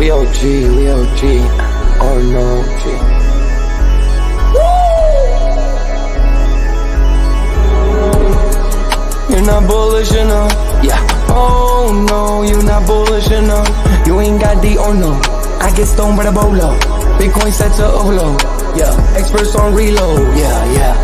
We OG, oh no, G. You're not bullish enough, yeah. Oh no, you're not bullish enough. You ain't got D or no. I get stoned by the bolo. Bitcoin set to overload, yeah. Experts on reload, yeah.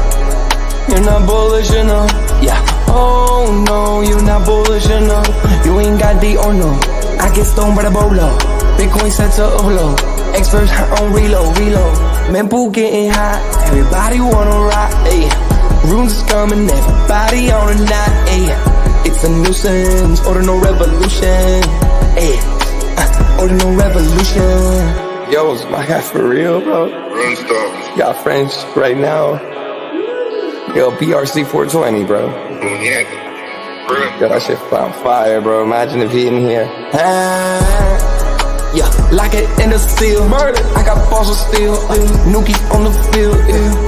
You're not bullish enough, yeah. Oh no, you're not bullish enough. You ain't got D or no. I get stoned by the bolo. Bitcoin set to overload. Experts on reload. Mempool getting hot. Everybody wanna rock, ayy. Runes is coming, everybody on a knot, ayy. It's a nuisance, Ordinal Revolution, ayy. Ordinal Revolution. Yo, is my guy for real, bro? Run stuff. Got friends right now. Yo, BRC 420, bro. Yo, that shit on fire, bro. Imagine if he in here. Yeah, like it in the steel. Murder. I got balls of steel. Nuki on the field.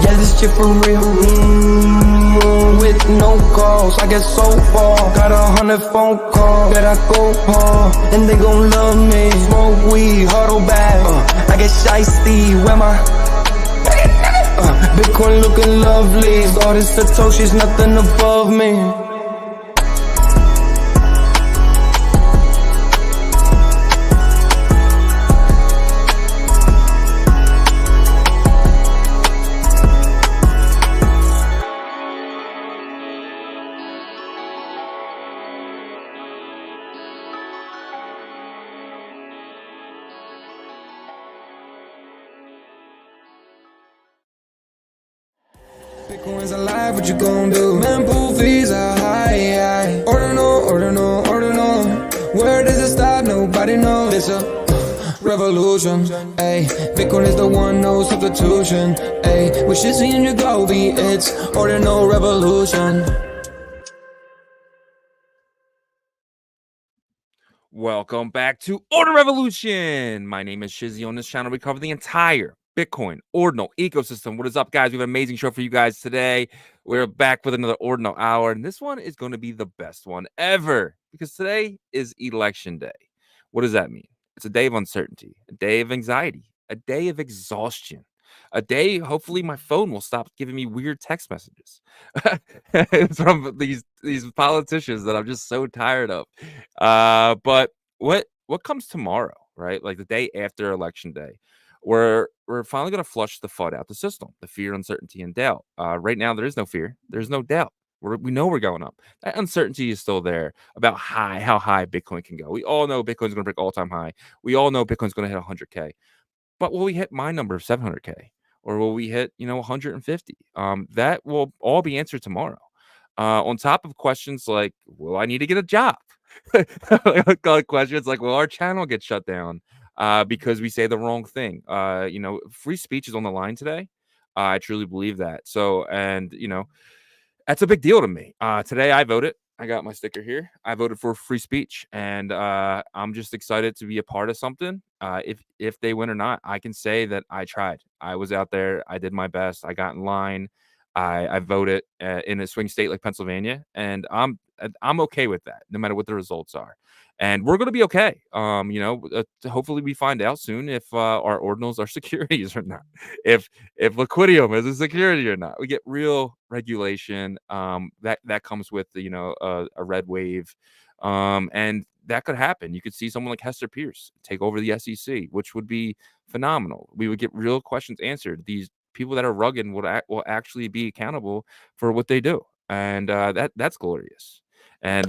Yeah, this shit for real. With no calls, I get so far. Got 100 phone calls that I go hard, and they gon' love me. Smoke weed, huddle back. I get shiesty. Where my Bitcoin looking lovely. All this Satoshi's nothing above me. Bitcoin's alive, what you gon' do? Mempool fees are high. Ordinal. Where does it stop? Nobody knows. It's a revolution, ayy. Bitcoin is the one, no substitution, ayy. With Shizzy and Yagobi, it's Ordinal Revolution. Welcome back to Ordinal Revolution. My name is Shizzy. On this channel, we cover the entire Bitcoin Ordinal ecosystem. What is up, guys? We have an amazing show for you guys today. We're back with another Ordinal hour, and this one is going to be the best one ever because today is election day. What does that mean? It's a day of uncertainty, a day of anxiety, a day of exhaustion, a day, hopefully, my phone will stop giving me weird text messages from these politicians that I'm just so tired of. But what comes tomorrow, right? Like the day after election day, we're finally going to flush the FUD out the system, the fear, uncertainty, and doubt. Right now, there is no fear. There's no doubt. We know we're going up. That uncertainty is still there about how high Bitcoin can go. We all know Bitcoin's going to break all-time high. We all know Bitcoin's going to hit 100K. But will we hit my number of 700K? Or will we hit, 150? That will all be answered tomorrow. On top of questions like, will I need to get a job? Questions like, will our channel get shut down because we say the wrong thing? Free speech is on the line today. I truly believe that. So, and, that's a big deal to me. Today I voted. I got my sticker here. I voted for free speech, and I'm just excited to be a part of something. If they win or not, I can say that I tried. I was out there. I did my best. I got in line. I voted in a swing state like Pennsylvania, and I'm okay with that, no matter what the results are. And we're going to be okay. Hopefully we find out soon if our ordinals are securities or not. If Liquidium is a security or not. We get real regulation. That comes with a red wave, and that could happen. You could see someone like Hester Pierce take over the SEC, which would be phenomenal. We would get real questions answered. These people that are rugged will actually be accountable for what they do, and that's glorious. And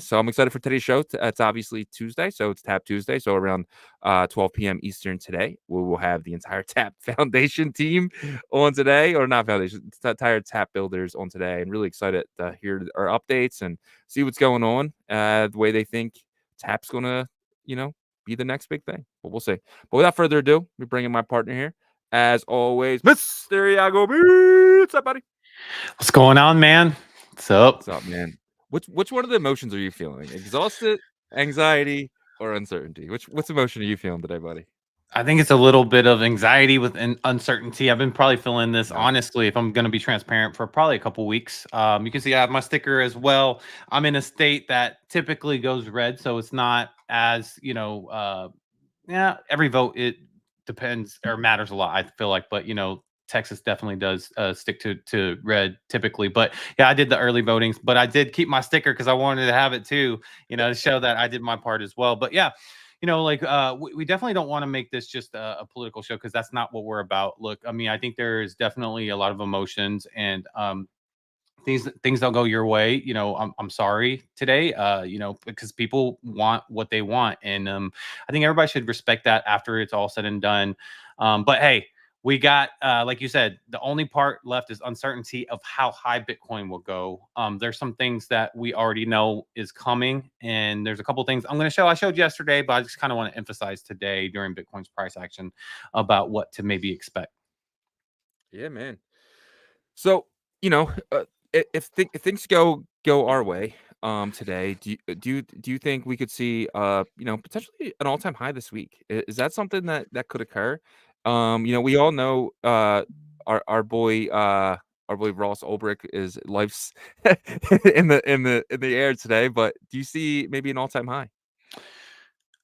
so I'm excited for today's show. It's obviously Tuesday, so it's Tap Tuesday. So around 12 p.m. Eastern today, we will have the entire Tap Foundation team on today, or not Foundation, entire Tap builders on today. I'm really excited to hear our updates and see what's going on, the way they think Tap's going to, be the next big thing. But we'll see. But without further ado, we bring in my partner here, as always, Mr. Yagobi. What's up, buddy? What's going on, man? What's up? What's up, man? Which one of the emotions are you feeling? Exhausted, anxiety, or uncertainty? Which emotion are you feeling today, buddy? I think it's a little bit of anxiety with uncertainty. I've been probably feeling this, honestly, if I'm going to be transparent, for probably a couple weeks. You can see I have my sticker as well. I'm in a state that typically goes red, so it's not as, yeah, every vote, it depends or matters a lot, I feel like. But, Texas definitely does stick to red typically. But yeah, I did the early votings, but I did keep my sticker because I wanted to have it too, to show that I did my part as well. But yeah, we definitely don't want to make this just a political show, because that's not what we're about. Look, I mean, I think there is definitely a lot of emotions, and things don't go your way. I'm sorry today, because people want what they want, and I think everybody should respect that after it's all said and done. But hey, we got, like you said, the only part left is uncertainty of how high Bitcoin will go. There's some things that we already know is coming, and there's a couple things I'm going to show. I showed yesterday, but I just kind of want to emphasize today during Bitcoin's price action about what to maybe expect. Yeah, man. So, if things go our way today, do you think we could see potentially an all-time high this week? Is that something that could occur? We all know our boy Ross Ulbricht is life's in the air today, but do you see maybe an all-time high?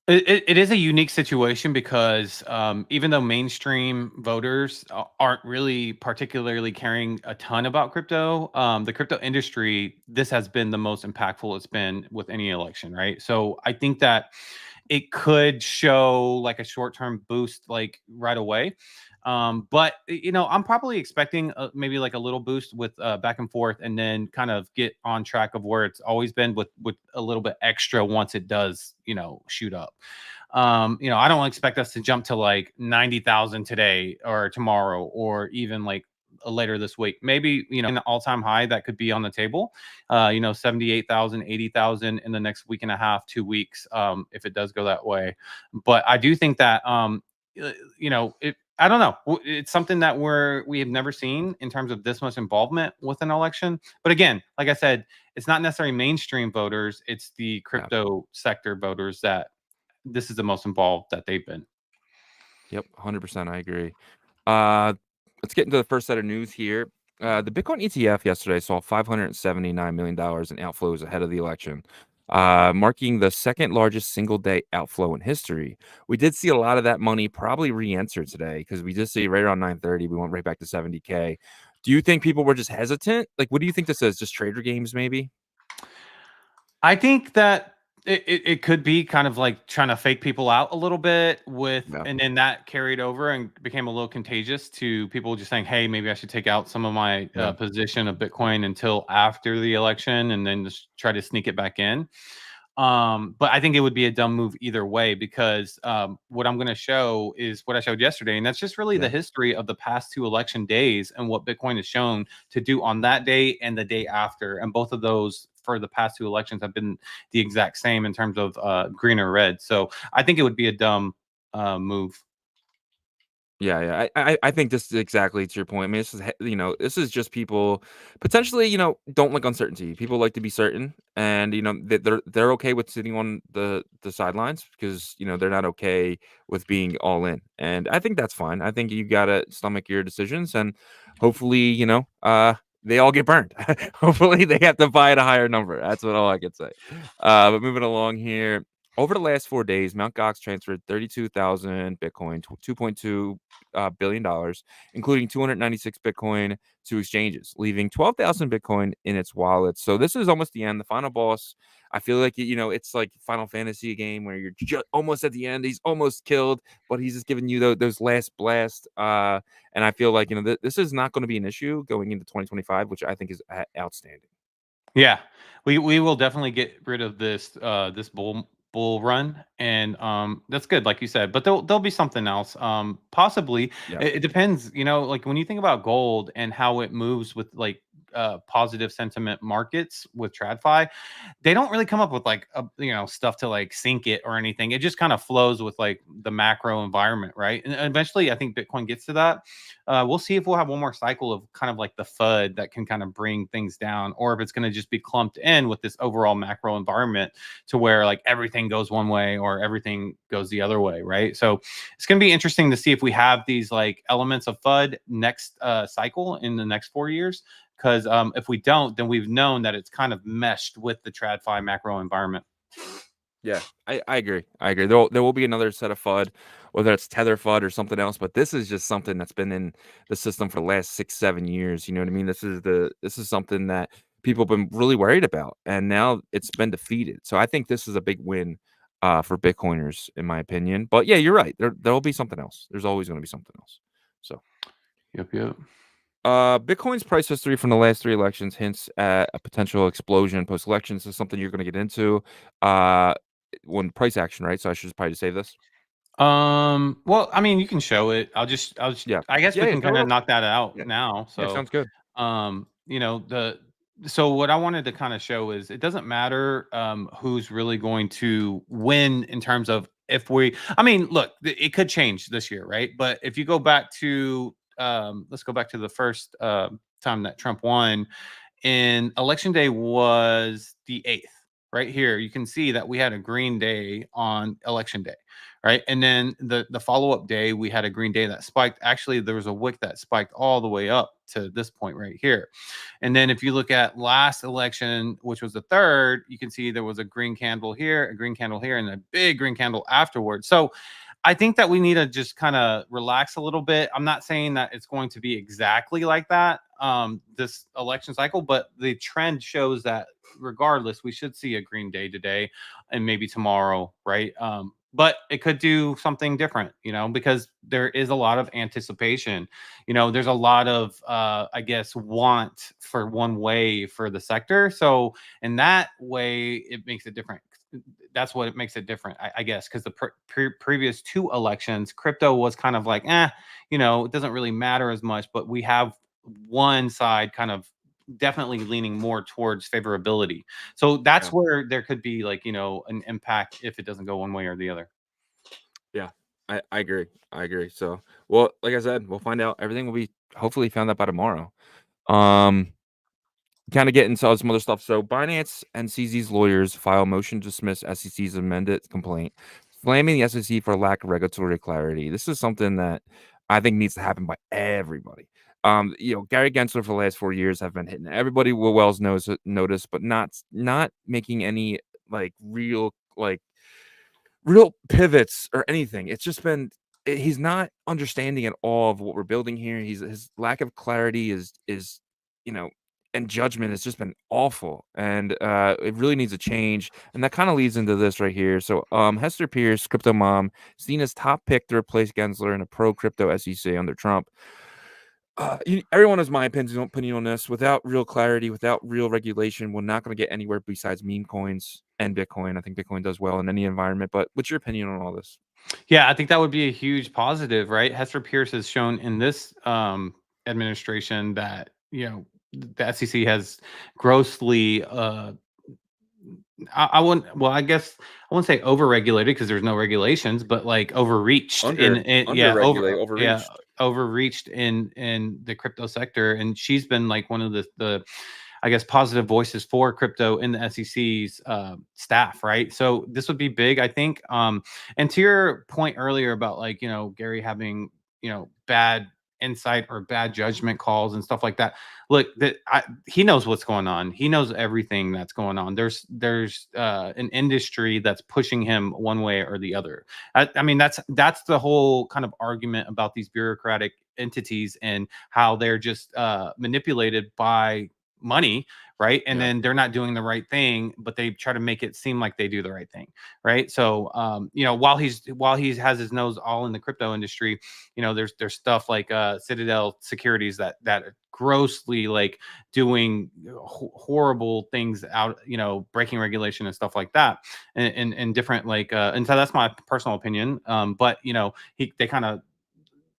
It is a unique situation because even though mainstream voters aren't really particularly caring a ton about crypto, the crypto industry, this has been the most impactful it's been with any election, right? So I think that it could show like a short-term boost like right away. But I'm probably expecting maybe like a little boost with back and forth, and then kind of get on track of where it's always been with a little bit extra once it does, shoot up. I don't expect us to jump to like 90,000 today or tomorrow, or even like later this week. Maybe, an all-time high that could be on the table, 78,000, 80,000 in the next week and a half, 2 weeks, if it does go that way. But I do think that, I don't know. It's something that we have never seen in terms of this much involvement with an election. But again, like I said, it's not necessarily mainstream voters. It's the crypto sector voters that this is the most involved that they've been. Yep, 100%. I agree. Uh, let's get into the first set of news here. The Bitcoin ETF yesterday saw $579 million in outflows ahead of the election, marking the second largest single day outflow in history. We did see a lot of that money probably re-enter today, because we did see right around 9:30, we went right back to 70K. Do you think people were just hesitant? Like, what do you think this is? Just trader games, maybe? I think that it could be kind of like trying to fake people out a little bit Yeah. and then that carried over and became a little contagious to people just saying, hey, maybe I should take out some of my Yeah. position of Bitcoin until after the election and then just try to sneak it back in. But I think it would be a dumb move either way, because what I'm going to show is what I showed yesterday, and that's just really the Yeah. history of the past 2 election days and what Bitcoin has shown to do on that day and the day after. And both of those for the past 2 elections have been the exact same in terms of green or red. So I think it would be a dumb move. Yeah. I think this is exactly to your point. I mean, this is just people potentially, don't like uncertainty. People like to be certain, and they're okay with sitting on the sidelines, because they're not okay with being all in. And I think that's fine. I think you gotta stomach your decisions, and hopefully, they all get burned. Hopefully, they have to buy at a higher number. That's what all I can say. But moving along here. Over the last 4 days, Mt. Gox transferred 32,000 Bitcoin, $2.2 billion dollars, including 296 Bitcoin to exchanges, leaving 12,000 Bitcoin in its wallet. So this is almost the end. The final boss. I feel like it's like Final Fantasy game where you're almost at the end. He's almost killed, but he's just giving you those last blast. And I feel like this is not going to be an issue going into 2025, which I think is outstanding. Yeah, we will definitely get rid of this bull run, and that's good, like you said. But there'll be something else, possibly. Yeah. It depends, like when you think about gold and how it moves with like positive sentiment markets with TradFi, they don't really come up with like stuff to like sync it or anything. It just kind of flows with like the macro environment, right? And eventually, I think Bitcoin gets to that. We'll see if we'll have one more cycle of kind of like the FUD that can kind of bring things down, or if it's going to just be clumped in with this overall macro environment to where like everything goes one way or everything goes the other way, right? So it's going to be interesting to see if we have these like elements of FUD next cycle in the next 4 years. Because if we don't, then we've known that it's kind of meshed with the TradFi macro environment. Yeah, I agree. I agree. There will be another set of FUD, whether it's Tether FUD or something else, but this is just something that's been in the system for the last 6-7 years. You know what I mean? This is something that people have been really worried about, and now it's been defeated. So I think this is a big win for Bitcoiners, in my opinion. But yeah, you're right. There'll be something else. There's always going to be something else. So. Yep. Bitcoin's price history from the last 3 elections hints at a potential explosion post-election. This is something you're going to get into when price action, right? So I should probably save this. Well, I mean, you can show it. Yeah. I guess we can show kind it of up. knock that out Yeah. now. Yeah, So, sounds good. you know, so what I wanted to kind of show is it doesn't matter who's really going to win in terms of I mean, look, it could change this year, right? But if you go back to let's go back to the first time that Trump won, and election day was the 8th. Right here, you can see that we had a green day on election day, right? And then the follow-up day, we had a green day that spiked. Actually, there was a wick that spiked all the way up to this point right here. And then if you look at last election, which was the 3rd, you can see there was a green candle here, a green candle here, and a big green candle afterwards. So I think that we need to just kind of relax a little bit. I'm not saying that it's going to be exactly like that this election cycle, but the trend shows that regardless, we should see a green day today and maybe tomorrow, right? But it could do something different, you know, because there is a lot of anticipation. You know, there's a lot of, I guess, want for one way for the sector. So in that way, it makes it different. That's what it makes it different, I guess, because the previous 2 elections, crypto was kind of like, you know, it doesn't really matter as much. But we have one side kind of definitely leaning more towards favorability. So that's Yeah. where there could be like, you know, an impact if it doesn't go one way or the other. Yeah, I agree. I agree. So, well, like I said, we'll find out. Everything will be hopefully found out by tomorrow. Kind of get into some other stuff. So Binance and CZ's lawyers file motion to dismiss SEC's amended complaint, slamming the SEC for lack of regulatory clarity. This is something that I think needs to happen by everybody. You know, Gary Gensler for the last 4 years have been hitting everybody with Wells notice, but not making any like real pivots or anything. It's just been he's not understanding at all of what we're building here. His lack of clarity is you know, and judgment has just been awful, and it really needs a change. And that kind of leads into this right here. So Hester Pierce, crypto mom, seen as top pick to replace Gensler in a pro crypto SEC under Trump. Everyone has my opinion on this. Without real clarity, without real regulation, we're not going to get anywhere besides meme coins and Bitcoin. I think Bitcoin does well in any environment. But what's your opinion on all this? Yeah, I think that would be a huge positive, right? Hester Pierce has shown in this administration that, you know, the SEC has grossly I wouldn't. Well, I guess I wouldn't say overregulated because there's no regulations, but like overreached Overreached. overreached in the crypto sector. And she's been like one of the I guess positive voices for crypto in the SEC's staff, right? So this would be big, I think. And to your point earlier about like, you know, Gary having, you know, bad insight or bad judgment calls and stuff like that. Look, he knows what's going on. He knows everything that's going on. There's an industry that's pushing him one way or the other. I mean, that's the whole kind of argument about these bureaucratic entities and how they're just manipulated by money, right? And then they're not doing the right thing, but they try to make it seem like they do the right thing, right? So you know, while he has his nose all in the crypto industry, you know, there's stuff like Citadel Securities that are grossly like doing horrible things out, you know, breaking regulation and stuff like that, and different like and so that's my personal opinion. But you know, they kind of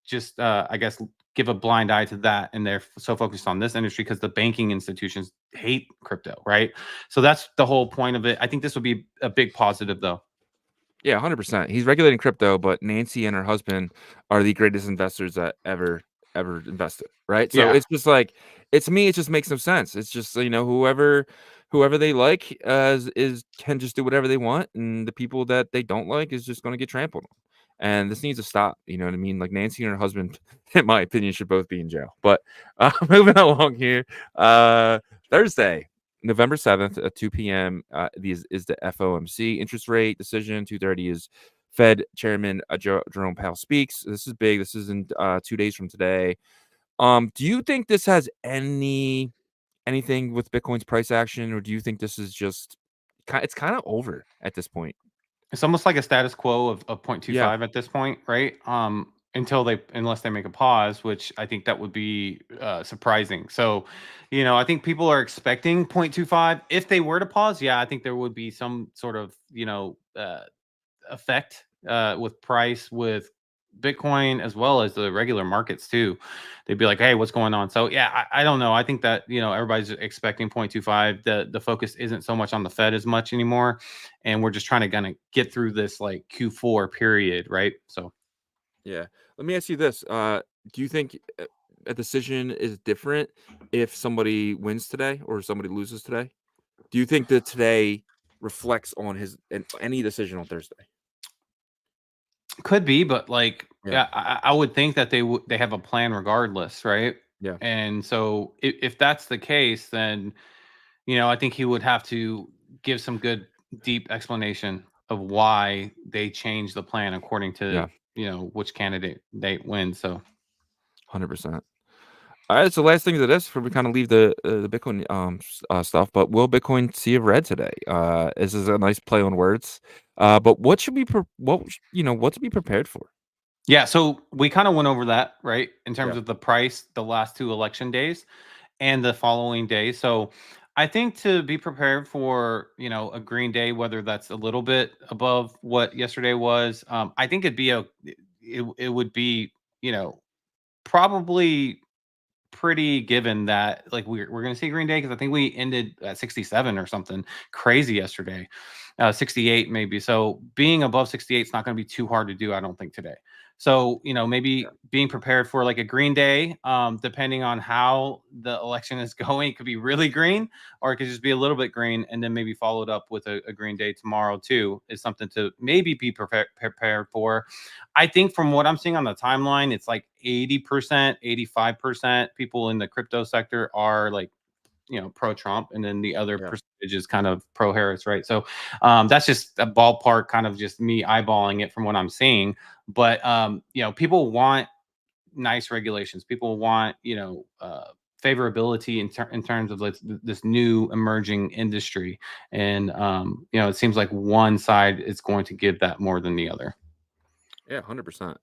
just I guess give a blind eye to that, and they're so focused on this industry because the banking institutions hate crypto, right? So that's the whole point of it. I think this would be a big positive, though. Yeah, 100%. He's regulating crypto, but Nancy and her husband are the greatest investors that ever invested, right? So Yeah. it's just like to me, it just makes no sense. It's just, you know, whoever they like is can just do whatever they want, and the people that they don't like is just going to get trampled on. And this needs to stop. You know what I mean? Like Nancy and her husband, in my opinion, should both be in jail. But moving along here, Thursday, November 7th at 2 p.m. Is the FOMC interest rate decision. 2:30 is Fed Chairman Jerome Powell speaks. This is big. This is in 2 days from today. Do you think this has anything with Bitcoin's price action, or do you think this is just it's kind of over at this point? It's almost like a status quo of Yeah. 0.25 at this point, right? Unless they make a pause, which I think that would be surprising. So, I think people are expecting 0.25. If they were to pause, yeah, I think there would be some sort of effect with price with Bitcoin as well as the regular markets too. They'd be like, "Hey, what's going on?" So yeah, I don't know. I think that everybody's expecting 0.25. The focus isn't so much on the Fed as much anymore, and we're just trying to kind of get through this like Q4 period, right? So Yeah. Let me ask you this. Do you think a decision is different if somebody wins today or somebody loses today? Do you think that today reflects on any decision on Thursday? could be, but like, Yeah. yeah, I would think that they have a plan regardless, right? Yeah. And so if that's the case, then I think he would have to give some good, deep explanation of why they changed the plan according to, Yeah. which candidate they win. So, 100%. All right. So last thing to this before we kind of leave the Bitcoin stuff, but will Bitcoin see a red today? This is a nice play on words. But what should we what to be prepared for? yeah. So we kind of went over that, right? In terms Yeah. of the price, the last 2 election days and the following day. So I think to be prepared for, a green day, whether that's a little bit above what yesterday was, I think it would be, probably pretty given that like we're going to see green day because I think we ended at 67 or something crazy yesterday, 68 maybe. So being above 68 is not going to be too hard to do, I don't think, today. So maybe being prepared for like a green day, depending on how the election is going. It could be really green or it could just be a little bit green, and then maybe followed up with a green day tomorrow too is something to maybe be prepared for. I think from what I'm seeing on the timeline, it's like 80%, 85% people in the crypto sector are like, pro Trump, and then the other Yeah. percentage is kind of pro Harris, right? So that's just a ballpark, kind of just me eyeballing it from what I'm seeing. But people want nice regulations. People want favorability in terms of this new emerging industry, and it seems like one side is going to give that more than the other. Yeah, 100%.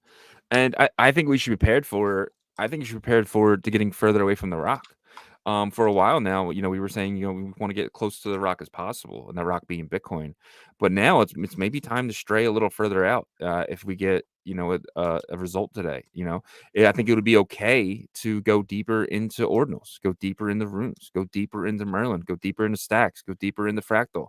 And I think we should be prepared for. I think you should be prepared for to getting further away from the rock. For a while now, we were saying, we want to get close to the rock as possible, and the rock being Bitcoin. But now it's maybe time to stray a little further out. If we get, a result today, I think it would be okay to go deeper into ordinals, go deeper into runes, go deeper into Merlin, go deeper into stacks, go deeper into fractal,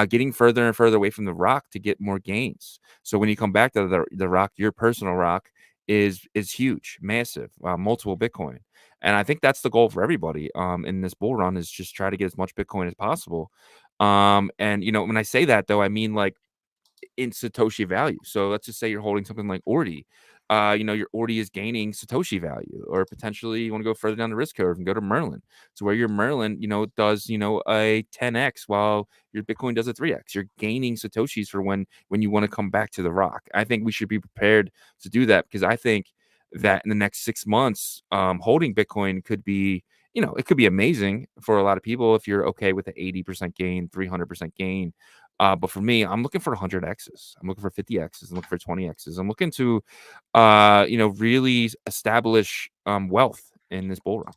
getting further and further away from the rock to get more gains. So when you come back to the rock, your personal rock is huge, massive, multiple Bitcoin. And I think that's the goal for everybody in this bull run, is just try to get as much Bitcoin as possible. And when I say that, though, I mean like in Satoshi value. So let's just say you're holding something like Ordi. Your Ordi is gaining Satoshi value, or potentially you want to go further down the risk curve and go to Merlin. So where your Merlin, does, a 10x while your Bitcoin does a 3x. You're gaining Satoshis for when you want to come back to the rock. I think we should be prepared to do that, because I think that in the next 6 months, holding Bitcoin could be, it could be amazing for a lot of people if you're okay with the 80% gain, 300% gain. But for me, I'm looking for 100x's. I'm looking for 50x's. I'm looking for 20x's. I'm looking to, really establish wealth in this bull run.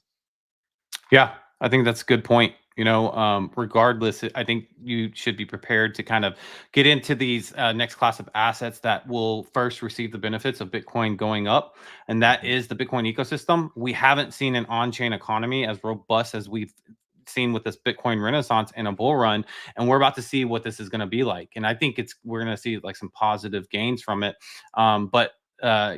Yeah, I think that's a good point. Regardless, I think you should be prepared to kind of get into these next class of assets that will first receive the benefits of Bitcoin going up, and that is the Bitcoin ecosystem. We haven't seen an on-chain economy as robust as we've seen with this Bitcoin renaissance in a bull run, and we're about to see what this is going to be like. And I think we're going to see like some positive gains from it. But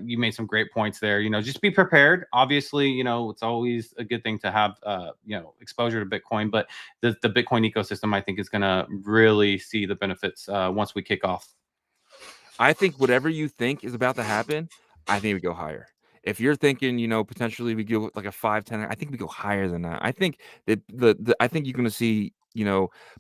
you made some great points there. Just be prepared. Obviously, it's always a good thing to have exposure to Bitcoin, but the Bitcoin ecosystem, I think, is going to really see the benefits once we kick off. I think whatever you think is about to happen, I think we go higher. if you're thinking, potentially we go like a 5-10, I think we go higher than that. I think that I think you're going to see,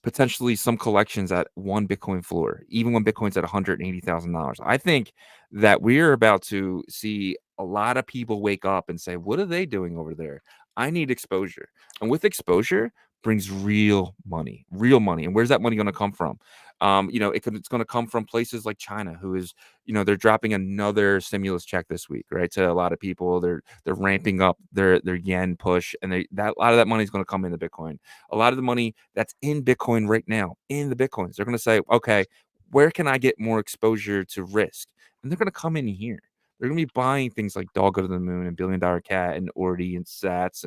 potentially some collections at one Bitcoin floor, even when Bitcoin's at $180,000. I think that we're about to see a lot of people wake up and say, what are they doing over there? I need exposure. And with exposure brings real money. And where's that money going to come from? It's going to come from places like China, who is, they're dropping another stimulus check this week, right? To a lot of people, they're ramping up their yen push, and a lot of that money is going to come into Bitcoin. A lot of the money that's in Bitcoin right now, in the Bitcoins, they're going to say, okay, where can I get more exposure to risk? And they're going to come in here. They're going to be buying things like Dog Go to the Moon and Billion Dollar Cat and Ordi and Sats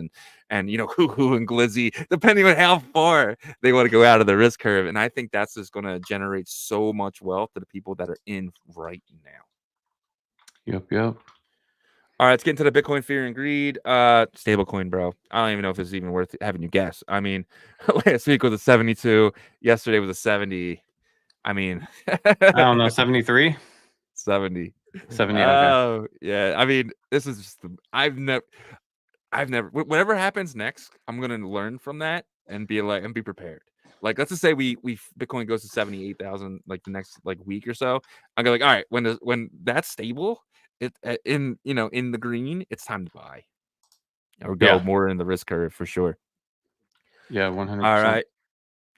and Hoo Hoo and Glizzy, depending on how far they want to go out of the risk curve. And I think that's just going to generate so much wealth to the people that are in right now. Yep. All right, let's get into the Bitcoin fear and greed. Stablecoin, bro. I don't even know if it's even worth having you guess. I mean, last week was a 72. Yesterday was a 70. I mean, I don't know, 73? 70. 70. Okay. Oh, yeah. I mean, this is just I've never whatever happens next, I'm gonna learn from that and be prepared. Like, let's just say we Bitcoin goes to 78,000 like the next week or so. I'm gonna all right, when that's stable, it in the green, it's time to buy or go more in the risk curve for sure. Yeah, 100%. All right.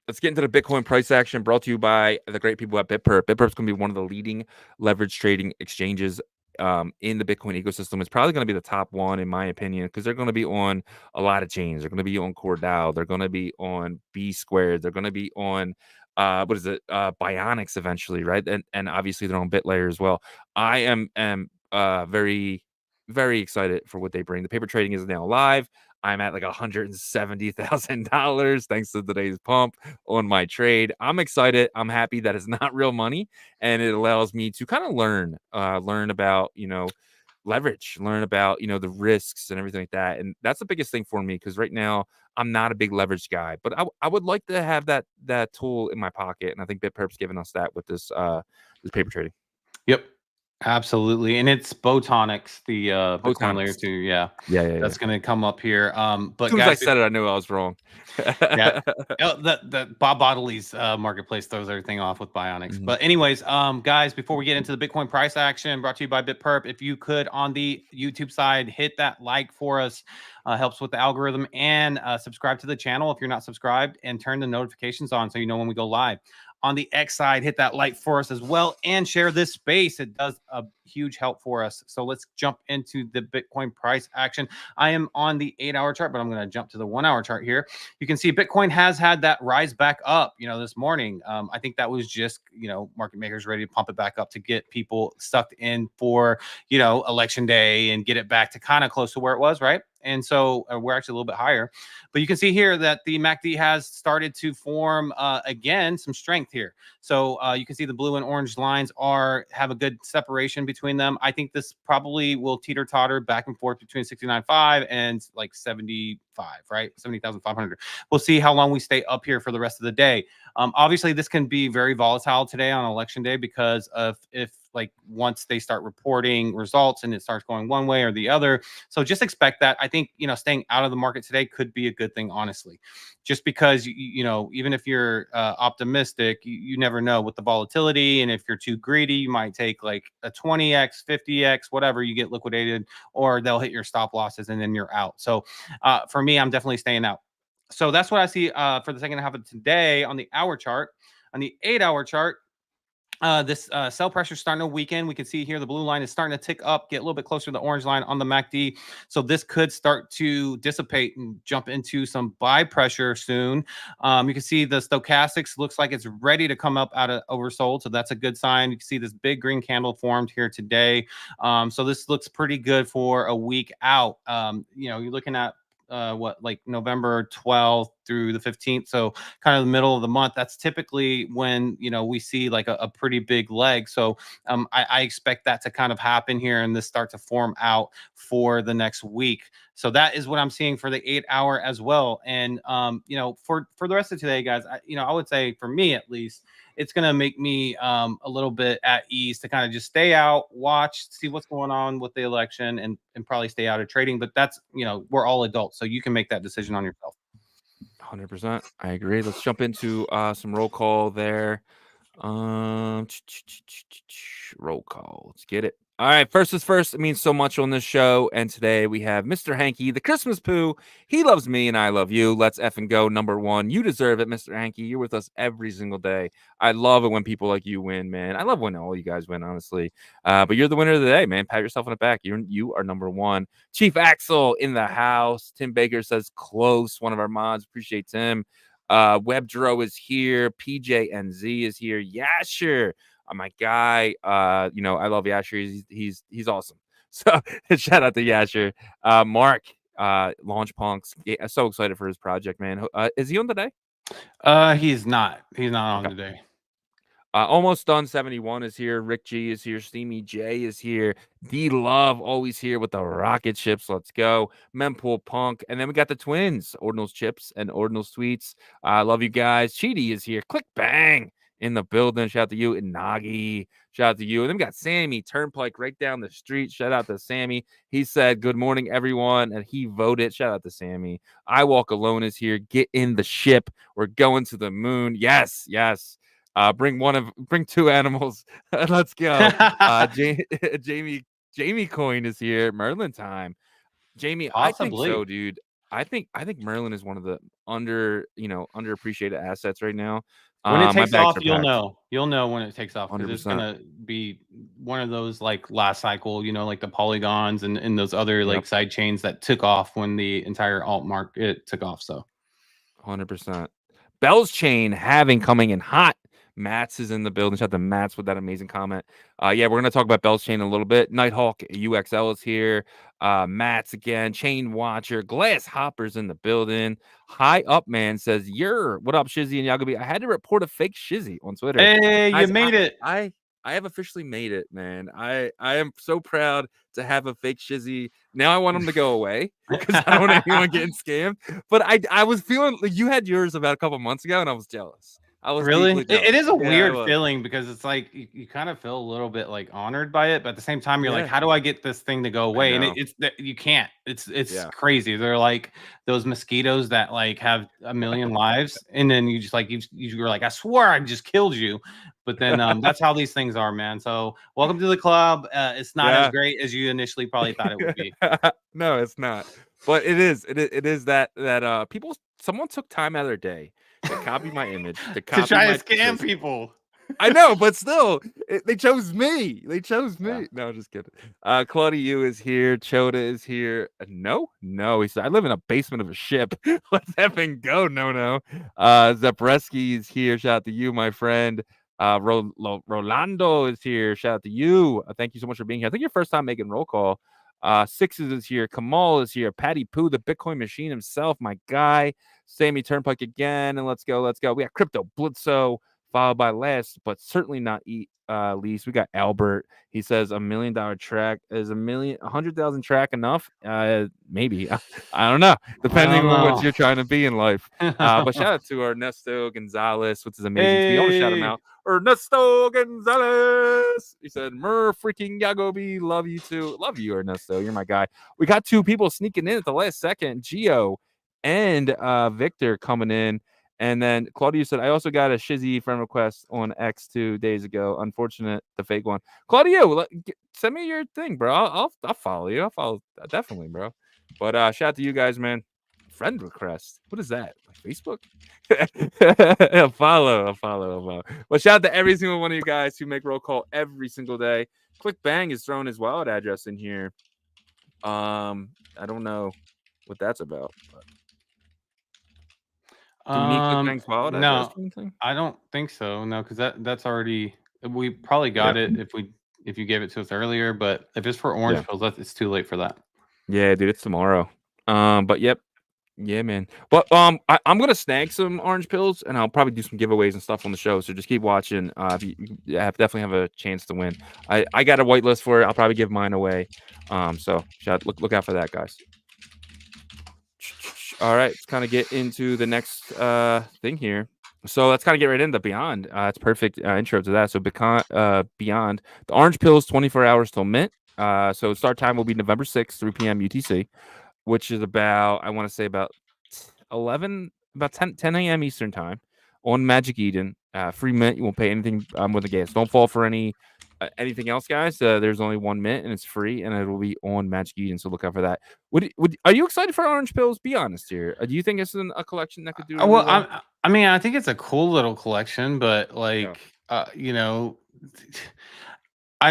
Let's get into the Bitcoin price action brought to you by the great people at BitPerp. BitPerp's going to be one of the leading leverage trading exchanges in the Bitcoin ecosystem. It's probably going to be the top one, in my opinion, because they're going to be on a lot of chains. They're going to be on Cordell. They're going to be on B Squared. They're going to be on, Bionics eventually, right? And obviously they're on BitLayer as well. I am very, very excited for what they bring. The paper trading is now live. I'm at like $170,000 thanks to today's pump on my trade. I'm excited. I'm happy that it's not real money, and it allows me to kind of learn about, leverage, learn about, the risks and everything like that. And that's the biggest thing for me, because right now I'm not a big leverage guy, but I would like to have that tool in my pocket. And I think BitPerp's giving us that with this paper trading. Yep. Absolutely. And it's Botonics, the Bitcoin layer 2. Yeah. That's going to come up here. But as soon as I said it, I knew I was wrong. Yeah. The Bob Bodley's marketplace throws everything off with Bionics. But anyways, guys, before we get into the Bitcoin price action brought to you by BitPerp, if you could on the YouTube side hit that like for us, helps with the algorithm, and subscribe to the channel if you're not subscribed, and turn the notifications on so you know when we go live. On the X side, hit that like for us as well, and share this space. It does a huge help for us. So let's jump into the Bitcoin price action. I am on the 8-hour chart, but I'm going to jump to the 1-hour chart here. You can see Bitcoin has had that rise back up, this morning. I think that was just, market makers ready to pump it back up to get people sucked in for, election day and get it back to kind of close to where it was, right? And so we're actually a little bit higher. But you can see here that the MACD has started to form, again, some strength here. So you can see the blue and orange lines have a good separation between them. I think this probably will teeter-totter back and forth between 69.5 and like 75, right? 70,500. We'll see how long we stay up here for the rest of the day. Obviously, this can be very volatile today on election day, because of if once they start reporting results and it starts going one way or the other. So just expect that. I think, staying out of the market today could be a good thing, honestly, just because, even if you're optimistic, you never know with the volatility. And if you're too greedy, you might take like a 20x, 50x, whatever, you get liquidated, or they'll hit your stop losses and then you're out. So for me, I'm definitely staying out. So that's what I see for the second half of today on the hour chart. On the 8-hour chart, this sell pressure starting to weaken. We can see here the blue line is starting to tick up, get a little bit closer to the orange line on the MACD. So this could start to dissipate and jump into some buy pressure soon. You can see the stochastics looks like it's ready to come up out of oversold. So that's a good sign. You can see this big green candle formed here today. So this looks pretty good for a week out. You're looking at November 12th, through the 15th. So kind of the middle of the month, that's typically when, we see like a pretty big leg. So I expect that to kind of happen here and this start to form out for the next week. So that is what I'm seeing for the 8-hour as well. And, for the rest of today, guys, I would say for me, at least, it's going to make me a little bit at ease to kind of just stay out, watch, see what's going on with the election and probably stay out of trading. But that's, we're all adults, so you can make that decision on yourself. 100%. I agree. Let's jump into some roll call there. Roll call. Let's get it. All right, first is first. It means so much on this show. And today we have Mr. Hanky, the Christmas poo. He loves me and I love you. Let's effing go. Number one. You deserve it, Mr. Hanky. You're with us every single day. I love it when people like you win, man. I love when all you guys win, honestly. But you're the winner of the day, man. Pat yourself on the back. You are number one. Chief Axel in the house. Tim Baker says close. One of our mods. Appreciate Tim. WebDro is here. PJNZ is here. Yasher, my guy. I love Yasher. He's awesome. So shout out to Yasher. Mark, Launch Punks. Yeah, so excited for his project, man. Is he on today? He's not on today. Almost done 71 is here. Rick G is here. Steamy J is here. D Love always here with the rocket ships. Let's go. Mempool Punk. And then we got the twins, Ordinals Chips and Ordinal Sweets. I love you guys. Cheaty is here. Click bang in the building. Shout out to you. And Nagi. Shout out to you. And then we got Sammy Turnpike right down the street. Shout out to Sammy. He said, good morning, everyone. And he voted. Shout out to Sammy. I Walk Alone is here. Get in the ship. We're going to the moon. Yes. Bring two animals. Let's go. Jamie Coin is here. Merlin time. Jamie, possibly. I think so, dude. I think Merlin is one of the underappreciated assets right now. When it takes off, you'll know. You'll know when it takes off because it's gonna be one of those like last cycle, like the polygons and those other like side chains that took off when the entire alt market took off. So 100%. Bell's chain coming in hot. Mats is in the building. Shout out to Mats with that amazing comment. We're going to talk about Bell's Chain a little bit. Nighthawk UXL is here. Mats again. Chain Watcher. Glass Hopper's in the building. High Up Man says, what up, Shizzy and Yagobi? I had to report a fake Shizzy on Twitter. Hey, you made it. I have officially made it, man. I am so proud to have a fake Shizzy. Now I want him to go away because I don't want anyone getting scammed. But I was feeling like you had yours about a couple months ago, and I was jealous. Really? It is a weird feeling because it's like you kind of feel a little bit like honored by it, but at the same time you're like, how do I get this thing to go away? And it's you can't. It's crazy. They're like those mosquitoes that like have a million lives, and then you just like you're like, I swear I just killed you. But then that's how these things are, man. So welcome to the club. It's not as great as you initially probably thought it would be. No, it's not. But it is. It is that someone took time out of their day to copy my image, to try to scam people. I know, but still, they chose me. No, I'm just kidding. Claudia Yu is here. Choda is here. No. He said, I live in a basement of a ship. Let's effing go. No. Zabreski is here. Shout out to you, my friend. Rolando is here. Shout out to you. Thank you so much for being here. I think your first time making roll call. Sixes is here. Kamal is here. Patty Pooh, the Bitcoin machine himself, my guy. Sammy Turnpike again. And let's go. We got Crypto Blitzo, followed by last, but certainly not least. We got Albert. He says $1 million track is 100,000 track enough? Maybe. I don't know. Depending on what you're trying to be in life. But shout out to Ernesto Gonzalez, which is amazing. Hey. We want to shout him out. Ernesto Gonzalez. He said, freaking Yagobi. Love you too. Love you, Ernesto. You're my guy. We got two people sneaking in at the last second. Gio and Victor coming in. And then Claudia said, I also got a Shizzy friend request on X 2 days ago. Unfortunate, the fake one. Claudia, send me your thing, bro. I'll follow you. I'll follow definitely, bro. But shout out to you guys, man. Friend request. What is that? Like Facebook? I'll follow. But shout out to every single one of you guys who make roll call every single day. Click Bang is throwing his wallet address in here. I don't know what that's about. But. Do we need ClickBank's wallet address? No, I don't think so. No, because that's already we probably got it if you gave it to us earlier. But if it's for orange pills, it's too late for that. Yeah, dude, it's tomorrow. But yep, Yeah, man. But I'm gonna snag some orange pills, and I'll probably do some giveaways and stuff on the show. So just keep watching. If you definitely have a chance to win. I got a whitelist for it. I'll probably give mine away. So look out for that, guys. All right, let's kind of get into the next thing here. So let's kind of get right into Beyond. It's perfect intro to that. So Beyond, the orange pills, 24 hours till mint. So start time will be November 6th, 3 p.m. UTC, which is about, I want to say about 10 a.m. Eastern time on Magic Eden. Free mint. You won't pay anything with the gas. Don't fall for anything else, guys. There's only one mint and it's free, and it will be on Magic Eden. So look out for that. Are you excited for orange pills? Be honest here. Do you think it's a collection that could do really Well, well? I mean, I think it's a cool little collection, but like, I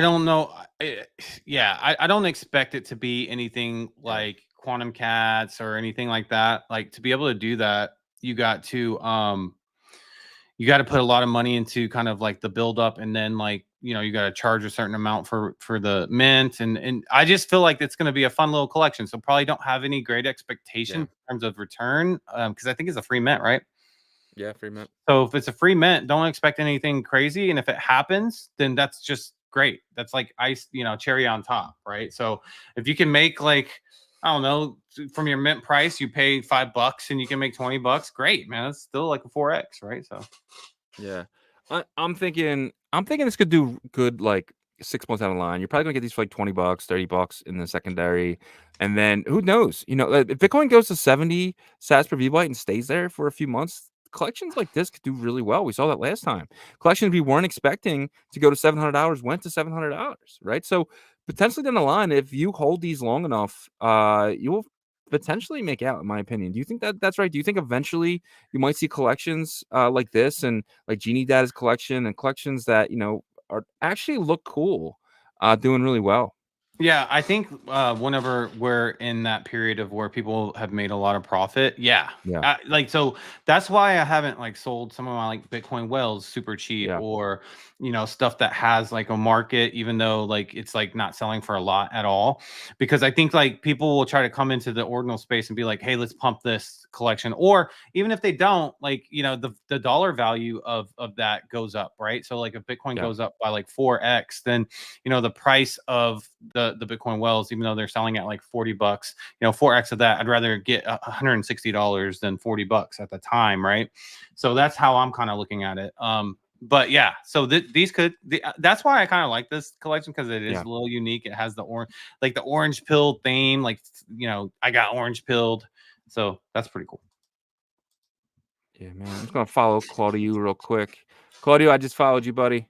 don't know. I don't expect it to be anything like Quantum Cats or anything like that. Like, to be able to do that, you got to put a lot of money into kind of like the build up, and then like, you got to charge a certain amount for the mint, and I just feel like it's going to be a fun little collection. So probably don't have any great expectation in terms of return, because I think it's a free mint, right? Yeah, free mint. So if it's a free mint, don't expect anything crazy. And if it happens, then that's just great. That's like ice, cherry on top, right? So if you can make like, I don't know, from your mint price, you pay $5 and you can make $20, great, man. It's still like a 4x, right? So yeah, I'm thinking this could do good like 6 months down the line. You're probably gonna get these for like $20, $30 in the secondary, and then who knows? If Bitcoin goes to 70 sats per VByte and stays there for a few months, collections like this could do really well. We saw that last time. Collections we weren't expecting to go to $700 went to $700, right? So potentially down the line, if you hold these long enough, you will potentially make out, in my opinion. Do you think that's right? Do you think eventually you might see collections like this, and like Genie Data's collection, and collections that are actually look cool, doing really well? yeah, I think whenever we're in that period of where people have made a lot of profit, Yeah. so that's why I haven't like sold some of my like Bitcoin whales super cheap, Yeah. or stuff that has like a market, even though like it's like not selling for a lot at all, because I think like people will try to come into the ordinal space and be like, hey, let's pump this collection, or even if they don't, like the dollar value of that goes up, right? So like if Bitcoin goes up by like 4x, then the price of the Bitcoin whales, even though they're selling at like $40, 4x of that, I'd rather get $160 than $40 at the time, right? So that's how I'm kind of looking at it. But yeah, so that's why I kind of like this collection, because it is a little unique. It has the orange pill theme, like I got orange pilled, so that's pretty cool. Yeah, man. I'm just gonna follow Claudio real quick. Claudio, I just followed you, buddy.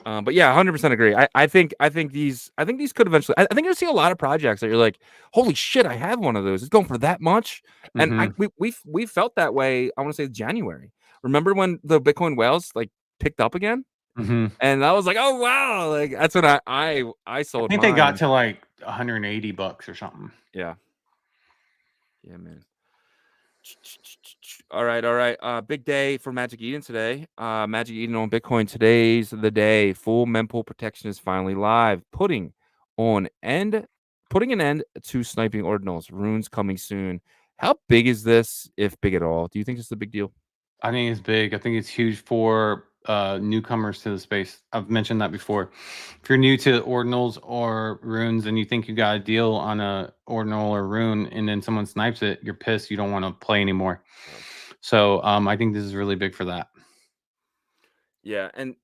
But yeah, 100% agree. I think these could eventually. I think you'll see a lot of projects that you're like, holy shit, I have one of those. It's going for that much, and we felt that way. I want to say January. Remember when the Bitcoin whales like picked up again, and I was like, oh wow, like that's when I sold. I think they got to like $180 or something. Yeah, man. All right. Big day for Magic Eden today. Magic Eden on Bitcoin. Today's the day. Full mempool protection is finally live. Putting an end to sniping ordinals. Runes coming soon. How big is this, if big at all? Do you think this is a big deal? I think it's big. I think it's huge for newcomers to the space. I've mentioned that before. If you're new to ordinals or runes and you think you got a deal on a ordinal or rune, and then someone snipes it, you're pissed. You don't want to play anymore. So I think this is really big for that. Yeah, and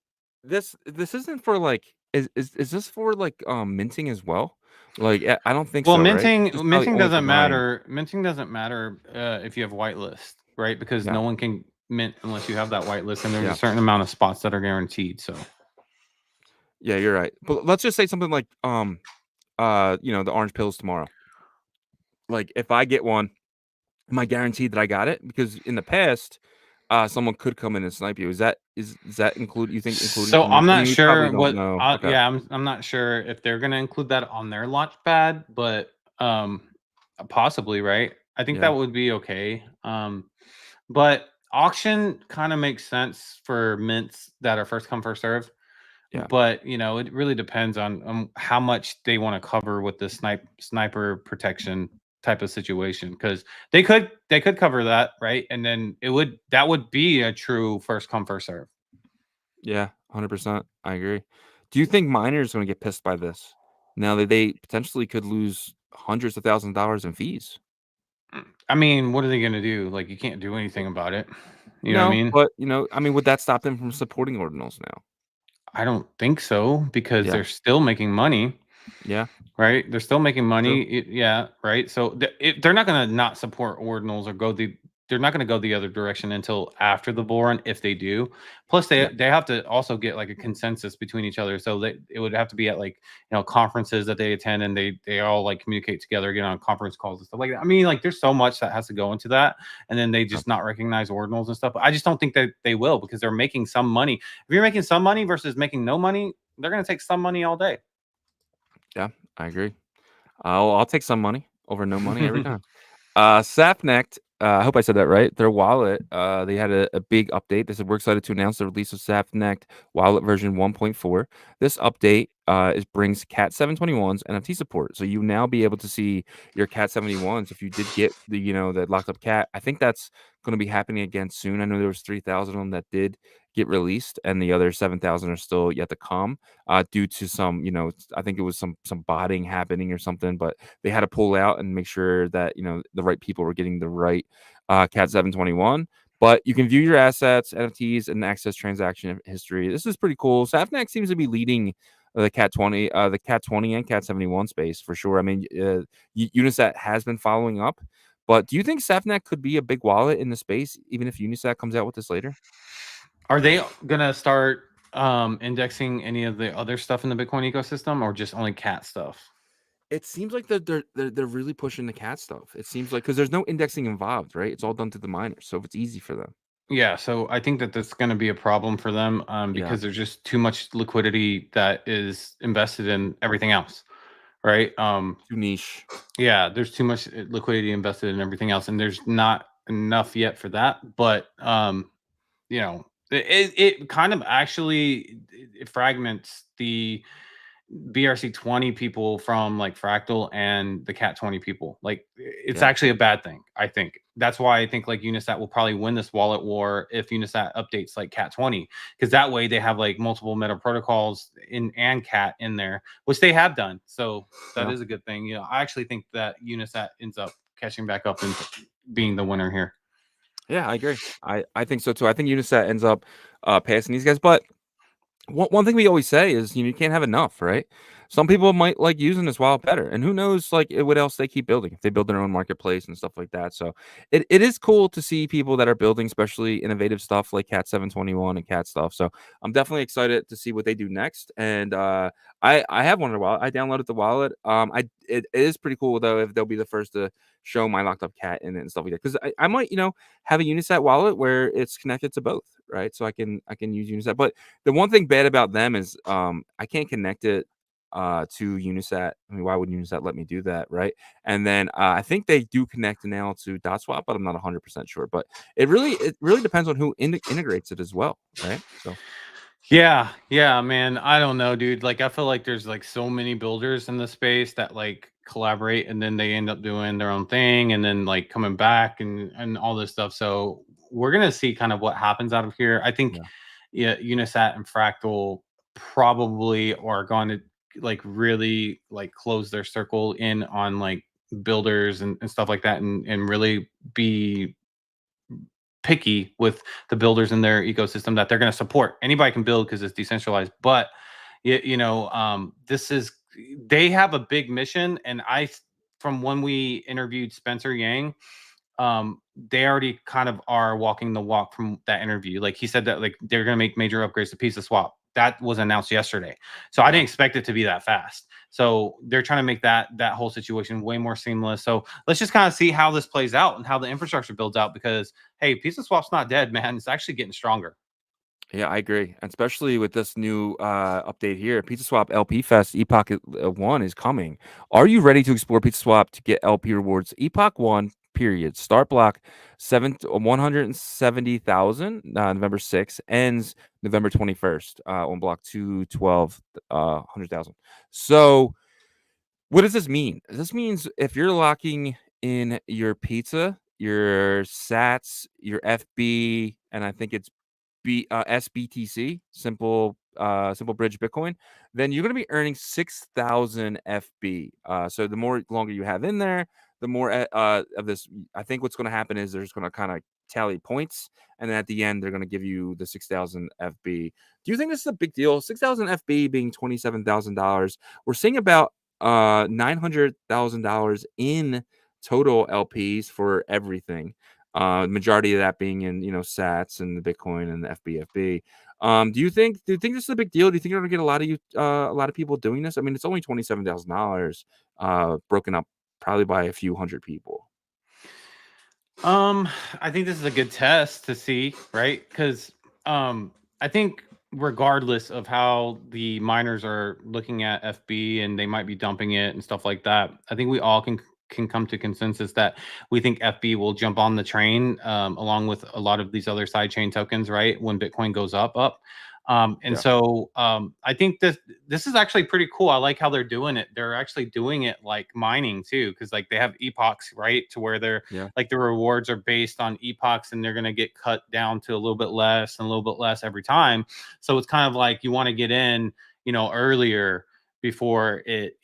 this isn't for like is this for like minting as well? Like I don't think well, so. minting Right? minting doesn't matter. Minting doesn't matter if you have whitelist, right? Because no one can mint unless you have that whitelist, and there's a certain amount of spots that are guaranteed. So yeah, you're right. But let's just say something like the orange pills tomorrow. Like if I get one, am I guaranteed that I got it? Because in the past, someone could come in and snipe you. Is that include? You think including? So I'm not sure what. Okay. Yeah, I'm not sure if they're gonna include that on their launch pad, but possibly, right? I think that would be okay. But auction kind of makes sense for mints that are first come first serve. Yeah. But it really depends on how much they want to cover with the sniper protection type of situation, because they could cover that, right? And then that would be a true first come first serve. Yeah, 100%. I agree. Do you think miners are going to get pissed by this? Now that they potentially could lose hundreds of thousands of dollars in fees. I mean, what are they going to do? Like, you can't do anything about it. You know what I No, mean? but I mean, would that stop them from supporting ordinals now? I don't think so, because Yeah. they're still making money. Yeah. Right? They're still making money. True. Yeah, right? So they're not going to not support ordinals or they're not going to go the other direction until after the bull run, if they do. Plus, Yeah. they have to also get like a consensus between each other. So it would have to be at like, conferences that they attend, and they all like communicate together, get on conference calls and stuff like that. I mean, like, there's so much that has to go into that, and then they just not recognize ordinals and stuff. I just don't think that they will, because they're making some money. If you're making some money versus making no money, they're going to take some money all day. Yeah, I agree. I'll take some money over no money every time. Sapnect, I hope I said that right. Their wallet, they had a big update. They said, we're excited to announce the release of Sapnect wallet version 1.4. This update brings Cat 721's NFT support. So you now be able to see your Cat 71s if you did get the the locked up cat. I think that's going to be happening again soon. I know there was 3,000 of them that did get released, and the other 7,000 are still yet to come due to some, I think it was some botting happening or something, but they had to pull out and make sure that the right people were getting the right Cat 721. But you can view your assets, NFTs, and access transaction history. This is pretty cool. Sapnect seems to be leading the Cat 20 and Cat 71 space for sure. I mean, Unisat has been following up, but do you think Sapnect could be a big wallet in the space, even if Unisat comes out with this later? Are they gonna start indexing any of the other stuff in the Bitcoin ecosystem, or just only cat stuff? It seems like they're really pushing the cat stuff. It seems like, because there's no indexing involved, right? It's all done through the miners, so it's easy for them. Yeah, so I think that that's going to be a problem for them, because there's just too much liquidity that is invested in everything else, right? Too niche. Yeah, there's too much liquidity invested in everything else, and there's not enough yet for that. But it kind of actually it fragments the BRC20 people from like Fractal and the Cat 20 people. Like, it's actually a bad thing, I think. That's why I think like Unisat will probably win this wallet war if Unisat updates like Cat 20, because that way they have like multiple meta protocols and Cat in there, which they have done. So that is a good thing. I actually think that Unisat ends up catching back up and being the winner here. Yeah, I agree. I think so too. I think Unisat ends up passing these guys, but one thing we always say is, you can't have enough, right? Some people might like using this wallet better, and who knows, like, what else they keep building if they build their own marketplace and stuff like that. So it is cool to see people that are building, especially innovative stuff like Cat 721 and Cat stuff. So I'm definitely excited to see what they do next. And I have one of the wallet. I downloaded the wallet. It is pretty cool though if they'll be the first to show my locked up cat in it and stuff like that, because I might have a Unisat wallet where it's connected to both, right? So I can use Unisat. But the one thing bad about them is I can't connect it to Unisat. I mean, why would Unisat let me do that, right? And then I think they do connect now to DotSwap, but I'm not 100% sure. But it really depends on who integrates it as well, right? So yeah, man. I don't know, dude. Like, I feel like there's like so many builders in the space that like collaborate, and then they end up doing their own thing, and then like coming back and all this stuff. So we're gonna see kind of what happens out of here. I think Unisat and Fractal probably are going to like really like close their circle in on like builders and stuff like that, and really be picky with the builders in their ecosystem that they're going to support. Anybody can build because it's decentralized, but this is, they have a big mission. And from when we interviewed Spencer Yang, they already kind of are walking the walk from that interview. Like, he said that like they're going to make major upgrades to Pizza Swap. That was announced yesterday. So I didn't expect it to be that fast. So they're trying to make that whole situation way more seamless. So let's just kind of see how this plays out and how the infrastructure builds out, because hey, Pizza Swap's not dead, man. It's actually getting stronger. yeah, I agree, and especially with this new update here. Pizza Swap LP Fest Epoch 1 is coming. Are you ready to explore Pizza Swap to get LP rewards? Epoch 1 period. Start block 170,000 November 6th, ends November 21st on block 212 100,000. So what does this mean? This means if you're locking in your pizza, your Sats, your FB, and I think it's SBTC, simple bridge Bitcoin, then you're gonna be earning 6,000 FB. So the more longer you have in there, the more of this. I think what's gonna happen is they're just gonna kind of tally points, and then at the end they're gonna give you the 6,000 FB. Do you think this is a big deal? 6,000 FB being $27,000. We're seeing about $900,000 in total LPs for everything. Majority of that being in Sats and the Bitcoin and the FBFB. Do you think this is a big deal? Do you think you're gonna get a lot of people doing this? I mean, it's only $27,000, broken up probably by a few hundred people. I think this is a good test to see, right? Because I think regardless of how the miners are looking at FB and they might be dumping it and stuff like that, I think we all can come to consensus that we think FB will jump on the train along with a lot of these other sidechain tokens, right? When Bitcoin goes up. Yeah. So I think this is actually pretty cool. I like how they're doing it. They're actually doing it like mining too, because like they have epochs, right? To where they're Yeah. like the rewards are based on epochs and they're going to get cut down to a little bit less and a little bit less every time. So it's kind of like you want to get in, earlier before it,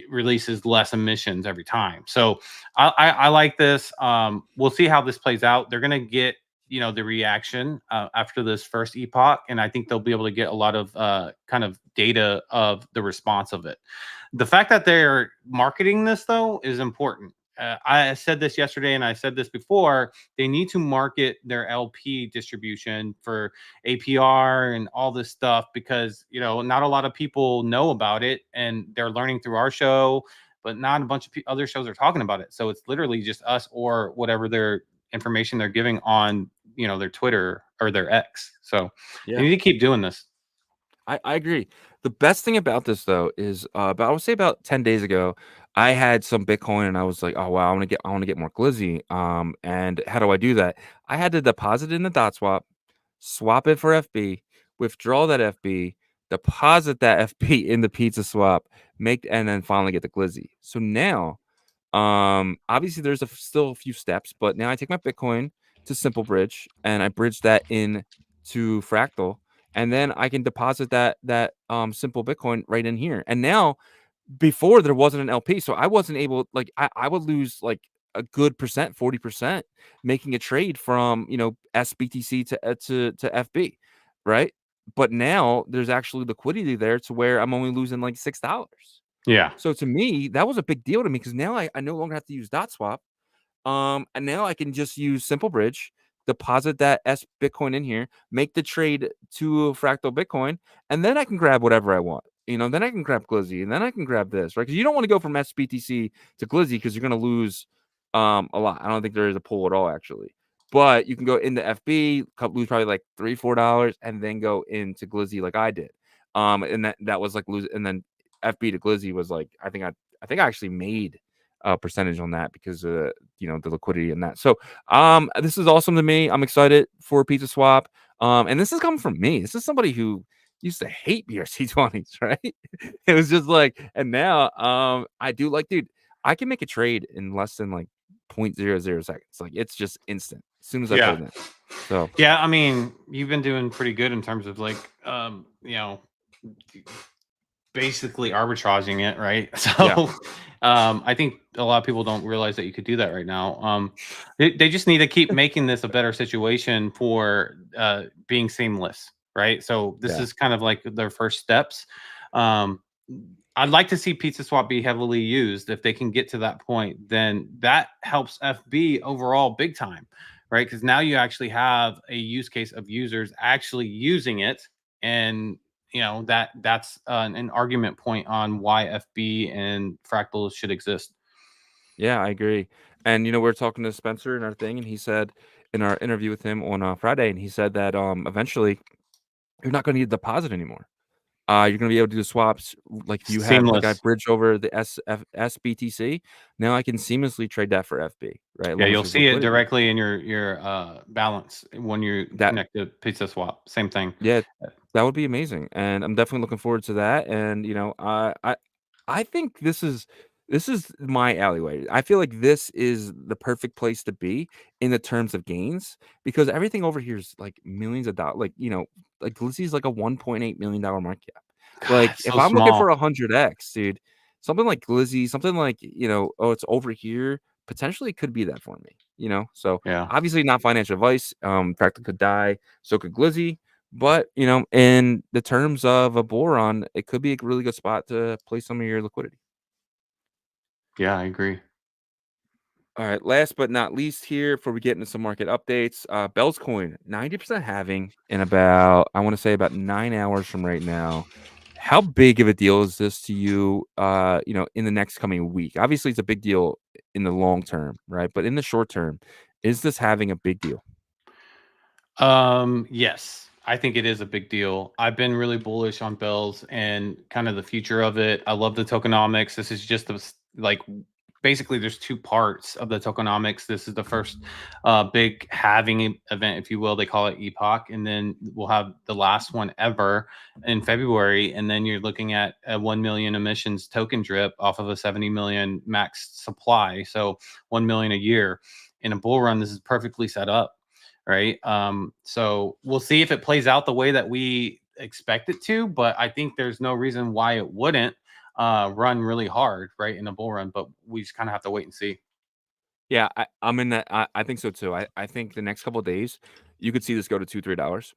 releases less emissions every time. So I like this. We'll see how this plays out. They're going to get the reaction after this first epoch, and I think they'll be able to get a lot of kind of data of the response of it. The fact that they're marketing this though is important. I said this yesterday and I said this before. They need to market their LP distribution for APR and all this stuff because not a lot of people know about it, and they're learning through our show, but not a bunch of other shows are talking about it. So it's literally just us or whatever their information they're giving on their Twitter or their X. So Yeah. they need to keep doing this. I agree. The best thing about this though is I would say about 10 days ago, I had some Bitcoin and I was like, oh wow, I want to get more glizzy. And how do I do that? I had to deposit in the dot swap it for FB, withdraw that FB, deposit that FB in the pizza swap, and then finally get the glizzy. So now, obviously there's still a few steps, but now I take my Bitcoin to Simple Bridge and I bridge that in to Fractal, and then I can deposit that simple Bitcoin right in here. And now, before there wasn't an LP, so I wasn't able, like I would lose like a good percent, 40%, making a trade from SBTC to FB, right? But now there's actually liquidity there to where I'm only losing like $6. Yeah. So to me, that was a big deal to me because now I no longer have to use dot swap. And now I can just use Simple Bridge, deposit that S Bitcoin in here, make the trade to Fractal Bitcoin, and then I can grab whatever I want. Then I can grab Glizzy, and then I can grab this, right? Because you don't want to go from SBTC to Glizzy because you're going to lose a lot. I don't think there is a pull at all, actually. But you can go into FB, lose probably like $3-4, and then go into Glizzy like I did. And that was like lose, and then FB to Glizzy was like I think I actually made a percentage on that because the liquidity in that. So this is awesome to me. I'm excited for Pizza Swap. And this is coming from me. This is somebody who used to hate BRC20s, right? It was just like, and now I do like, dude, I can make a trade in less than like 0.00 seconds. Like it's just instant as soon as I put it in. So yeah, I mean, you've been doing pretty good in terms of like basically arbitraging it, right? So yeah. I think a lot of people don't realize that you could do that right now. They just need to keep making this a better situation for being seamless, right? So this Yeah. is kind of like their first steps. I'd like to see Pizza Swap be heavily used. If they can get to that point, then that helps FB overall big time, right? Because now you actually have a use case of users actually using it, and that's an argument point on why FB and fractals should exist. Yeah, I agree. And we were talking to Spencer and our thing, and he said in our interview with him on Friday, and he said that eventually you're not going to need a deposit anymore. You're going to be able to do swaps like you have, like I Seamless. bridge over the SBTC. Now I can seamlessly trade that for FB, right? Yeah, you'll see it directly in your balance when you connect to Pizza Swap. Same thing. Yeah, that would be amazing, and I'm definitely looking forward to that. And I think this is This is my alleyway. I feel like this is the perfect place to be in the terms of gains because everything over here is like millions of dollars. Like, like Glizzy's like a $1.8 million market cap. God, Like, it's if so I'm looking small. for 100x, dude, something like Glizzy, something like, oh, it's over here, potentially could be that for me. So Yeah. obviously not financial advice. In fact, it could die. So could Glizzy. But, in the terms of a bull run, it could be a really good spot to place some of your liquidity. Yeah, I agree. All right, last but not least here, before we get into some market updates, Bell's Coin, 90% halving in about, I want to say about 9 hours from right now. How big of a deal is this to you, in the next coming week? Obviously, it's a big deal in the long term, right? But in the short term, is this having a big deal? Yes, I think it is a big deal. I've been really bullish on Bells and kind of the future of it. I love the tokenomics. This is just basically there's two parts of the tokenomics. This is the first big halving event, if you will. They call it Epoch, and then we'll have the last one ever in February. And then you're looking at a 1 million emissions token drip off of a 70 million max supply. So 1 million a year in a bull run. This is perfectly set up. Right. So we'll see if it plays out the way that we expect it to, but I think there's no reason why it wouldn't run really hard, right, in a bull run, but we just kind of have to wait and see. Yeah, I'm in that. I think so too. I think the next couple of days, you could see this go to $2-3.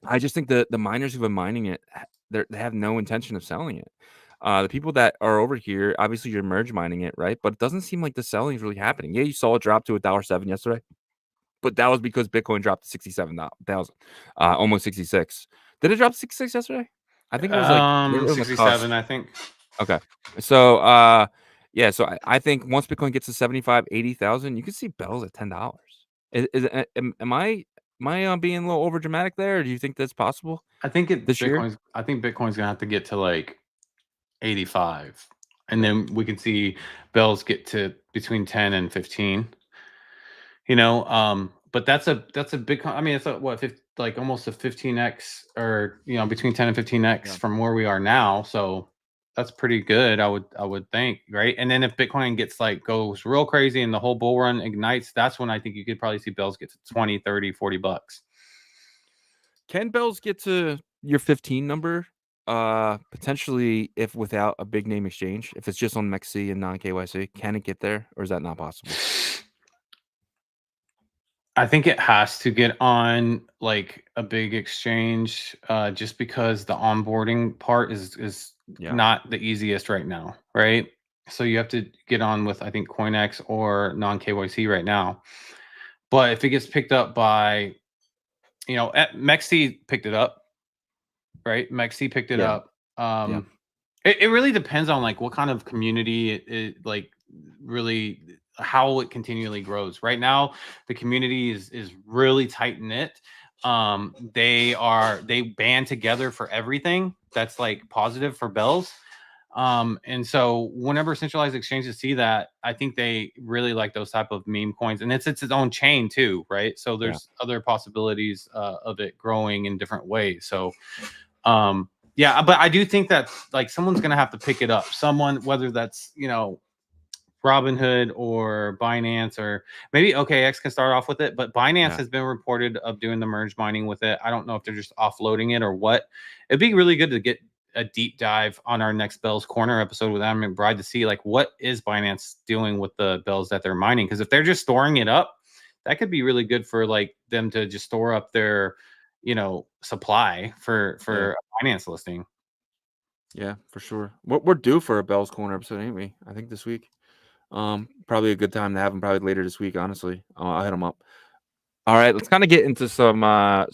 I just think the miners who've been mining it, they have no intention of selling it. The people that are over here, obviously you're merge mining it, right? But it doesn't seem like the selling is really happening. Yeah, you saw it drop to $1.07 yesterday, but that was because Bitcoin dropped to 67,000, almost 66. Did it drop to 66 yesterday? I think it was like it was a cusp. 67, I think. Okay, so yeah, so I think once Bitcoin gets to 75, 80,000, you can see Bells at $10. Am I being a little over dramatic there? Or do you think that's possible this year? I think Bitcoin's gonna have to get to like 85, and then we can see Bells get to between 10 and 15. But that's a big I mean, it's a what, like almost a 15x, or between 10 and 15x Yeah. from where we are now. So that's pretty good, I would think, right? And then if Bitcoin goes real crazy and the whole bull run ignites, that's when I think you could probably see Bells get to 20, 30, $40. Can Bells get to your 15 number? Potentially, if without a big name exchange, if it's just on MEXC and non KYC, can it get there, or is that not possible? I think it has to get on like a big exchange, just because the onboarding part is Yeah. not the easiest right now, right? So you have to get on with, I think, CoinEx or non KYC right now. But if it gets picked up by, MEXC picked it up, right? MEXC picked it Yeah. up. Yeah. It really depends on like what kind of community it like really how it continually grows. Right now, the community is really tight knit. They band together for everything that's like positive for Bells. And so whenever centralized exchanges see that, I think they really like those type of meme coins, and it's its own chain too, right? So Yeah. there's other possibilities of it growing in different ways. So yeah, but I do think that like someone's gonna have to pick it up. Someone, whether that's Robinhood or Binance, or maybe OKX can start off with it. But Binance Yeah. has been reported of doing the merge mining with it. I don't know if they're just offloading it or what. It'd be really good to get a deep dive on our next Bells Corner episode with Adam McBride to see like what is Binance doing with the Bells that they're mining. Because if they're just storing it up, that could be really good for like them to just store up their supply for Yeah. a finance listing. Yeah, for sure. We're due for a Bell's Corner episode, ain't we? I think this week. Probably a good time to have them. Probably later this week. Honestly, I'll hit them up. All right, let's kind of get into some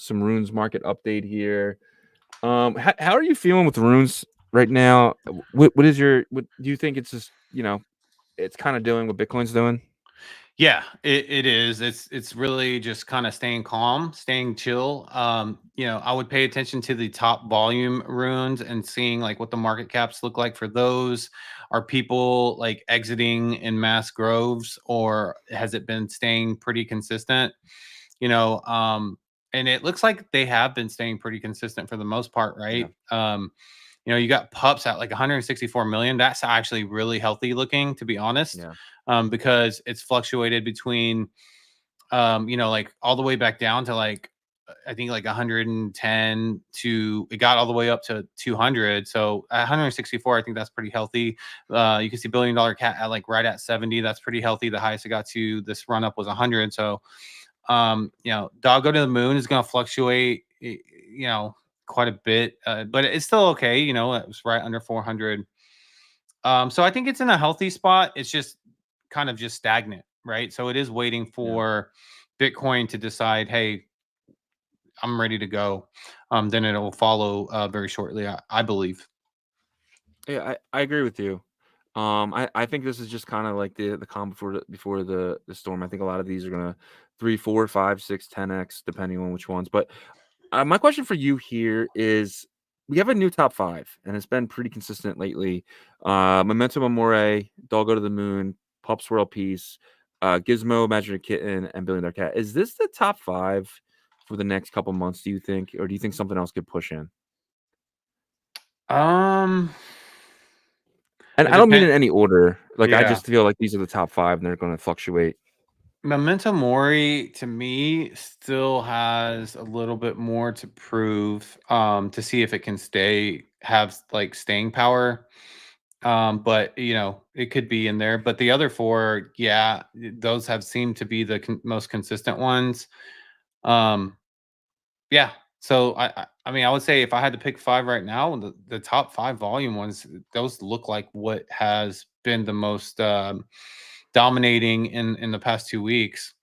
runes market update here. How are you feeling with runes right now? What do you think it's just it's kind of doing what Bitcoin's doing? Yeah, it is. It's really just kind of staying calm, staying chill. I would pay attention to the top volume runes and seeing like what the market caps look like for those. Are people like exiting in mass groves, or has it been staying pretty consistent? And it looks like they have been staying pretty consistent for the most part, Yeah. right? You know, you got pups at like 164 million. That's actually really healthy looking, to be honest, Yeah. because it's fluctuated between, you know, like all the way back down to like, I think like 110 to it got all the way up to 200. So at 164, I think that's pretty healthy. You can see $1 billion cat at like right at 70. That's pretty healthy. The highest it got to this run up was 100. So, you know, Doggo to the Moon is going to fluctuate, you know, quite a bit, but it's still okay. You know, it was right under 400. So I think it's in a healthy spot. It's just kind of just stagnant, right? So it is waiting for Bitcoin to decide, hey, I'm ready to go. Then it'll follow very shortly, I believe. Yeah, I agree with you. I think this is just kind of like the calm before the storm. I think a lot of these are gonna 3, 4, 5, 6, 10x depending on which ones. But my question for you here is: we have a new top 5, and it's been pretty consistent lately. Memento Mori, Doggo to the Moon, Pup Swirl Peace, Gizmo, Imaginary Kitten, and Billion Dollar Cat. Is this the top 5 for the next couple months? Do you think, or do you think something else could push in? Um, And it I don't mean in depends. any order. Like, I Yeah. just feel like these are the top 5, and they're gonna fluctuate. Memento Mori to me still has a little bit more to prove, to see if it can have like staying power. But you know, it could be in there. But the other four, yeah, those have seemed to be the most consistent ones. Um, yeah. So I mean, I would say if I had to pick 5 right now, the top 5 volume ones, those look like what has been the most dominating in the past 2 weeks.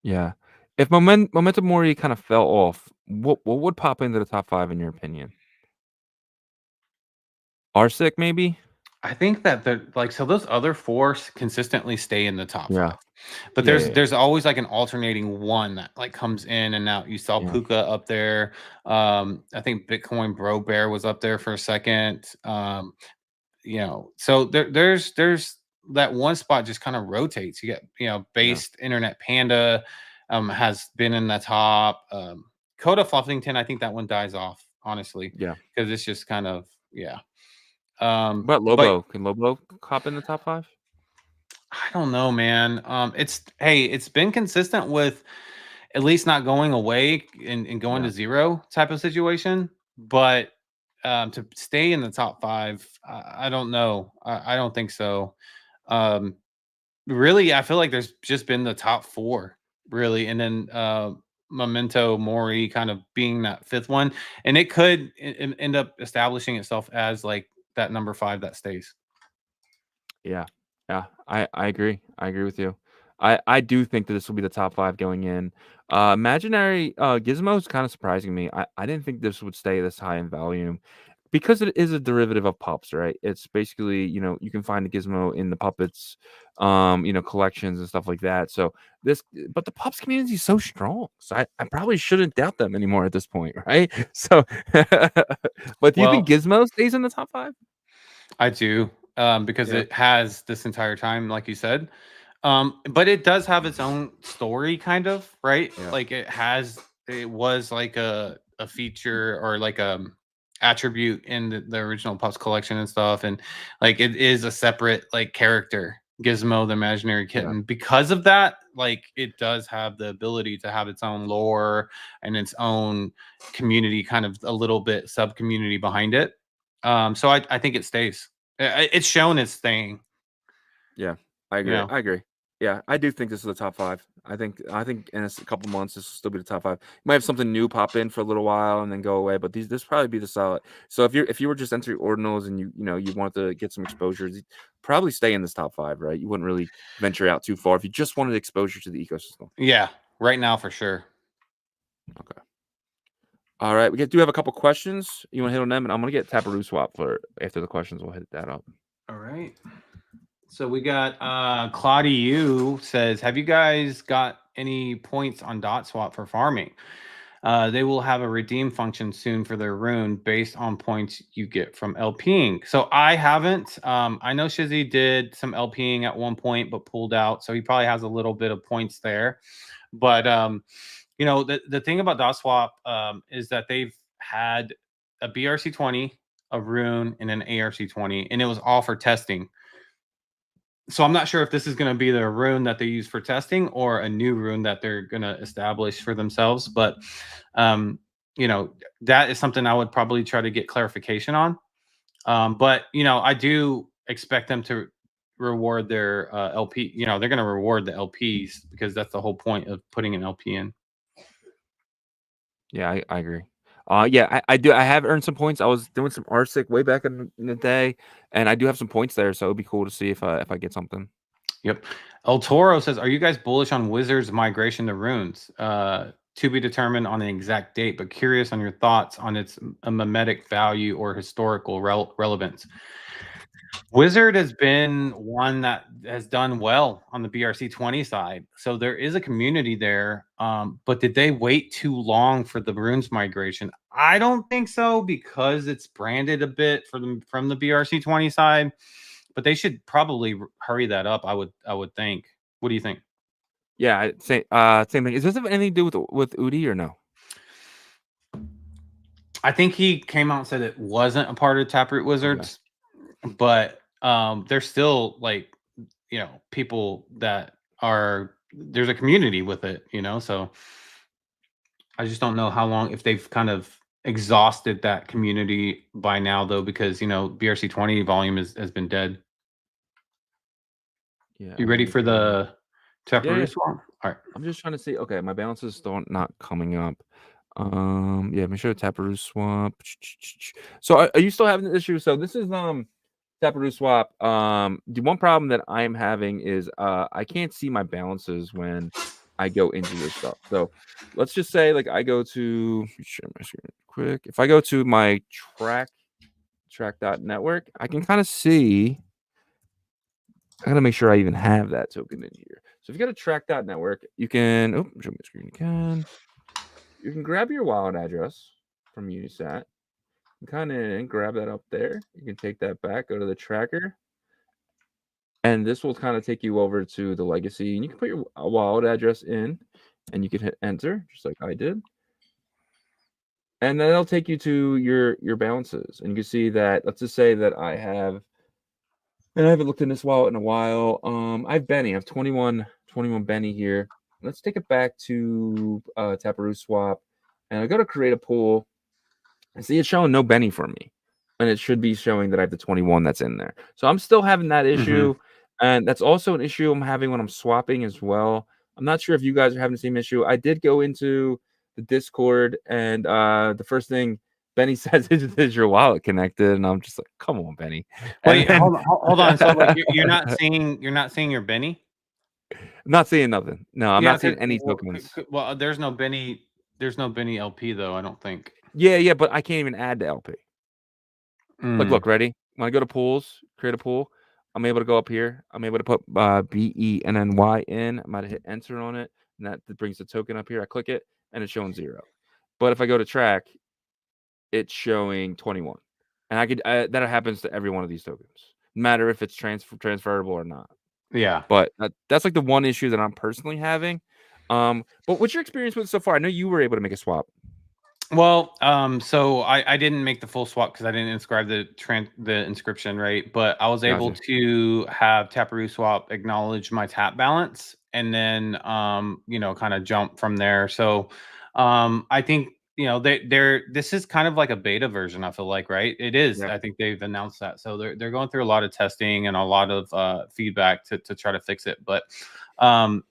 Yeah. If Momentum Mori kind of fell off, what would pop into the top 5 in your opinion? RSIC maybe? I think that the like so those other 4 consistently stay in the top Yeah. 5. But Yeah, there's yeah, yeah. there's always like an alternating one that like comes in and out. You saw Yeah. Puka up there. I think Bitcoin Bro Bear was up there for a second. You know, so there's that one spot just kind of rotates. You get, you know, Yeah. based Internet Panda has been in the top. Coda Fluffington, I think that one dies off, honestly, Yeah. because it's just kind of, yeah. What about But Lobo? Can Lobo hop in the top 5? I don't know, man. It's been consistent with at least not going away and going Yeah. to zero type of situation. But to stay in the top 5, I don't know. I don't think so. Um, Really, I feel like there's just been the top 4, really, and then Memento Mori kind of being that 5th one, and it could end up establishing itself as like that number 5 that stays. Yeah. Yeah. I agree. I agree with you. I do think that this will be the top 5 going in. Imaginary Gizmo is kind of surprising me. I didn't think this would stay this high in volume. Because it is a derivative of pups, right? It's basically, you can find the gizmo in the puppets, collections and stuff like that. So but the pups community is so strong. So I probably shouldn't doubt them anymore at this point, right? So, but do you think Well, Gizmo stays in the top 5? I do, because Yeah. it has this entire time, like you said. But it does have its own story, kind of, right? Yeah. Like it was like a feature or like attribute in the original Pups collection and stuff, and like it is a separate like character, Gizmo the Imaginary Yeah. Kitten. Because of that, like it does have the ability to have its own lore and its own community, kind of a little bit sub community behind it. So I think it stays. It's shown it's staying. Yeah, I You agree. know. I agree. Yeah, I do think this is the top 5. I think in a couple months this will still be the top 5. You might have something new pop in for a little while and then go away, but this probably be the solid. So if you were just entering ordinals and you want to get some exposure, you'd probably stay in this top 5, right? You wouldn't really venture out too far if you just wanted exposure to the ecosystem. Yeah, right now for sure. Okay. All right, do have a couple questions. You want to hit on them, and I'm gonna get Taparoo Swap for after the questions. We'll hit that up. All right. So we got Claudia U says, have you guys got any points on dot swap for farming? They will have a redeem function soon for their rune based on points you get from LPing. So I haven't. I know Shizzy did some LPing at one point, but pulled out. So he probably has a little bit of points there. But the thing about dot swap is that they've had a BRC20 a rune, and an ARC20, and it was all for testing. So I'm not sure if this is going to be the rune that they use for testing or a new rune that they're going to establish for themselves. But, that is something I would probably try to get clarification on. But, I do expect them to reward their LP. They're going to reward the LPs because that's the whole point of putting an LP in. Yeah, I agree. Yeah, I do. I have earned some points. I was doing some RSIC way back in the day, and I do have some points there. So it'd be cool to see if I get something. Yep. El Toro says, "Are you guys bullish on Wizards migration to runes? To be determined on an exact date, but curious on your thoughts on its mimetic value or historical relevance." Wizard has been one that has done well on the BRC20 side. So there is a community there. But did they wait too long for the runes migration? I don't think so, because it's branded a bit from the BRC20 side. But they should probably hurry that up, I would think. What do you think? Yeah, same thing. Does this have anything to do with Udi or no? I think he came out and said it wasn't a part of Taproot Wizards, but there's still people that are, there's a community with it, so I just don't know how long, if they've kind of exhausted that community by now, though, because BRC20 volume has been dead. Yeah. You ready for the Taparoo Swap? All right. I'm just trying to see. Okay, my balances still not coming up. Yeah, make sure Taparoo Swap. So are you still having the issue? So this is Taparoo Swap. The one problem that I'm having is I can't see my balances when I go into this stuff. So let's just say I go to share my screen quick. If I go to my track.network, I can kind of see. I gotta make sure I even have that token in here. So if you go to track.network, you can show my screen again. You can grab your wallet address from Unisat and kind of grab that up there. You can take that back, go to the tracker, and this will kind of take you over to the legacy. And you can put your wallet address in, and you can hit enter, just like I did. And then it'll take you to your balances, and you can see that. Let's just say that I have. And I haven't looked in this wallet in a while. I have Benny. I have 21 Benny here. Let's take it back to Taparoo Swap. And I go to create a pool. And see, it's showing no Benny for me. And it should be showing that I have the 21 that's in there. So I'm still having that issue. And that's also an issue I'm having when I'm swapping as well. I'm not sure if you guys are having the same issue. I did go into the Discord, and the first thing Benny says is your wallet connected, and I'm just like, come on, Benny. Wait, hold on. So you're not seeing your Benny? I'm not seeing nothing. No, I'm not seeing any tokens. Well, there's no Benny LP though, I don't think. Yeah, but I can't even add the LP. Look, ready? When I go to pools, create a pool, I'm able to go up here. I'm able to put BENNY in. I'm about to hit enter on it, and that brings the token up here. I click it, and it's showing 0. But if I go to track, it's showing 21, and I could that happens to every one of these tokens, no matter if it's transferable or not. Yeah, but that's the one issue that I'm personally having. But what's your experience with it so far? I know you were able to make a swap. Well, so I didn't make the full swap because I didn't inscribe the inscription, right? But I was able to have Taparoo Swap acknowledge my tap balance, and then kind of jump from there. So I think this is kind of like a beta version, I feel like, right? It is. Yeah. I think they've announced that. So they're going through a lot of testing and a lot of feedback to try to fix it. But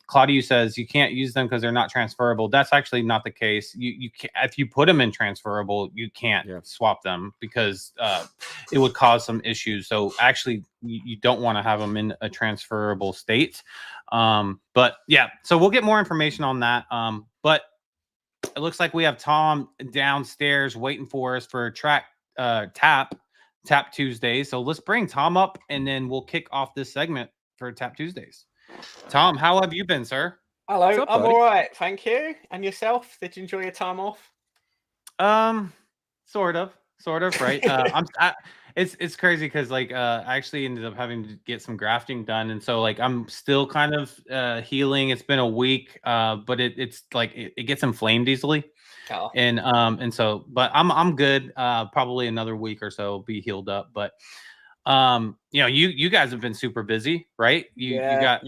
Claudio says you can't use them because they're not transferable. That's actually not the case. You can, if you put them in transferable, you can't swap them because it would cause some issues. So actually you don't want to have them in a transferable state. But yeah, so we'll get more information on that. But it looks like we have Tom downstairs waiting for us for Tap Tuesday. So let's bring Tom up, and then we'll kick off this segment for Tap Tuesdays. Tom, how have you been, sir? Hello, I'm all right, thank you. And yourself? Did you enjoy your time off? Sort of. sort of, right? It's crazy because like I actually ended up having to get some grafting done, and so like I'm still kind of healing. It's been a week, but it's like it gets inflamed easily, Oh. and so but I'm good. Probably another week or so be healed up, but you guys have been super busy, right? You got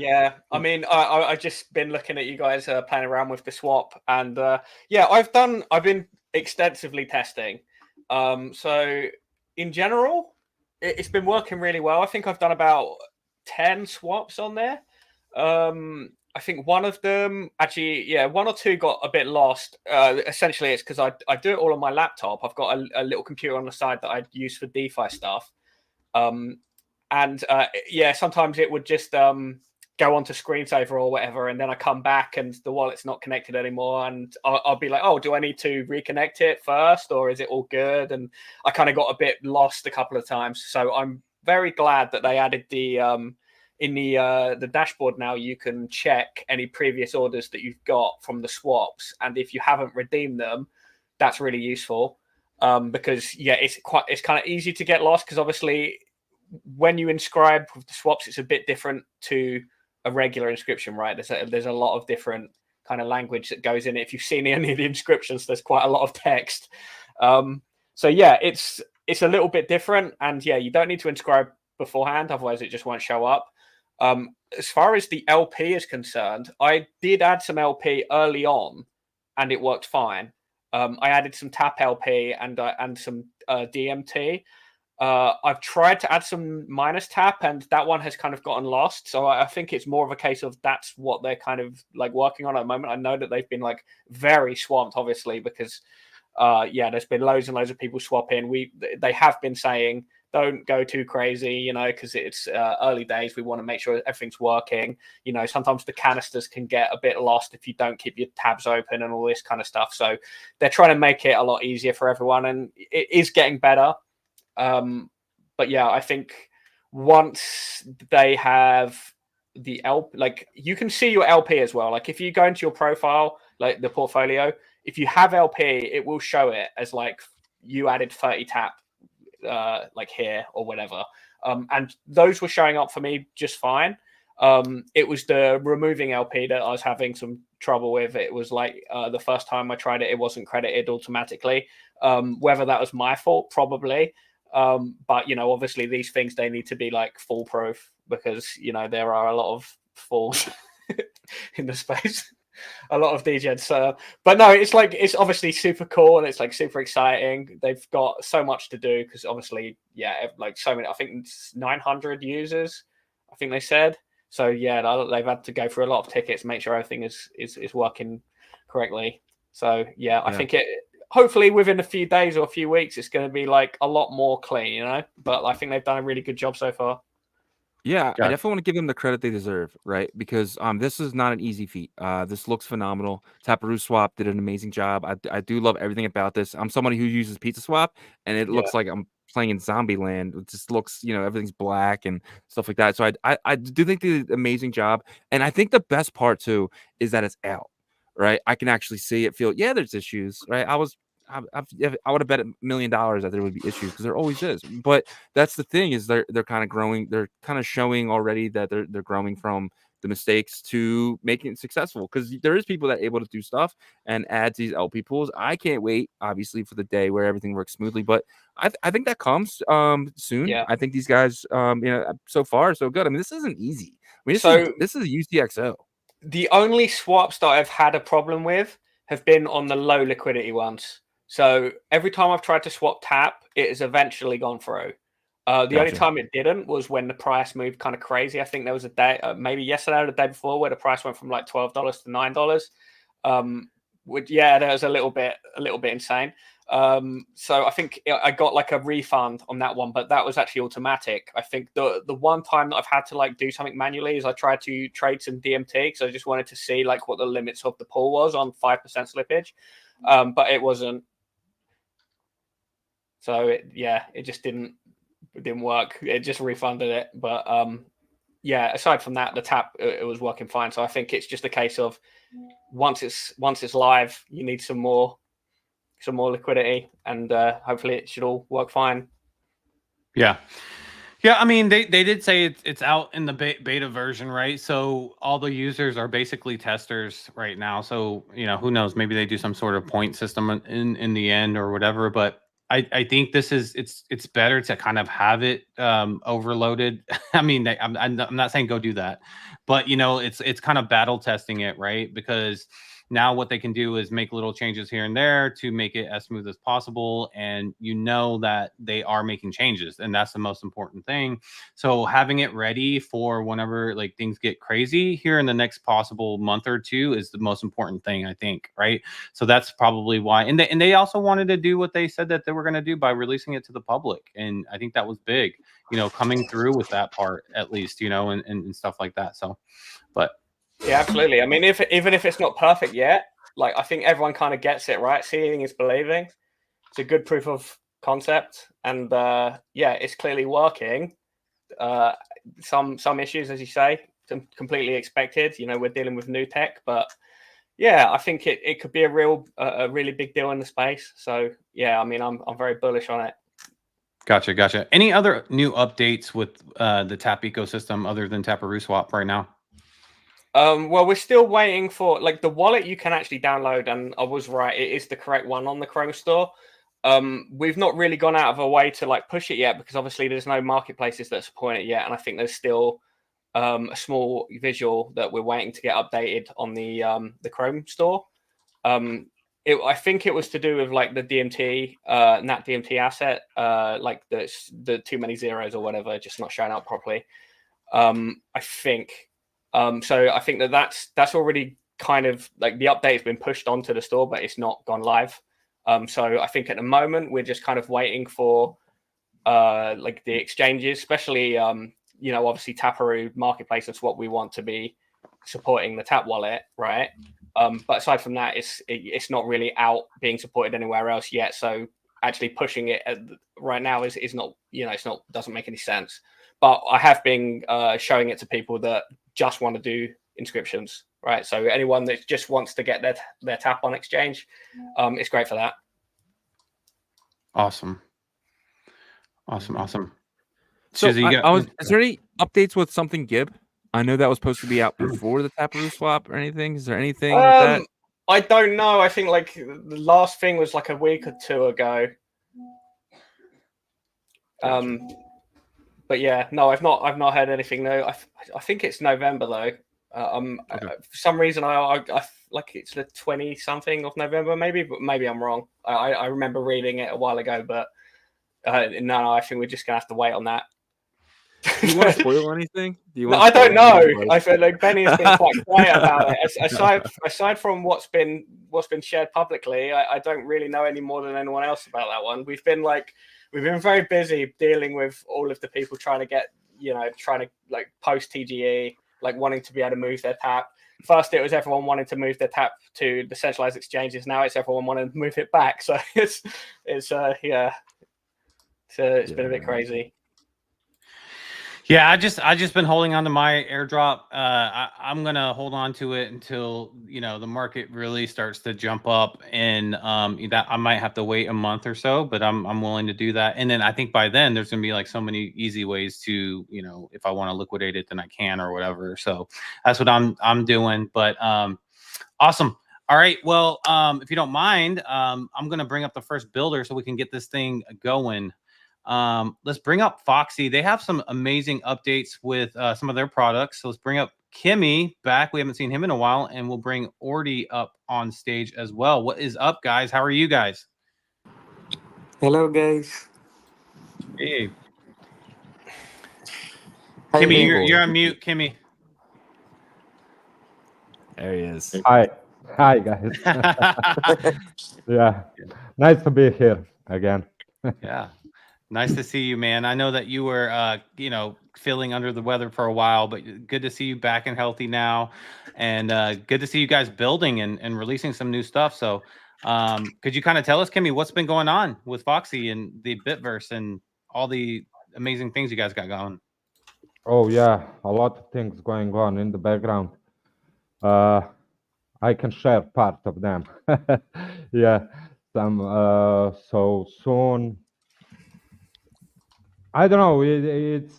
I mean, I just been looking at you guys playing around with the swap, and I've been extensively testing. So in general, it's been working really well. I think I've done about 10 swaps on there. I think one of them actually, one or two got a bit lost. Essentially, it's because I do it all on my laptop. I've got a little computer on the side that I use for DeFi stuff. Sometimes it would just go onto screensaver or whatever, and then I come back and the wallet's not connected anymore, and I'll be like, oh, do I need to reconnect it first, or is it all good? And I kind of got a bit lost a couple of times. So I'm very glad that they added the in the dashboard now. You can check any previous orders that you've got from the swaps, and if you haven't redeemed them, that's really useful. Because it's kind of easy to get lost, because obviously when you inscribe with the swaps, it's a bit different to a regular inscription, right? There's a lot of different kind of language that goes in it. If you've seen any of the inscriptions, there's quite a lot of text. It's a little bit different, and you don't need to inscribe beforehand, otherwise it just won't show up. As far as the LP is concerned, I did add some LP early on, and it worked fine. I added some tap LP and some DMT. I've tried to add some minus tap, and that one has kind of gotten lost. So I think it's more of a case of that's what they're kind of like working on at the moment. I know that they've been like very swamped, obviously, because there's been loads and loads of people swapping. They have been saying don't go too crazy, because it's early days. We want to make sure everything's working. Sometimes the canisters can get a bit lost if you don't keep your tabs open and all this kind of stuff. So they're trying to make it a lot easier for everyone, and it is getting better. I think once they have the LP, like you can see your LP as well. Like if you go into your profile, like the portfolio, if you have LP, it will show it as like you added 30 tap, like here or whatever. And those were showing up for me just fine. It was the removing LP that I was having some trouble with. It was like the first time I tried it, it wasn't credited automatically. Whether that was my fault, probably. But obviously these things, they need to be like foolproof, because there are a lot of fools in the space, a lot of DJs. But no, it's obviously super cool, and it's like super exciting. They've got so much to do, because obviously like so many, I think it's 900 users, I think they said. So they've had to go through a lot of tickets, make sure everything is working correctly. So I think hopefully within a few days or a few weeks, it's going to be like a lot more clean, but I think they've done a really good job so far. Yeah, I definitely want to give them the credit they deserve, right? Because this is not an easy feat. This looks phenomenal. Taparoo Swap did an amazing job. I do love everything about this. I'm somebody who uses Pizza Swap, and it looks like I'm playing in Zombie Land. It just looks, everything's black and stuff like that. So I do think they did an amazing job. And I think the best part too is that it's out, right? I can actually see it, feel. Yeah, there's issues, right? I would have bet $1 million that there would be issues, because there always is. But that's the thing, is they're kind of growing. They're kind of showing already that they're growing from the mistakes to making it successful, because there is people that are able to do stuff and add to these LP pools. I can't wait, obviously, for the day where everything works smoothly, but I think that comes soon. Yeah. I think these guys, so far so good. I mean, this isn't easy. I mean, this is a UTXO. The only swaps that I've had a problem with have been on the low liquidity ones. So every time I've tried to swap tap, it has eventually gone through. The only time it didn't was when the price moved kind of crazy. I think there was a day, maybe yesterday or the day before, where the price went from like $12 to $9. That was a little bit insane. So I think I got like a refund on that one, but that was actually automatic. I think the one time that I've had to like do something manually is I tried to trade some DMT, because I just wanted to see like what the limits of the pool was on 5% slippage, but it wasn't. So it just didn't work. It just refunded it. But aside from that, the tap, it was working fine. So I think it's just a case of once it's live, you need some more some more liquidity, and hopefully it should all work fine. Yeah. Yeah, I mean, they did say it's out in the beta version, right? So all the users are basically testers right now. So, who knows? Maybe they do some sort of point system in the end or whatever. But I think this is it's better to kind of have it overloaded. I mean, I'm not saying go do that, but it's kind of battle testing it, right? Because now what they can do is make little changes here and there to make it as smooth as possible, and that they are making changes, and that's the most important thing. So having it ready for whenever like things get crazy here in the next possible month or two is the most important thing, I think, right? So that's probably why. And they also wanted to do what they said that they were going to do by releasing it to the public, and I think that was big, coming through with that part at least, and stuff like that. So, but yeah, absolutely. I mean, even if it's not perfect yet, like I think everyone kind of gets it, right? Seeing is believing. It's a good proof of concept, and yeah, it's clearly working. Some issues, as you say, completely expected. We're dealing with new tech, but yeah, I think it could be a really big deal in the space. So yeah, I mean, I'm very bullish on it. Gotcha. Any other new updates with the Tap ecosystem other than Taparoo Swap right now? Well, we're still waiting for like the wallet you can actually download, and I was right, it is the correct one on the Chrome store. We've not really gone out of our way to like push it yet, because obviously there's no marketplaces that support it yet, and I think there's still a small visual that we're waiting to get updated on the Chrome store. I think it was to do with like the DMT, NAT DMT asset, like the too many zeros or whatever, just not showing up properly. I think. So I think that's already kind of like the update's been pushed onto the store, but it's not gone live. So I think at the moment we're just kind of waiting for like the exchanges, especially obviously Taparoo Marketplace. That's what we want to be supporting the Tap wallet, right? But aside from that, it's not really out being supported anywhere else yet. So actually pushing it right now is not doesn't make any sense. But I have been showing it to people that just want to do inscriptions, right? So anyone that just wants to get their Tap on exchange, it's great for that. Awesome. So Shizzy, is there any updates with something Gib? I know that was supposed to be out before the Taparoo swap or anything. Is there anything with that? I don't know. I think like the last thing was like a week or two ago. But yeah, no, I've not heard anything new. I think it's November though. Okay. For some reason, I like it's the 20 something of November, maybe, but maybe I'm wrong. I remember reading it a while ago, but no, I think we're just gonna have to wait on that. Do you want to spoil anything? I don't know. I feel like Benny has been quite quiet about it. Aside from what's been shared publicly, I don't really know any more than anyone else about that one. We've been very busy dealing with all of the people trying to like post TGE, like wanting to be able to move their Tap. First, it was everyone wanting to move their Tap to the centralized exchanges. Now it's everyone wanting to move it back. So it's been a bit crazy. Yeah, I just been holding on to my airdrop. I'm gonna hold on to it until the market really starts to jump up, and that I might have to wait a month or so, but I'm willing to do that. And then I think by then there's gonna be like so many easy ways to if I want to liquidate it, then I can or whatever. So that's what I'm doing. But awesome. All right. Well, if you don't mind, I'm gonna bring up the first builder so we can get this thing going. Let's bring up Foxy. They have some amazing updates with some of their products. So let's bring up Kimmy back. We haven't seen him in a while, and we'll bring Ordi up on stage as well. What is up, guys? How are you guys? Hello, guys. Hey. Hi, Kimmy, you're on mute, Kimmy. There he is. Hi, guys. Yeah, nice to be here again. Yeah. Nice to see you, man. I know that you were, feeling under the weather for a while, but good to see you back and healthy now. And good to see you guys building and releasing some new stuff. So could you kind of tell us, Kimmy, what's been going on with Foxy and the Bitverse and all the amazing things you guys got going? Oh, yeah, a lot of things going on in the background. I can share part of them. Yeah, them so soon. I don't know. It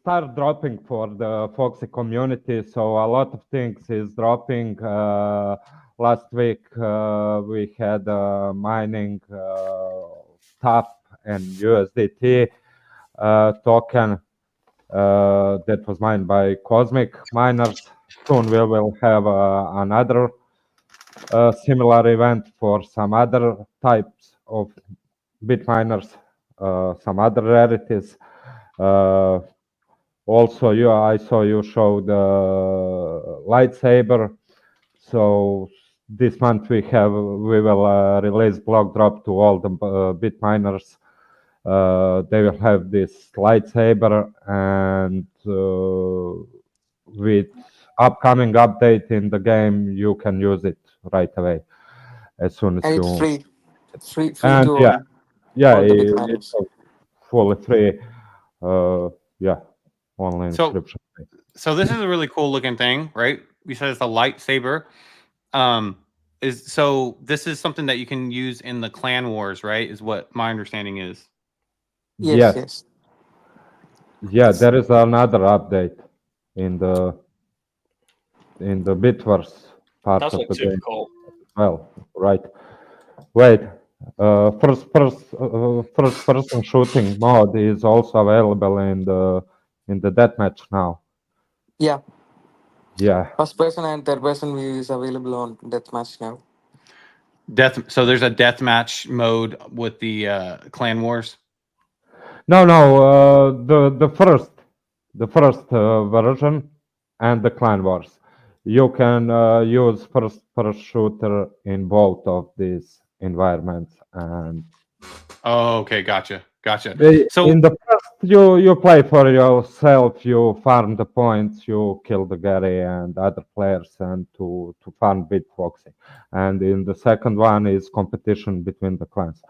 started dropping for the Foxy community, so a lot of things is dropping. Last week we had mining TAP and USDT token that was mined by Cosmic miners. Soon we will have another similar event for some other types of bit miners, some other rarities. Also, I saw you show the lightsaber. So this month we will release block drop to all the bit miners. They will have this lightsaber, and with upcoming update in the game, you can use it right away as soon as And you. it's free. Free And to yeah, yeah, all the bit it's miners. fully free. Yeah, online So- inscription. So this is a really cool looking thing, right? You said it's a lightsaber. So this is something that you can use in the clan wars, right? Is what my understanding is. Yes. Yeah, there is another update in the Bitverse part Does of look the super game. cool. Well, right. Wait. First person shooting mode is also available in the deathmatch now. Yeah. Yeah. First person and third person view is available on deathmatch now. So there's a deathmatch mode with the clan wars. No. The first version and the clan wars. You can use first shooter in both of these environments, and Oh, okay, gotcha. So in the first you play for yourself, you farm the points, you kill the Gary and other players, and to farm beat Foxy. And in the second one is competition between the clans.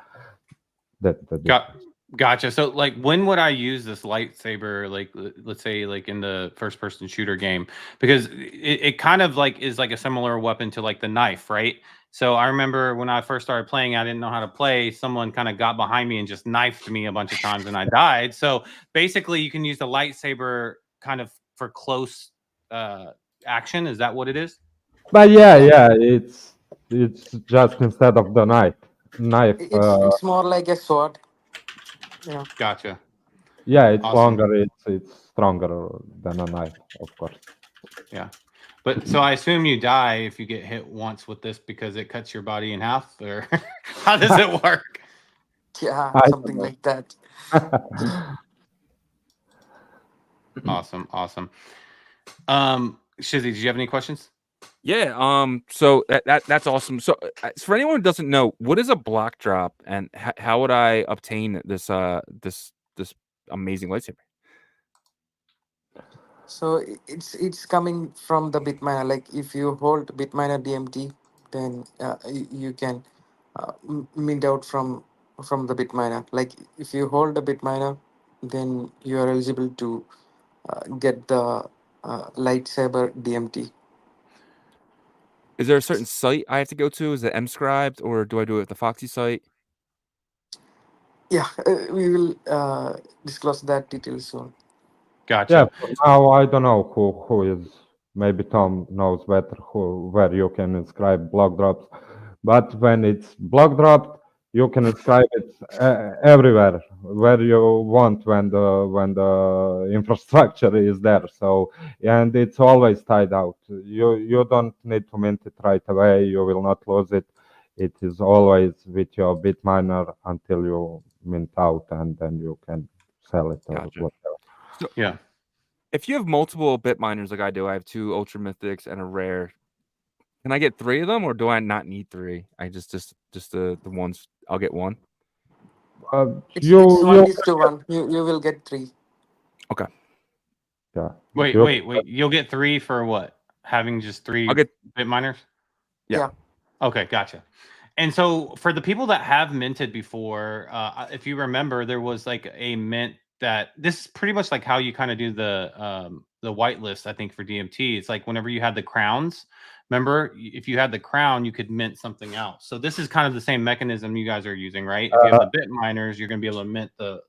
Gotcha. So like when would I use this lightsaber, like let's say like in the first person shooter game? Because it kind of like is like a similar weapon to like the knife, right? So I remember when I first started playing, I didn't know how to play. Someone kind of got behind me and just knifed me a bunch of times and I died. So basically you can use the lightsaber kind of for close action. Is that what it is? But yeah, it's just instead of the knife. It's more like a sword. Yeah. Gotcha. Yeah, it's Awesome. longer. It's stronger than a knife, of course. Yeah. But so I assume you die if you get hit once with this because it cuts your body in half, or how does it work? Yeah, I something don't know. like that. Awesome. Shizzy, did you have any questions? Yeah. So that's awesome. So for anyone who doesn't know, what is a block drop, and how would I obtain this this amazing lightsaber? So it's coming from the bitminer. Like if you hold bitminer DMT, then you can mint out from the bitminer. Like if you hold a bitminer, then you are eligible to get the lightsaber DMT. Is there a certain site I have to go to? Is it mscribed, or do I do it at the Foxy site? Yeah, we will disclose that detail soon. Gotcha. Yeah, for now I don't know who is. Maybe Tom knows better where you can inscribe block drops. But when it's block dropped, you can inscribe it everywhere where you want when the infrastructure is there. So and it's always tied out. You don't need to mint it right away. You will not lose it. It is always with your bitminer until you mint out, and then you can sell it or Gotcha. whatever. So, Yeah. if you have multiple bit miners like I do, I have 2 ultra mythics and a rare. Can I get 3 of them, or do I not need 3? I just the ones. I'll get 1. It's You 1:1. You will get 3. Okay. yeah. Wait. You'll get 3 for what? Having just 3 I'll get. bit miners? Yeah. Okay, gotcha. And so for the people that have minted before, if you remember, there was like a mint that this is pretty much like how you kind of do the whitelist, I think, for DMT. It's like whenever you had the crowns, Remember, if you had the crown, you could mint something else. So this is kind of the same mechanism you guys are using, right? If you have the bit miners, you're going to be able to mint the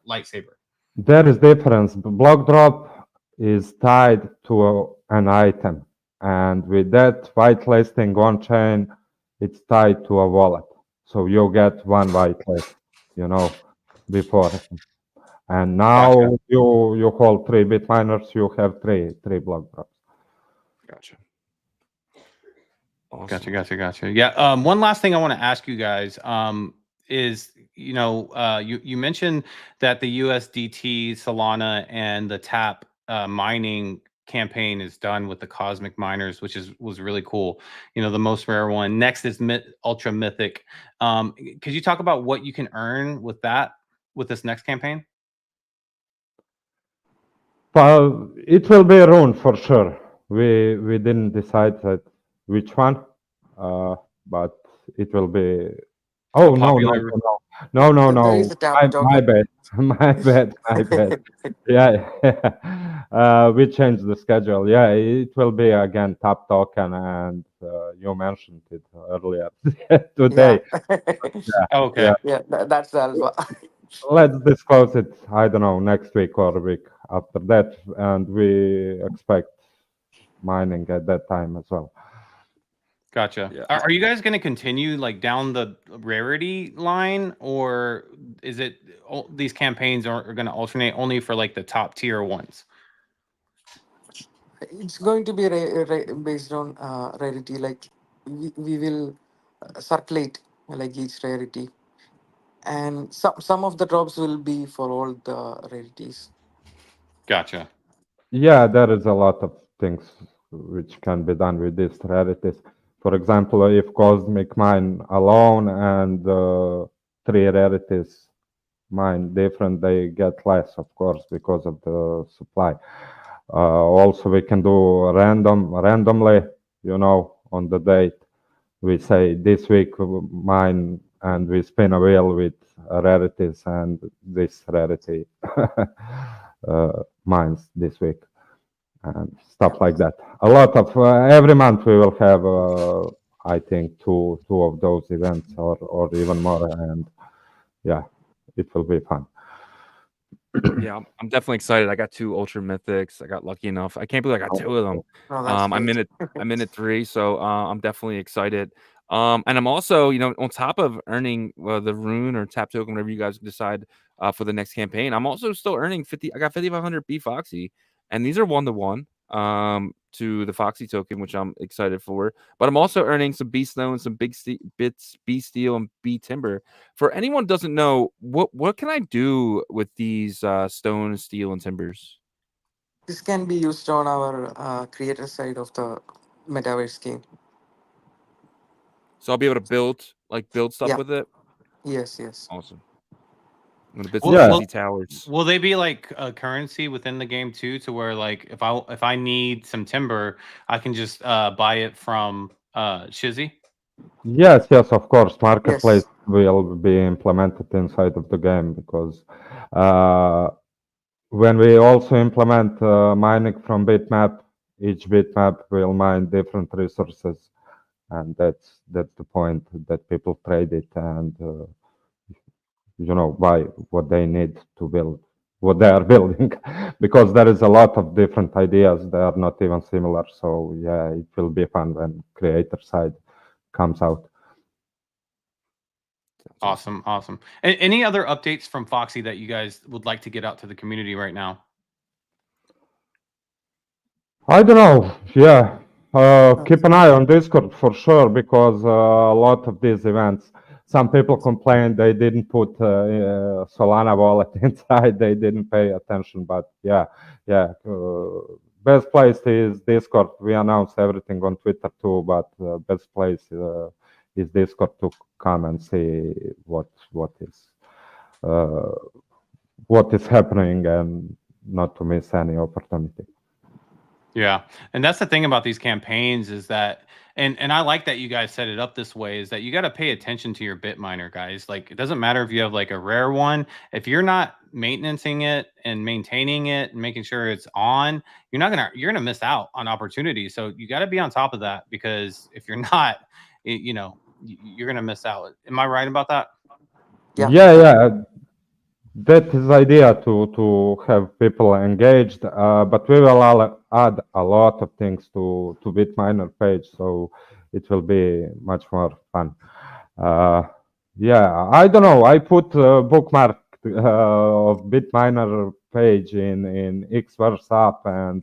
lightsaber. There is difference. Block drop is tied to an item, and with that whitelisting on chain, it's tied to a wallet. So you get one whitelist, before. And now you hold 3 bit miners, you have three block drops. Gotcha. Awesome. Gotcha. Yeah. One last thing I want to ask you guys is, you mentioned that the USDT, Solana, and the TAP mining campaign is done with the cosmic miners, which was really cool. The most rare one. Next is ultra mythic. Could you talk about what you can earn with this next campaign? Well, it will be a rune for sure. We didn't decide that which one, but it will be. Oh no! There is a tap My bad. My bad. Yeah, we changed the schedule. Yeah, it will be again tap token, and you mentioned it earlier today. Yeah. Okay. Yeah, that's the alpha. Let's discuss it. I don't know, next week or a week after that, and we expect mining at that time as well. Gotcha. Yeah. Are you guys going to continue like down the rarity line, or is it these campaigns are going to alternate only for like the top tier ones? It's going to be based on rarity. Like we will circulate like each rarity, and some of the drops will be for all the rarities. Gotcha. Yeah, there is a lot of things which can be done with these rarities. For example, if Cosmic mine alone and 3 rarities mine different, they get less, of course, because of the supply. Also, we can do randomly, on the date. We say this week mine, and we spin a wheel with rarities, and this rarity mines this week, and stuff like that. A lot of every month we will have, I think, two of those events, or even more, and yeah, it will be fun. Yeah, I'm definitely excited. I got 2 ultra mythics. I got lucky enough. I can't believe I got 2 of them. No, that's I'm great. in it 3, so I'm definitely excited. And I'm also, on top of earning the rune or tap token, whatever you guys decide for the next campaign, I'm also still earning 50. I got 5,500 B Foxy, and these are 1-to-1 to the Foxy token, which I'm excited for. But I'm also earning some B Stone, some bits, B Steel, and B Timber. For anyone who doesn't know, what can I do with these stone, steel, and timbers? This can be used on our creator side of the metaverse game. So I'll be able to build stuff Yeah. with it. Yes. Awesome. I'm gonna build Well, some Yeah. easy towers. Will they be like a currency within the game too, to where like if I need some timber, I can just buy it from Shizzy? Yes, of course. Marketplace Yes. will be implemented inside of the game, because when we also implement mining from bitmap, each bitmap will mine different resources, and that's the point, that people trade it and buy what they need to build what they are building, because there is a lot of different ideas. They are not even similar. So yeah, it will be fun when creator side comes out. Awesome. Any other updates from Foxy that you guys would like to get out to the community right now? I don't know. Yeah. Keep an eye on Discord for sure, because a lot of these events, some people complain they didn't put Solana wallet inside, they didn't pay attention. But yeah. Best place is Discord. We announce everything on Twitter too, but best place is Discord to come and see what is happening, and not to miss any opportunity. Yeah. And that's the thing about these campaigns is that, and I like that you guys set it up this way, is that you got to pay attention to your bit miner, guys. Like, it doesn't matter if you have like a rare one. If you're not maintaining it and maintaining it and making sure it's on, you're gonna miss out on opportunities. So you got to be on top of that, because if you're not, you're gonna miss out. Am I right about that? Yeah. Yeah. That is the idea to have people engaged, but we will add a lot of things to Bitminer page, so it will be much more fun. Yeah, I don't know. I put bookmark of Bitminer page in Xverse app, and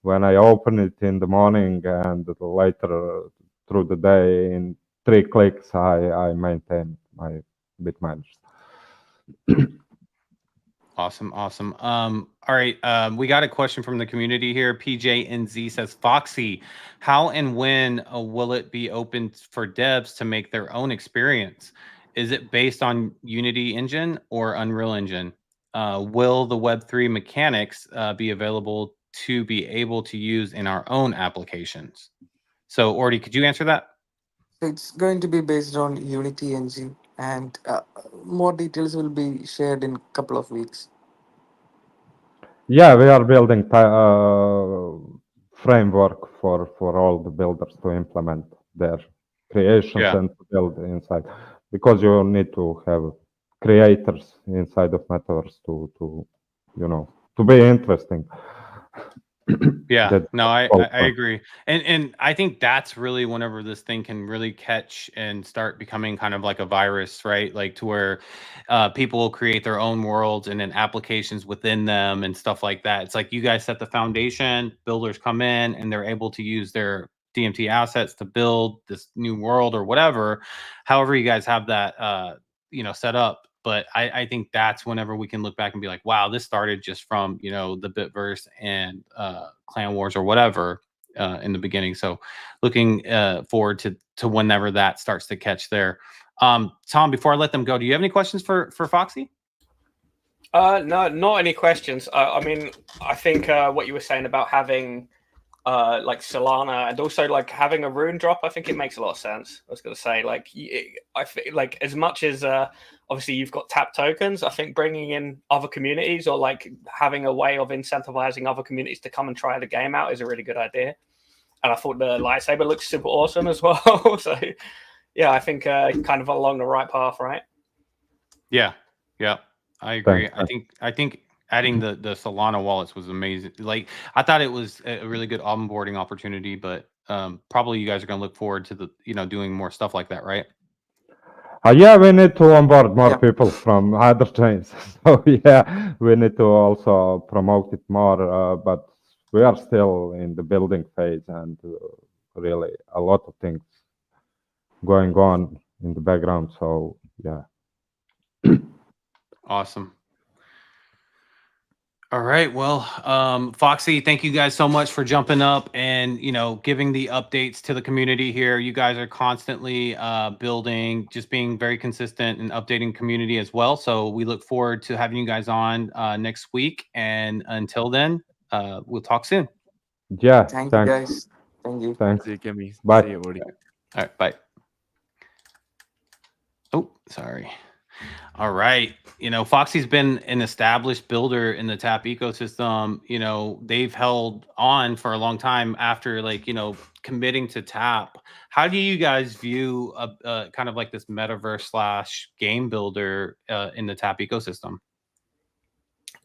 when I open it in the morning and later through the day, in 3 clicks, I maintain my Bitminers. Awesome. All right. We got a question from the community here. PJNZ says, Foxy, how and when will it be open for devs to make their own experience? Is it based on Unity Engine or Unreal Engine? Will the Web3 mechanics be available to be able to use in our own applications? So, Ordi, could you answer that? It's going to be based on Unity Engine, and more details will be shared in a couple of weeks. Yeah, we are building framework for all the builders to implement their creations and to build inside, because you need to have creators inside of Metaverse to be interesting. Yeah, no, I agree. And I think that's really whenever this thing can really catch and start becoming kind of like a virus, right? Like to where people will create their own worlds and then applications within them and stuff like that. It's like you guys set the foundation, builders come in and they're able to use their DMT assets to build this new world or whatever. However you guys have that set up. But I think that's whenever we can look back and be like, wow, this started just from, the Bitverse and Clan Wars or whatever in the beginning. So looking forward to whenever that starts to catch there. Tom, before I let them go, do you have any questions for Foxy? No, not any questions. I mean, I think what you were saying about having like Solana and also like having a rune drop, I think it makes a lot of sense. I was going to say, like, I feel like as much as obviously you've got tap tokens, I think bringing in other communities or like having a way of incentivizing other communities to come and try the game out is a really good idea. And I thought the lightsaber looks super awesome as well. So yeah, I think kind of along the right path, right? Yeah, I agree. I think adding the Solana wallets was amazing. Like, I thought it was a really good onboarding opportunity, but probably you guys are going to look forward to doing more stuff like that, right? Yeah, we need to onboard more people from other chains. So yeah, we need to also promote it more, but we are still in the building phase and really a lot of things going on in the background. So yeah. Awesome. All right. Well, Foxy, thank you guys so much for jumping up and, giving the updates to the community here. You guys are constantly building, just being very consistent and updating community as well. So we look forward to having you guys on next week. And until then, we'll talk soon. Yeah. Thank you, guys. Thank you. Thanks. See you, Kimmy. Bye. See you, Woody. All right. Bye. Oh, sorry. All right. Foxy's been an established builder in the tap ecosystem. They've held on for a long time after committing to tap. How do you guys view a kind of like this metaverse / game builder in the tap ecosystem?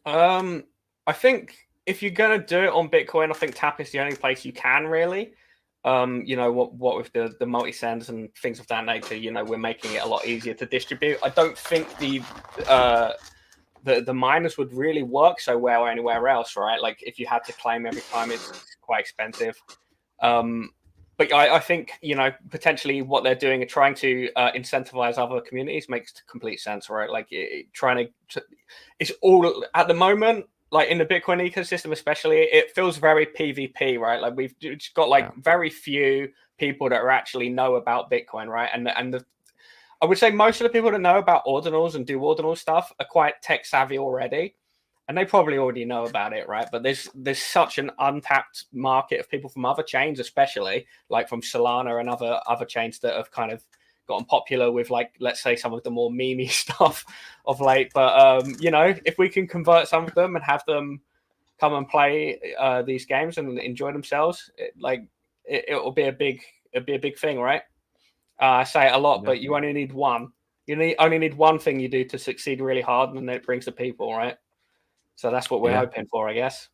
I think if you're going to do it on Bitcoin, I think tap is the only place you can really. What with the multi-sends and things of that nature, we're making it a lot easier to distribute. I don't think the miners would really work so well anywhere else, right? Like if you had to claim every time, it's quite expensive. But I think, potentially what they're doing and trying to incentivize other communities makes complete sense, right? Like it's all at the moment, like in the Bitcoin ecosystem, especially, it feels very PvP, right? Like we've just got very few people that are actually know about Bitcoin, right? And I would say most of the people that know about ordinals and do ordinal stuff are quite tech savvy already, and they probably already know about it, right? But there's such an untapped market of people from other chains, especially like from Solana and other chains that have kind of gotten popular with, like, let's say, some of the more memey stuff of late. But you know, if we can convert some of them and have them come and play these games and enjoy themselves, it'll be a big thing, right? I say it a lot, but you only need one. You only need one thing you do to succeed really hard, and then it brings the people, right? So that's what we're hoping for, I guess.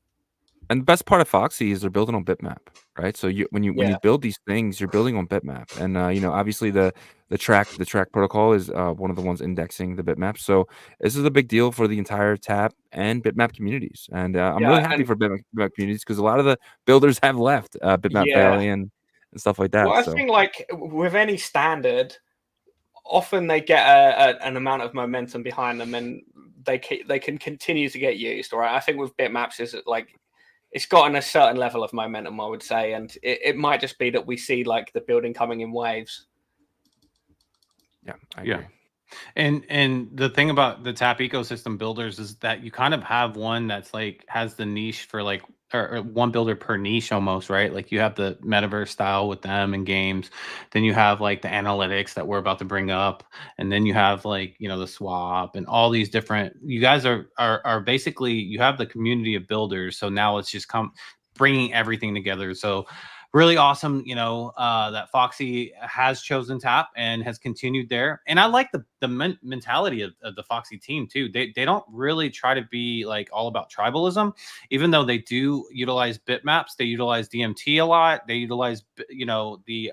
And the best part of Foxy is they're building on bitmap, right? So when you build these things, you're building on bitmap, and you know, obviously the track protocol is one of the ones indexing the bitmap. So this is a big deal for the entire Tap and bitmap communities, and I'm really happy for bitmap communities because a lot of the builders have left bitmap Valley and stuff like that. Well, I think, like, with any standard, often they get an amount of momentum behind them, and they can continue to get used. Right? I think with bitmaps is like it's gotten a certain level of momentum, I would say, and it might just be that we see, like, the building coming in waves. Yeah, I agree. And the thing about the Tap ecosystem builders is that you kind of have one that's like has the niche for like or one builder per niche almost, right? Like you have the metaverse style with them and games, then you have like the analytics that we're about to bring up, and then you have, like, you know, the swap and all these different. You guys are basically, you have the community of builders. So now it's just bringing everything together. So really awesome, you know, that Foxy has chosen Tap and has continued there. And I like the mentality of the Foxy team too. They don't really try to be like all about tribalism, even though they do utilize bitmaps. They utilize DMT a lot. They utilize, you know, the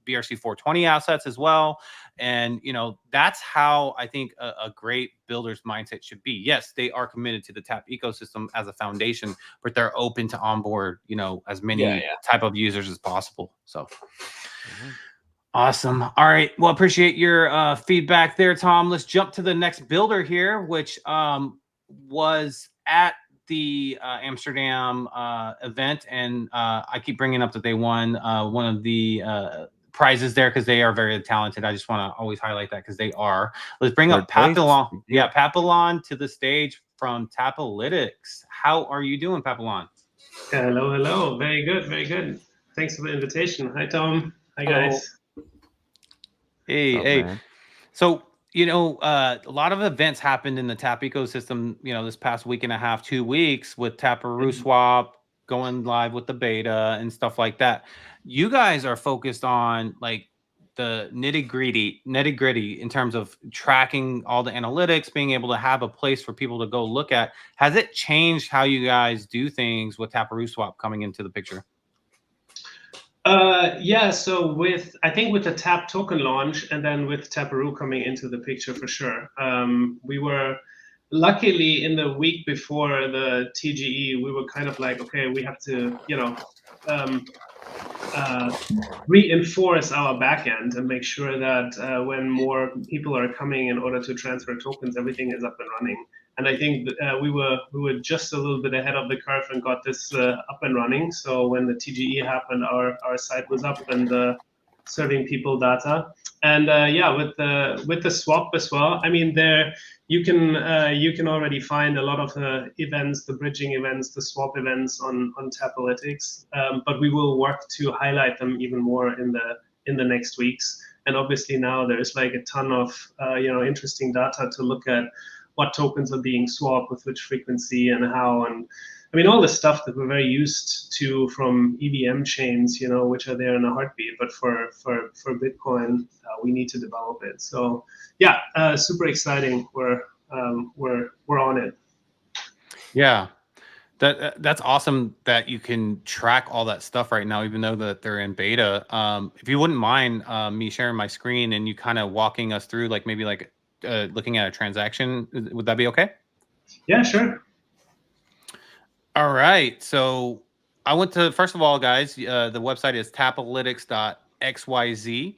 BRC 420 assets as well. And, you know, that's how I think a great builder's mindset should be. Yes, they are committed to the Tap ecosystem as a foundation, but they're open to onboard, you know, as many type of users as possible. So awesome. All right. Well, appreciate your feedback there, Tom. Let's jump to the next builder here, which was at the Amsterdam event. And I keep bringing up that they won one of the prizes there because they are very talented. I just want to always highlight that because they are. Let's bring up Papillon. Yeah, Papillon to the stage from Tapalytics. How are you doing, Papillon? Hello, hello. Very good, very good. Thanks for the invitation. Hi, Tom. Hi, guys. Hey. Man. So, you know, a lot of events happened in the Tap ecosystem, you know, this past week and a half, 2 weeks with Taparoo Swap going live with the beta and stuff like that. You guys are focused on like the nitty gritty in terms of tracking all the analytics, being able to have a place for people to go look at. Has it changed how you guys do things with Taparoo Swap coming into the picture? Yeah, so I think with the Tap token launch and then with Taparoo coming into the picture for sure, we were luckily in the week before the TGE, we were kind of like, okay, we have to, you know, reinforce our backend and make sure that when more people are coming in order to transfer tokens, everything is up and running. And I think we were just a little bit ahead of the curve and got this up and running. So when the TGE happened, our site was up and serving people data. And yeah, with the swap as well. I mean, there you can already find a lot of the events, the bridging events, the swap events on Tapalytics. But we will work to highlight them even more in the next weeks. And obviously now there's like a ton of interesting data to look at. What tokens are being swapped with which frequency and how, and I mean all the stuff that we're very used to from EVM chains, you know, which are there in a heartbeat. But for Bitcoin, we need to develop it. So yeah, super exciting. We're on it. Yeah, that's awesome that you can track all that stuff right now, even though that they're in beta. If you wouldn't mind me sharing my screen and you kind of walking us through, like maybe like. Looking at a transaction, would that be okay? Yeah, sure. All right. So I went to, first of all, guys, the website is tapalytics.xyz.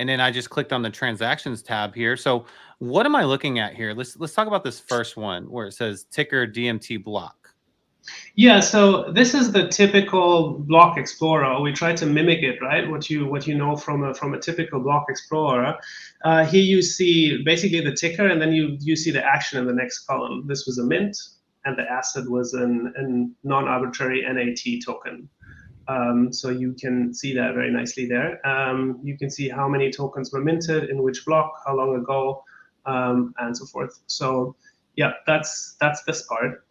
And then I just clicked on the transactions tab here. So what am I looking at here? Let's talk about this first one where it says ticker DMT block. Yeah, so this is the typical block explorer. We try to mimic it, right? What you know from a typical block explorer. Here you see basically the ticker, and then you see the action in the next column. This was a mint, and the asset was a non-arbitrary NAT token. So you can see that very nicely there. You can see how many tokens were minted in which block, how long ago, and so forth. So yeah, that's this part.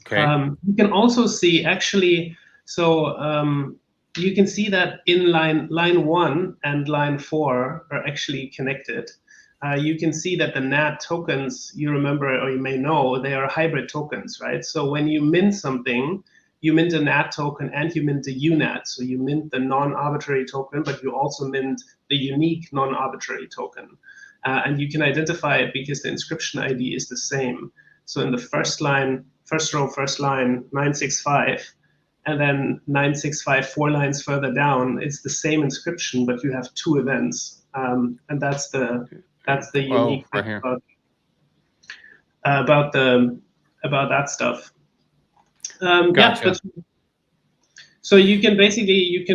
Okay. You can also see actually, so you can see that in line 1 and line 4 are actually connected. You can see that the NAT tokens, you remember or you may know, they are hybrid tokens, right? So when you mint something, you mint a NAT token and you mint a UNAT. So you mint the non-arbitrary token, but you also mint the unique non-arbitrary token. And you can identify it because the inscription ID is the same. So in the first line, first row, first line, 965, and then 965 4 lines further down, it's the same inscription, but you have 2 events. And that's the unique right thing here. about that stuff. Gotcha. Yeah, but so you can basically you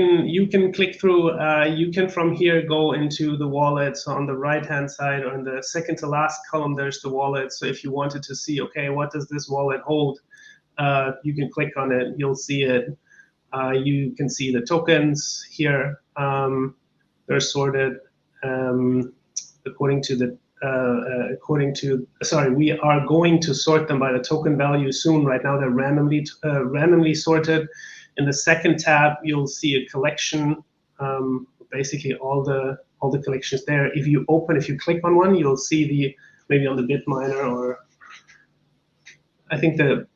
can click through. You can from here go into the wallet. So on the right hand side, or in the second to last column, there's the wallet. So if you wanted to see, okay, what does this wallet hold? You can click on it. You'll see it. You can see the tokens here. They're sorted according to the sorry, we are going to sort them by the token value soon. Right now they're randomly sorted. In the second tab, you'll see a collection, basically all the collections there. If you click on one, you'll see maybe on the Bitminer, or I think the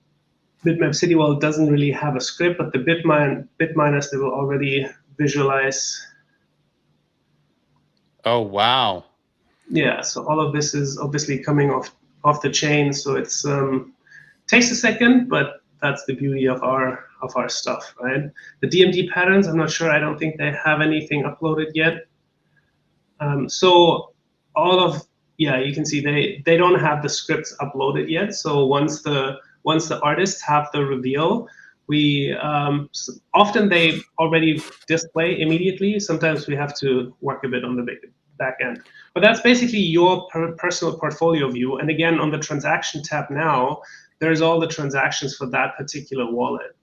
Bitmap City Wallet doesn't really have a script, but the Bitminers, they will already visualize. Oh, wow. Yeah, so all of this is obviously coming off the chain, so it's takes a second, but that's the beauty of our stuff, right? The DMD patterns, I'm not sure. I don't think they have anything uploaded yet. So you can see they don't have the scripts uploaded yet. So once the artists have the reveal, we often they already display immediately. Sometimes we have to work a bit on the back end. But that's basically your personal portfolio view. And again, on the transaction tab now, there's all the transactions for that particular wallet.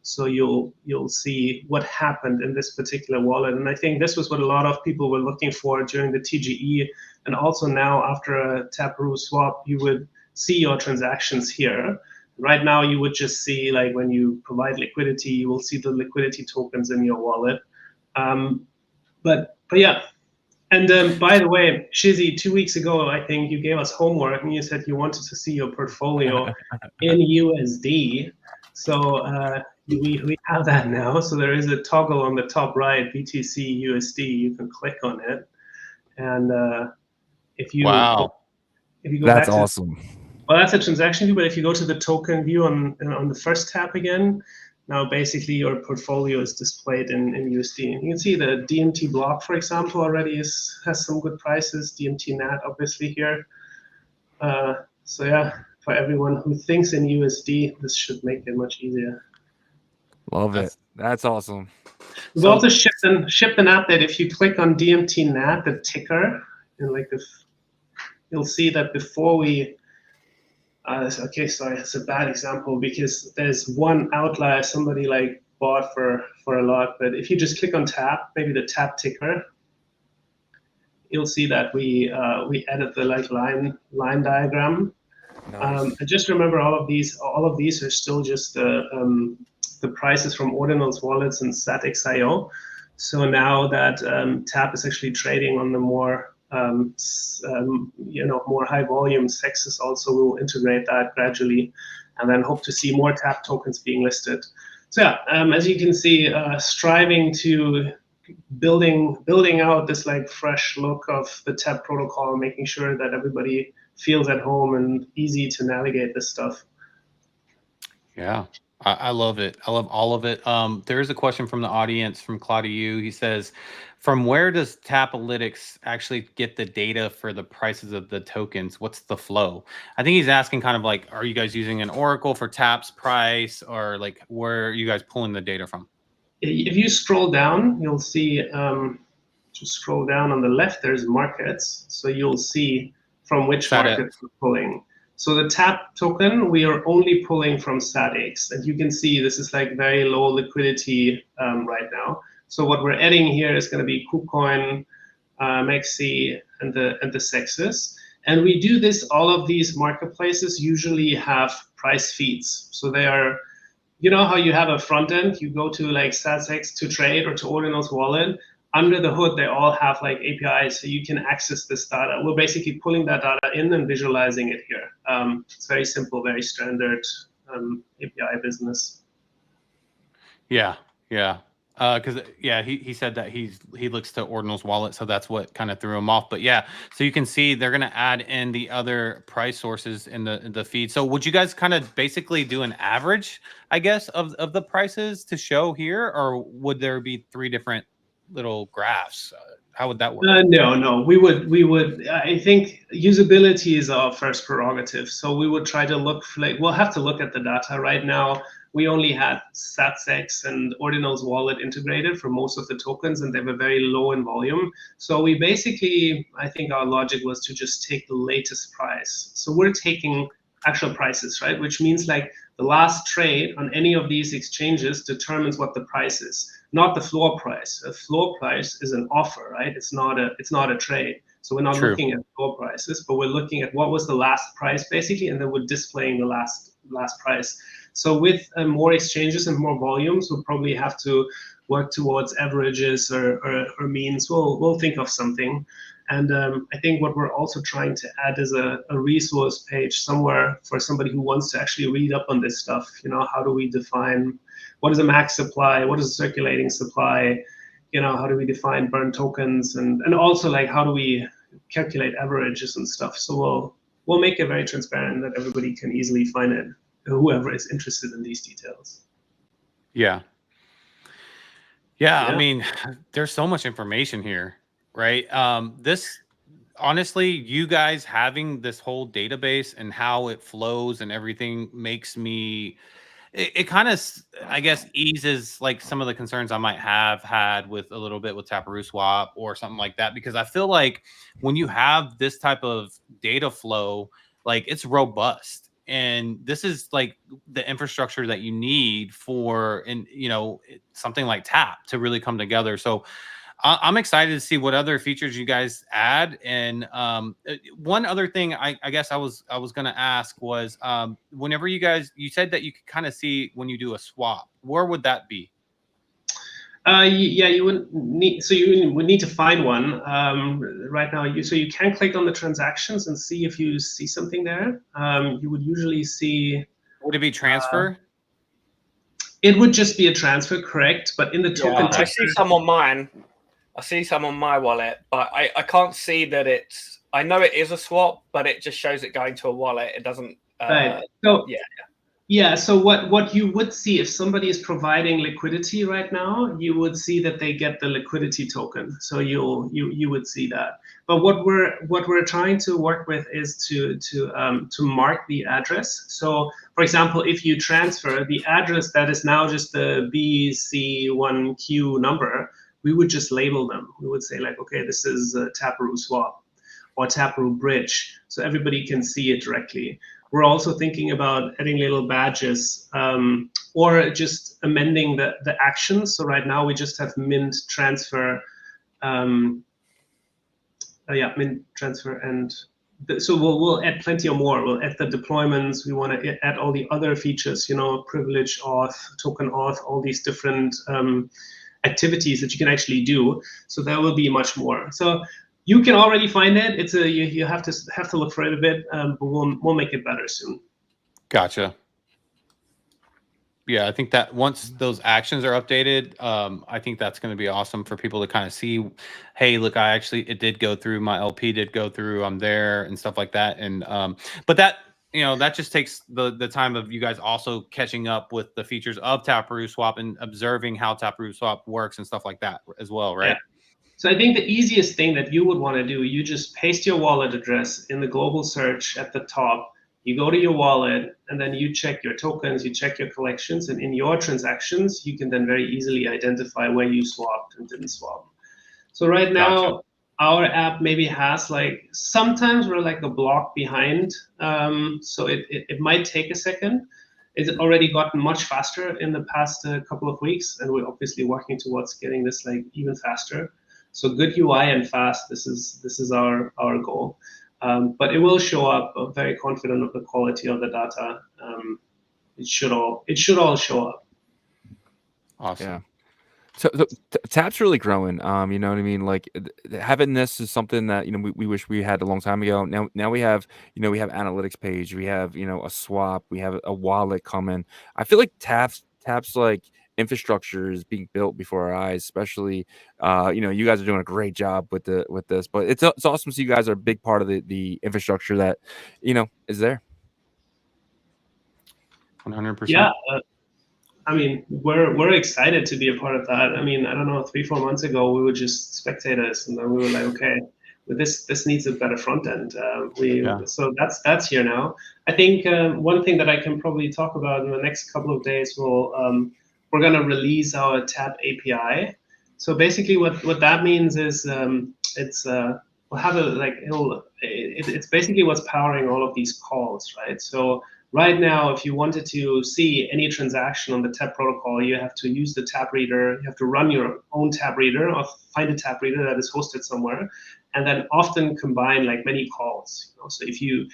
So you'll see what happened in this particular wallet. And I think this was what a lot of people were looking for during the TGE. And also now after a Taparoo swap, you would see your transactions here. Right now, you would just see, like, when you provide liquidity, you will see the liquidity tokens in your wallet. But yeah. And by the way, Shizzy, 2 weeks ago, I think you gave us homework and you said you wanted to see your portfolio in USD. So we have that now. So there is a toggle on the top right, BTC USD. You can click on it, and if you go That's back awesome. Well, that's a transaction view. But if you go to the token view on the first tab again, now basically your portfolio is displayed in USD. And you can see the DMT block, for example, already has some good prices. DMT NAT obviously here. So yeah, for everyone who thinks in USD, this should make it much easier. Love it. That's awesome. We've also shipped an update. If you click on DMT NAT, the ticker, and you'll see that before we. Okay, sorry, it's a bad example because there's one outlier somebody bought for a lot. But if you just click on tap, maybe the tap ticker, you'll see that we added the line diagram. Nice. And just remember, all of these are still just the prices from Ordinals wallets and Statix.io. So now that tap is actually trading on the more more high volume, Sexus also will integrate that gradually, and then hope to see more tap tokens being listed. So yeah, as you can see, striving to building out this fresh look of the tap protocol, making sure that everybody feels at home and easy to navigate this stuff. Yeah. I love it. I love all of it. There is a question from the audience from Claudio. He says, from where does Tapalytics actually get the data for the prices of the tokens? What's the flow? I think he's asking kind of are you guys using an Oracle for Tap's price, or where are you guys pulling the data from? If you scroll down, you'll see, just scroll down on the left, there's markets. So you'll see from which markets we're pulling. So the TAP token, we are only pulling from StatX. And you can see this is like very low liquidity right now. So what we're adding here is going to be KuCoin, Maxi, and the Sexes. And we do this, all of these marketplaces usually have price feeds. So they are, you know how you have a front end, you go to like StatsX to trade or to Ordinals wallet. Under the hood, they all have like APIs, so you can access this data. We're basically pulling that data in and visualizing it here. It's very simple, very standard API business. Yeah, yeah. Because he said that he looks to Ordinal's wallet, so that's what kind of threw him off. But yeah, so you can see they're gonna add in the other price sources in the feed. So would you guys kind of basically do an average, I guess, of the prices to show here, or would there be 3 different little graphs? How would that work? No, we would. I think usability is our first prerogative. So we would try to look for, like, we'll have to look at the data right now. We only had StatsX and Ordinals wallet integrated for most of the tokens, and they were very low in volume. So we basically, I think our logic was to just take the latest price. So we're taking actual prices, right? Which means like the last trade on any of these exchanges determines what the price is, not the floor price. A floor price is an offer, right? It's not a trade. So we're not looking at floor prices, but we're looking at what was the last price basically, and then we're displaying the last price. So with more exchanges and more volumes, we'll probably have to work towards averages or means. We'll think of something. And I think what we're also trying to add is a resource page somewhere for somebody who wants to actually read up on this stuff. You know, how do we define what is a max supply? What is a circulating supply? You know, how do we define burn tokens? And also like how do we calculate averages and stuff? So we'll make it very transparent that everybody can easily find it, whoever is interested in these details. Yeah. I mean, there's so much information here, right? This, honestly, you guys having this whole database and how it flows and everything makes me, it kind of, I guess, eases like some of the concerns I might have had with a little bit with Taparoo Swap or something like that, because I feel like when you have this type of data flow, like it's robust. And this is like the infrastructure that you need for, something like TAP to really come together. So I'm excited to see what other features you guys add. And one other thing I guess I was going to ask was, whenever you said that you could kind of see when you do a swap, where would that be? You would need, so you would need to find one right now. So you can click on the transactions and see if you see something there. You would usually see. Would it be transfer? It would just be a transfer, correct? But in the token, I see some on mine. I see some on my wallet, but I can't see that it's. I know it is a swap, but it just shows it going to a wallet. It doesn't. Right. So yeah. So what you would see if somebody is providing liquidity right now, you would see that they get the liquidity token. So you would see that. But what we're trying to work with is to mark the address. So for example, if you transfer the address that is now just the BC1Q number, we would just label them. We would say like, okay, this is Taparoo Swap or Taparoo Bridge, so everybody can see it directly. We're also thinking about adding little badges or just amending the actions. So right now we just have mint transfer, mint transfer, and so we'll add plenty of more. We'll add the deployments. We want to add all the other features, privilege auth, token auth, all these different activities that you can actually do. So there will be much more. So you can already find it. It's you have to look for it a bit, but we'll make it better soon. Gotcha. Yeah, I think that once those actions are updated, I think that's going to be awesome for people to kind of see, hey, look, it did go through, my LP did go through, I'm there and stuff like that. And but that, that just takes the time of you guys also catching up with the features of Taparoo Swap and observing how Taparoo Swap works and stuff like that as well, right? Yeah. So I think the easiest thing that you would want to do, you just paste your wallet address in the global search at the top. You go to your wallet, and then you check your tokens, you check your collections, and in your transactions, you can then very easily identify where you swapped and didn't swap. So right now, our app maybe has like, sometimes we're like a block behind, so it might take a second. It's already gotten much faster in the past couple of weeks, and we're obviously working towards getting this like even faster. So good UI and fast. This is our goal, but it will show up. I'm very confident of the quality of the data. It should all show up. Awesome. Yeah. So Tap's really growing. You know what I mean? Like having this is something that, you know, we wish we had a long time ago. Now we have, you know, we have analytics page, we have, you know, a swap, we have a wallet coming. I feel like Tap's like infrastructure is being built before our eyes, especially you know, you guys are doing a great job with this, but it's awesome to see you guys are a big part of the infrastructure that, you know, is there. 100%. Yeah. I mean, we're excited to be a part of that. I mean, I don't know, 3-4 months ago we were just spectators, and then we were like, okay, but this needs a better front end. So that's here now. I think one thing that I can probably talk about in the next couple of days, we're gonna release our Tap API. So basically, what that means is we'll have it's basically what's powering all of these calls, right? So right now, if you wanted to see any transaction on the Tap protocol, you have to use the Tap reader. You have to run your own Tap reader or find a Tap reader that is hosted somewhere, and then often combine like many calls. You know? So if you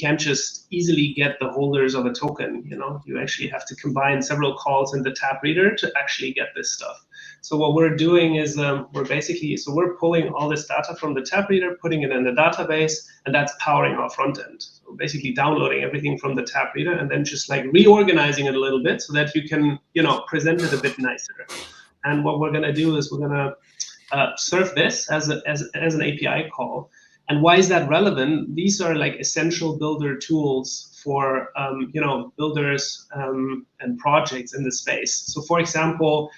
can't just easily get the holders of a token, you know, you actually have to combine several calls in the Tap reader to actually get this stuff. So what we're doing is we're pulling all this data from the Tap reader, putting it in the database, and that's powering our front end. So basically downloading everything from the Tap reader and then just like reorganizing it a little bit so that you can, you know, present it a bit nicer. And what we're gonna do is we're gonna serve this as an API call. And why is that relevant? These are like essential builder tools for you know, builders and projects in the space. So for example,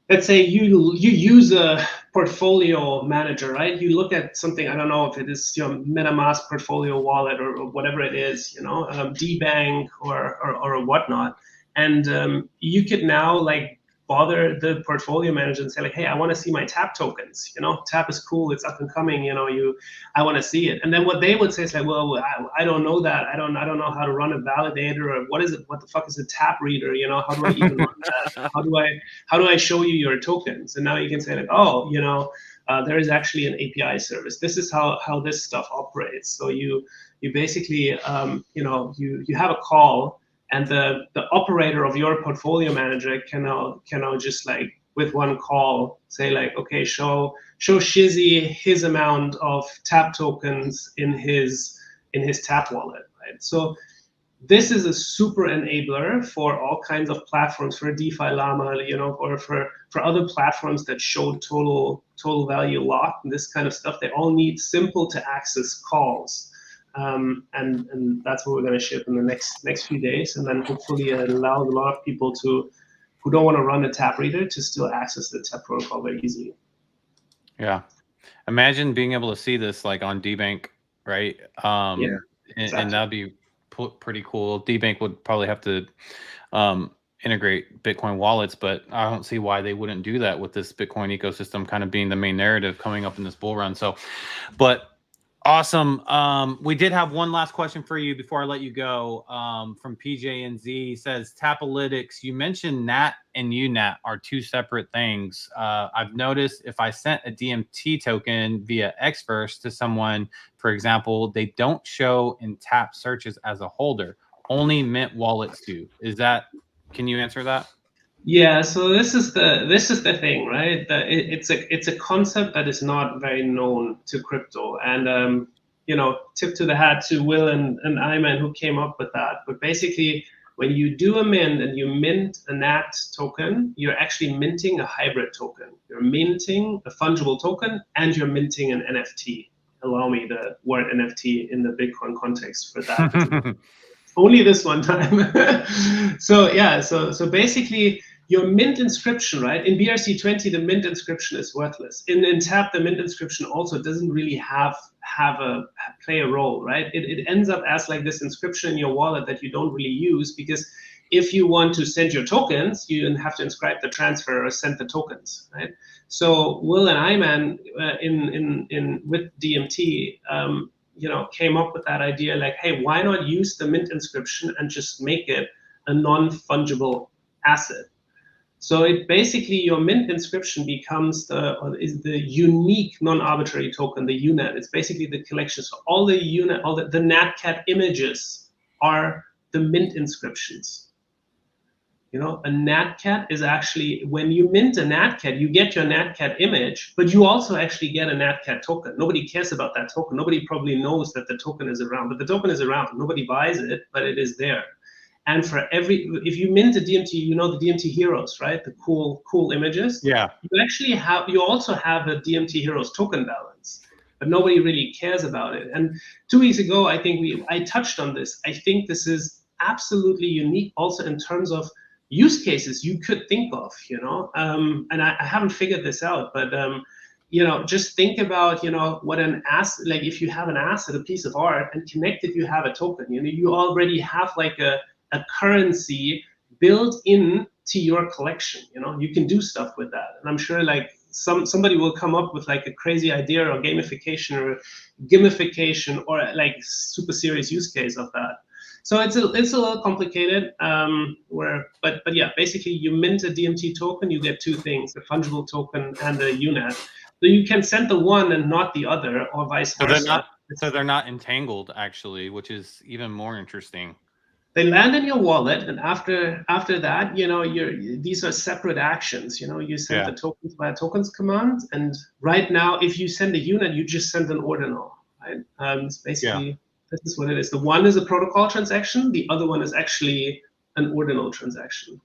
let's say you use a portfolio manager, right? You look at something, I don't know if it is your MetaMask portfolio wallet or whatever it is, you know, DBank or whatnot. And you could now like bother the portfolio manager and say like, hey, I want to see my Tap tokens. You know, Tap is cool, it's up and coming. You know, I want to see it. And then what they would say is like, well, I don't know that. I don't know how to run a validator, or what is it? What the fuck is a Tap reader? You know, how do I even run that? How do I show you your tokens? And now you can say like, oh, you know, there is actually an API service. This is how this stuff operates. So you basically, you know, you have a call. And the operator of your portfolio manager can now just like with one call say like, okay, show Shizzy his amount of Tap tokens in his Tap wallet, right? So this is a super enabler for all kinds of platforms, for DeFi Llama, you know, or for other platforms that show total value lock and this kind of stuff. They all need simple to access calls. And that's what we're going to ship in the next few days, and then hopefully it allows a lot of people who don't want to run a Tap reader to still access the Tap protocol very easily. Yeah, imagine being able to see this like on DBank, right? Yeah, exactly. And that'd be pretty cool. DBank would probably have to integrate Bitcoin wallets, but I don't see why they wouldn't do that with this Bitcoin ecosystem kind of being the main narrative coming up in this bull run. So, but awesome. We did have one last question for you before I let you go. From PJNZ. He says, Tapalytics, you mentioned NAT and UNAT are two separate things. I've noticed if I sent a DMT token via Xverse to someone, for example, they don't show in Tap searches as a holder. Only Mint wallets do. Can you answer that? Yeah, so this is the thing, right? It's a concept that is not very known to crypto, and you know, tip to the hat to Will and Ayman who came up with that. But basically, when you do a mint and you mint a NAT token, you're actually minting a hybrid token. You're minting a fungible token and you're minting an NFT. Allow me the word NFT in the Bitcoin context for that. Only this one time. So yeah, so basically, your mint inscription, right? In BRC20, the mint inscription is worthless. In Tap, the mint inscription also doesn't really play a role, right? It ends up as like this inscription in your wallet that you don't really use because if you want to send your tokens, you have to inscribe the transfer or send the tokens, right? So Will and Ayman with DMT, came up with that idea, like, hey, why not use the mint inscription and just make it a non-fungible asset? So it basically, your mint inscription becomes the unique non-arbitrary token, the UNAT. It's basically the collection. So all the UNAT, all the NatCat images are the mint inscriptions. A NatCat is actually, when you mint a NatCat, you get your NatCat image, but you also actually get a NatCat token. Nobody cares about that token. Nobody probably knows that the token is around, but the token is around. Nobody buys it, but it is there. And if you mint a DMT, the DMT heroes, right? The cool images. Yeah. You also have a DMT heroes token balance, but nobody really cares about it. And 2 weeks ago, I think I touched on this. I think this is absolutely unique also in terms of use cases you could think of, and I haven't figured this out, but just think about, what an asset, like if you have an asset, a piece of art, and connected you have a token, you already have like a currency built in to your collection. You can do stuff with that, and I'm sure like somebody will come up with like a crazy idea or gamification or like super serious use case of that. So it's a little complicated, but yeah, basically you mint a DMT token, you get two things, a fungible token and a UNAT. So you can send the one and not the other, or vice versa. So they're not entangled, actually, which is even more interesting. They land in your wallet, and after that, these are separate actions. You send the tokens via tokens command, and right now, if you send a UNAT, you just send an ordinal, right? It's basically. Yeah. This is what it is. The one is a protocol transaction. The other one is actually an ordinal transaction.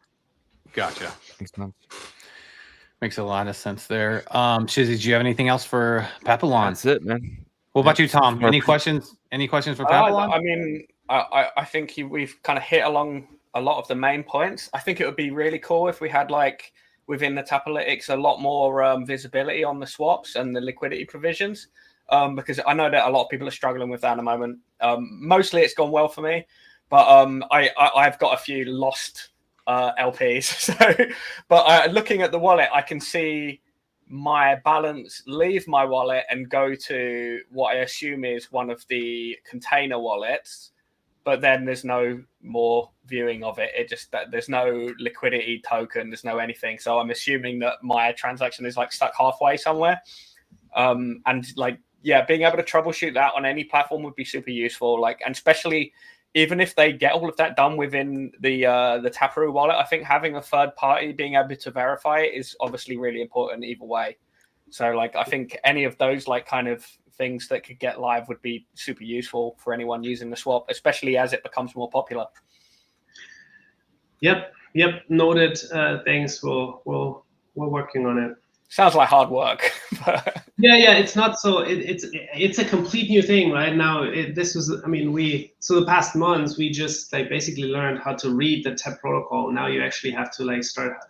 Gotcha. Makes a lot of sense there. Shizzy, do you have anything else for Papillon? That's it, man. What about you, Tom? Any questions? Any questions for Papillon? I mean, I think we've kind of hit along a lot of the main points. I think it would be really cool if we had like within the Tapalytics a lot more visibility on the swaps and the liquidity provisions. Because I know that a lot of people are struggling with that at the moment. Mostly it's gone well for me, but I've got a few lost LPs. So, but looking at the wallet, I can see my balance leave my wallet and go to what I assume is one of the container wallets, but then there's no more viewing of it. There's no liquidity token, there's no anything. So I'm assuming that my transaction is like stuck halfway somewhere. And like, yeah, being able to troubleshoot that on any platform would be super useful. Like, and especially even if they get all of that done within the Taparoo wallet, I think having a third party being able to verify it is obviously really important either way. So, like, I think any of those like kind of things that could get live would be super useful for anyone using the swap, especially as it becomes more popular. Yep. Noted. Thanks. We're working on it. Sounds like hard work. Yeah, it's not so. It's a complete new thing right now. So the past months we just like basically learned how to read the TEP protocol. Now you actually have to like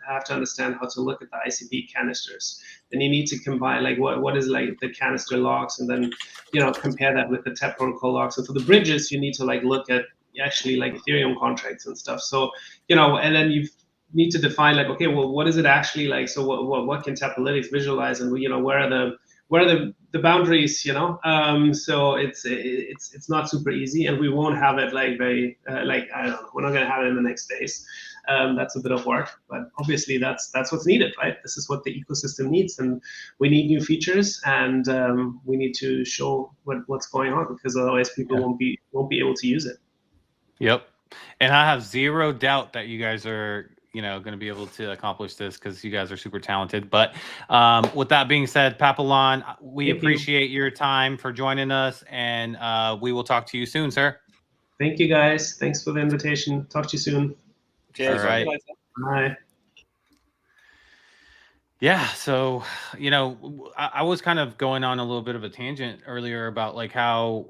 have to understand how to look at the ICP canisters. Then you need to combine like what is like the canister logs, and then compare that with the TEP protocol logs. So for the bridges, you need to like look at actually like Ethereum contracts and stuff. So and then you need to define like, okay, well, what is it actually like? So what can Tapalytics visualize, and where are the boundaries? So it's not super easy, and we won't have it like very like I don't know. We're not gonna have it in the next days. That's a bit of work, but obviously that's what's needed, right? This is what the ecosystem needs, and we need new features, and we need to show what's going on, because otherwise people won't be able to use it. Yep, and I have zero doubt that you guys are going to be able to accomplish this, because you guys are super talented. But with that being said, Papillon, we appreciate your time for joining us, and we will talk to you soon, sir. Thank you, guys. Thanks for the invitation. Talk to you soon. Cheers. All right. Bye. Yeah, so I was kind of going on a little bit of a tangent earlier about like how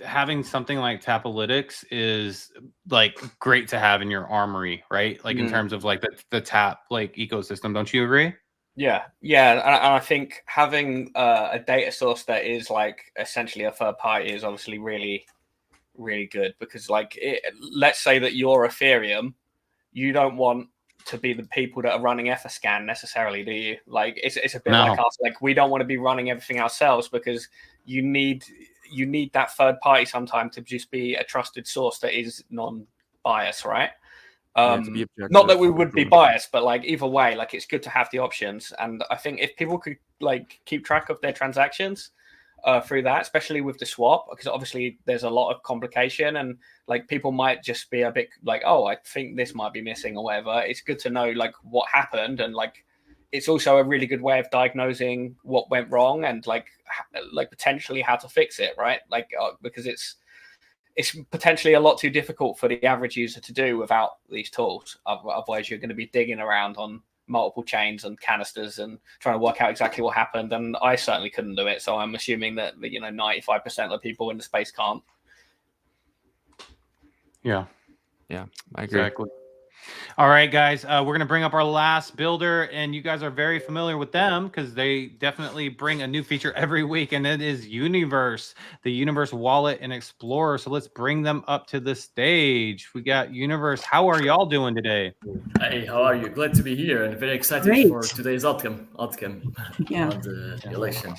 having something like Tapalytics is like great to have in your armory, right? Like in terms of like the Tap like ecosystem. Don't you agree? Yeah, and I think having a data source that is like essentially a third party is obviously really, really good, because like let's say that you're Ethereum you don't want to be the people that are running Etherscan necessarily, do you? Like it's a bit like us. Like we don't want to be running everything ourselves because you need that third party sometime to just be a trusted source that is non-biased, right? Not that we would be biased, but like either way, like it's good to have the options. And I think if people could like keep track of their transactions through that, especially with the swap, because obviously there's a lot of complication and like people might just be a bit like, oh, I think this might be missing or whatever. It's good to know like what happened, and like it's also a really good way of diagnosing what went wrong and like potentially how to fix it, right? Like because it's potentially a lot too difficult for the average user to do without these tools. Otherwise, you're going to be digging around on multiple chains and canisters and trying to work out exactly what happened. And I certainly couldn't do it. So I'm assuming that 95% of people in the space can't. Yeah, I agree. Exactly. All right, guys, we're going to bring up our last builder, and you guys are very familiar with them because they definitely bring a new feature every week, and it is Universe, the Universe Wallet and Explorer. So let's bring them up to the stage. We got Universe. How are y'all doing today? Hey, how are you? Glad to be here and very excited for today's outcome of the election.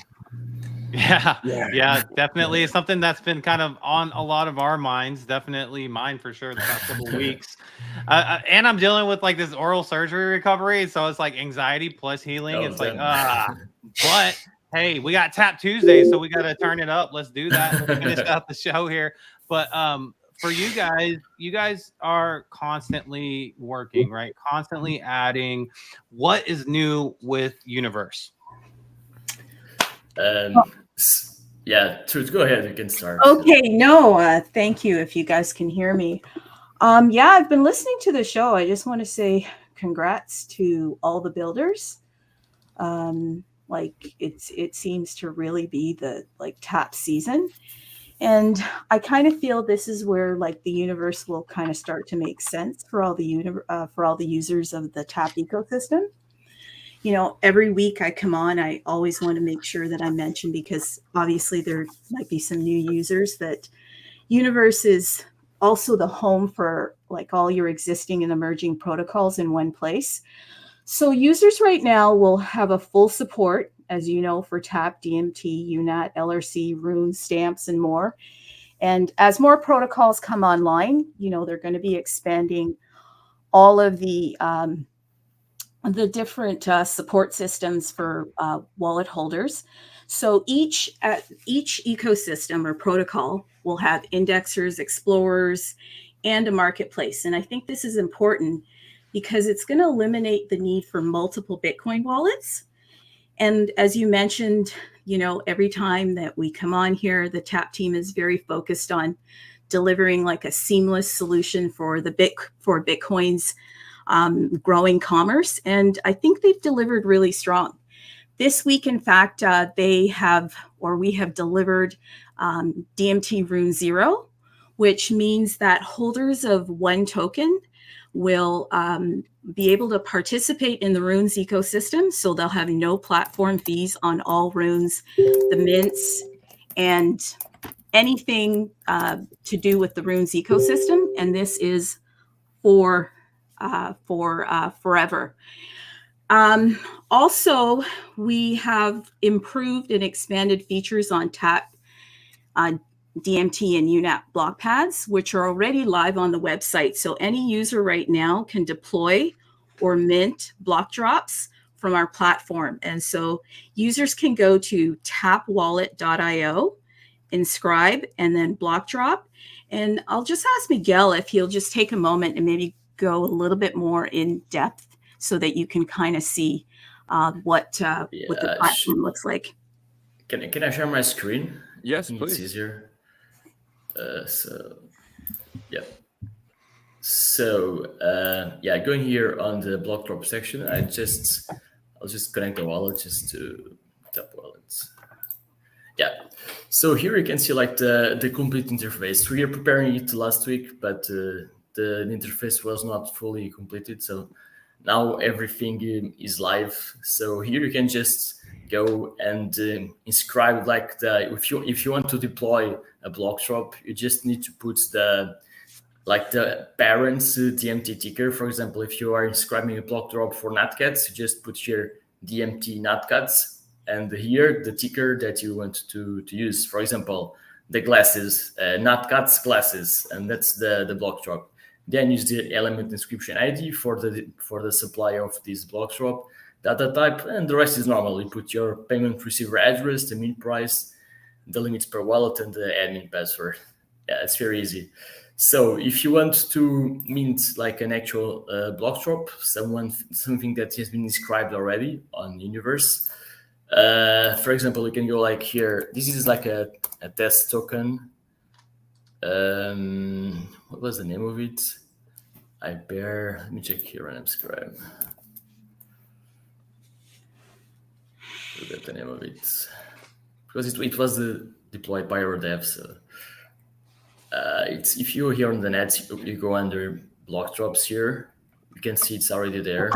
Yeah, definitely something that's been kind of on a lot of our minds. Definitely mine for sure the past couple of weeks. And I'm dealing with like this oral surgery recovery, so it's like anxiety plus healing. It's like but hey, we got Tap Tuesday, so we got to turn it up. Let's do that. Let's finish out the show here. But for you guys are constantly working, right? Constantly adding. What is new with Universe? Truth, go ahead, you can start. Okay, no, thank you if you guys can hear me. I've been listening to the show. I just want to say congrats to all the builders. It seems to really be the tap season, and I kind of feel this is where like the universe will kind of start to make sense for all the users of the tap ecosystem. Every week I come on, I always want to make sure that I mention, because obviously there might be some new users, that Universe is also the home for like all your existing and emerging protocols in one place. So users right now will have a full support, as you know, for TAP, DMT, UNAT, LRC, runes, stamps, and more. And as more protocols come online, they're going to be expanding all of the different support systems for wallet holders. So each ecosystem or protocol will have indexers, explorers, and a marketplace. And I think this is important because it's going to eliminate the need for multiple Bitcoin wallets. And as you mentioned, every time that we come on here, the TAP team is very focused on delivering like a seamless solution for Bitcoin's growing commerce. And I think they've delivered really strong. This week, in fact, we have delivered DMT Rune 0, which means that holders of one token will be able to participate in the runes ecosystem. So they'll have no platform fees on all runes, the mints, and anything to do with the runes ecosystem. And this is for forever. Also, we have improved and expanded features on TAP, DMT, and UNAP block pads, which are already live on the website. So any user right now can deploy or mint block drops from our platform. And so users can go to tapwallet.io, inscribe, and then block drop. And I'll just ask Miguel if he'll just take a moment and maybe go a little bit more in depth so that you can kind of see what the platform looks like. Can I share my screen? Yes, please. It's easier. Going here on the block drop section, I'll just connect the wallet just to tap wallets. So here you can see like the complete interface. We are preparing it last week, but the interface was not fully completed. So now everything is live. So here you can just go and inscribe like if you want to deploy a block drop, you just need to put like the parents DMT ticker. For example, if you are inscribing a block drop for NatCats, you just put here DMT NatCats, and here the ticker that you want to use. For example, the glasses, NatCats glasses, and that's the block drop. Then use the element inscription ID for the supply of this block drop, data type, and the rest is normal. You put your payment receiver address, the mint price, the limits per wallet, and the admin password. Yeah, it's very easy. So if you want to mint like an actual block drop, something that has been described already on Universe, for example, you can go like here. This is like a test token. What was the name of it? Let me check here and subscribe. Forget the name of it because it was deployed by our dev. So it's if you're here on the net, you go under block drops here. You can see it's already there.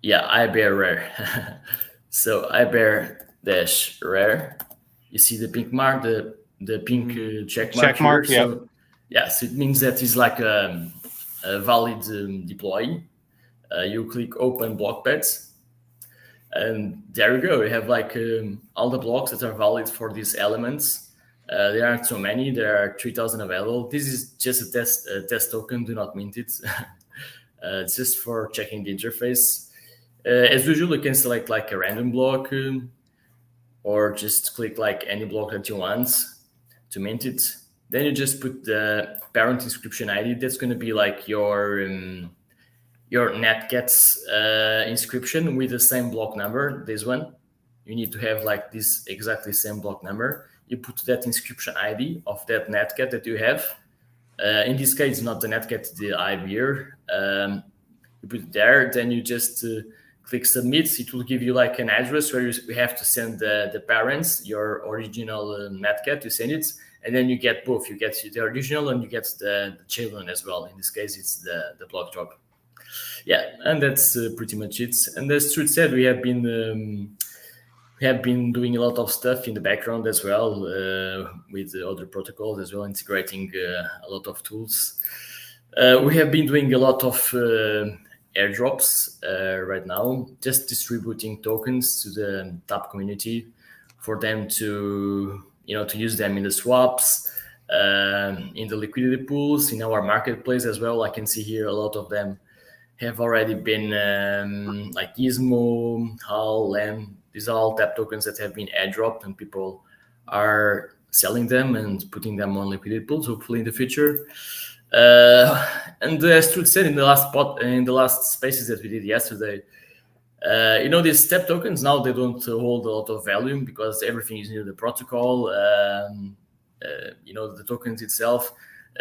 Yeah, iBear rare. So iBear dash rare. You see the pink mark, the pink check mark here. Yeah. So yeah, so it means that it's like a valid deploy. You click open block pads, and there you go. You have like all the blocks that are valid for these elements. There aren't so many. There are 3,000 available. This is just a test token. Do not mint it. It's just for checking the interface. As usual, you can select like a random block or just click like any block that you want to mint it. Then you just put the parent inscription ID. That's going to be like your NatCats inscription with the same block number. This one, you need to have like this exactly same block number. You put that inscription ID of that NatCat that you have. In this case, not the NatCat, the IBR. You put it there, then you just click submit. It will give you like an address where you have to send the parents, your original NatCat, you send it, and then you get both. You get the original and you get the children as well. In this case, it's the block drop. Yeah, and that's pretty much it. And as Truth said, we have been doing a lot of stuff in the background as well with the other protocols as well, integrating a lot of tools. We have been doing a lot of airdrops right now, just distributing tokens to the Tap community for them to use them in the swaps, in the liquidity pools, in our marketplace as well. I can see here a lot of them have already been like Gizmo, HAL, LEM. These are all Tap tokens that have been airdropped, and people are selling them and putting them on liquidity pools, hopefully in the future. And as Truth said in the last spaces that we did yesterday, these Tap tokens now they don't hold a lot of value because everything is near the protocol. The tokens itself.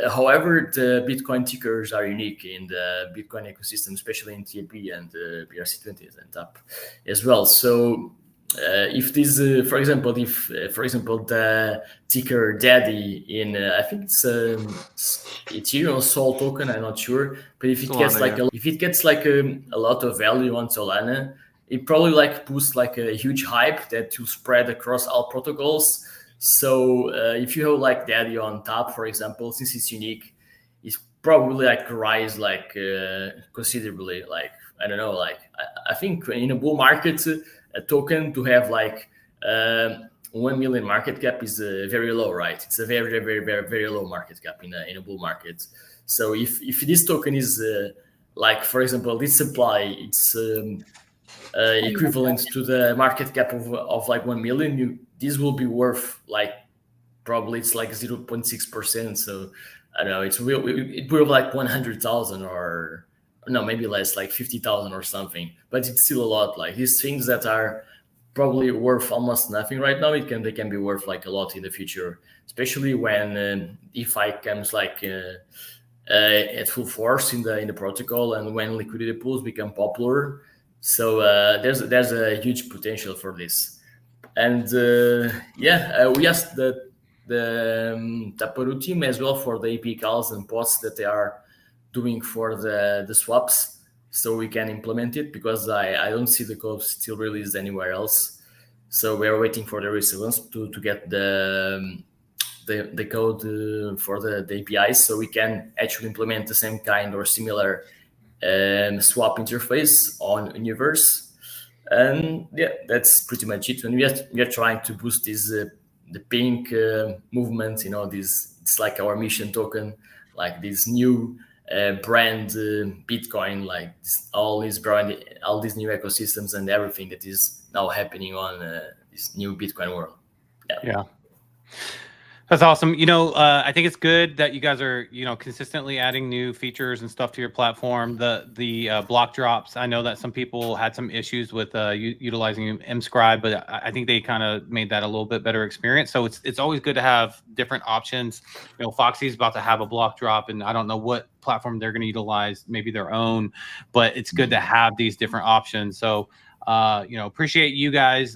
However, the Bitcoin tickers are unique in the Bitcoin ecosystem, especially in TAP and BRC20 and TAP as well. So if this, for example, the ticker Daddy in, I think it's Ethereum Sol token, I'm not sure, but if it gets like a lot of value on Solana, it probably like boosts like a huge hype that will spread across all protocols. So if you have like Daddy on top, for example, since it's unique, it's probably like rise like considerably. Like I don't know, like I think in a bull market, a token to have like 1 million market cap is very low, right? It's a very, very, very, very low market cap in a bull market. So if this token is like, for example, this supply, it's equivalent to the market cap of like 1 million, this will be worth like probably it's like 0.6%. So I don't know, it will like 100,000 or no, maybe less, like 50,000 or something. But it's still a lot. Like these things that are probably worth almost nothing right now, they can be worth like a lot in the future, especially when DeFi comes like at full force in the protocol and when liquidity pools become popular. So there's a huge potential for this. And we asked the Taparoo team as well for the AP calls and pods that they are doing for the swaps, so we can implement it, because I don't see the code still released anywhere else. So we are waiting for the response to get the the code for the APIs, so we can actually implement the same kind or similar swap interface on Universe. And yeah, that's pretty much it. And we are trying to boost this the pink movement. It's like our mission token, like this new brand Bitcoin, like all these new ecosystems and everything that is now happening on this new Bitcoin world. Yeah. That's awesome. I think it's good that you guys are, consistently adding new features and stuff to your platform. The block drops. I know that some people had some issues with utilizing mScribe, but I think they kind of made that a little bit better experience. So it's always good to have different options. Foxy's about to have a block drop, and I don't know what platform they're going to utilize, maybe their own, but it's good to have these different options. So, appreciate you guys,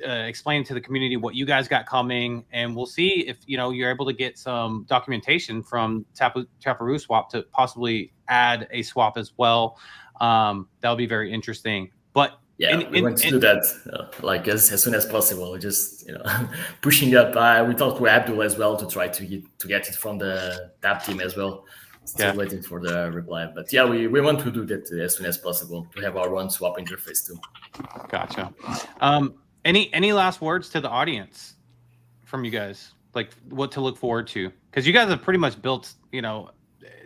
explain to the community what you guys got coming, and we'll see if you're able to get some documentation from Taparoo Swap to possibly add a swap as well. That'll be very interesting. But we want to do that like as soon as possible. Just pushing up. We talked to Abdul as well to try to get it from the Tap team as well. Still waiting for the reply, but yeah, we want to do that as soon as possible to have our own swap interface too. Gotcha. Any last words to the audience from you guys, like what to look forward to? Because you guys have pretty much built,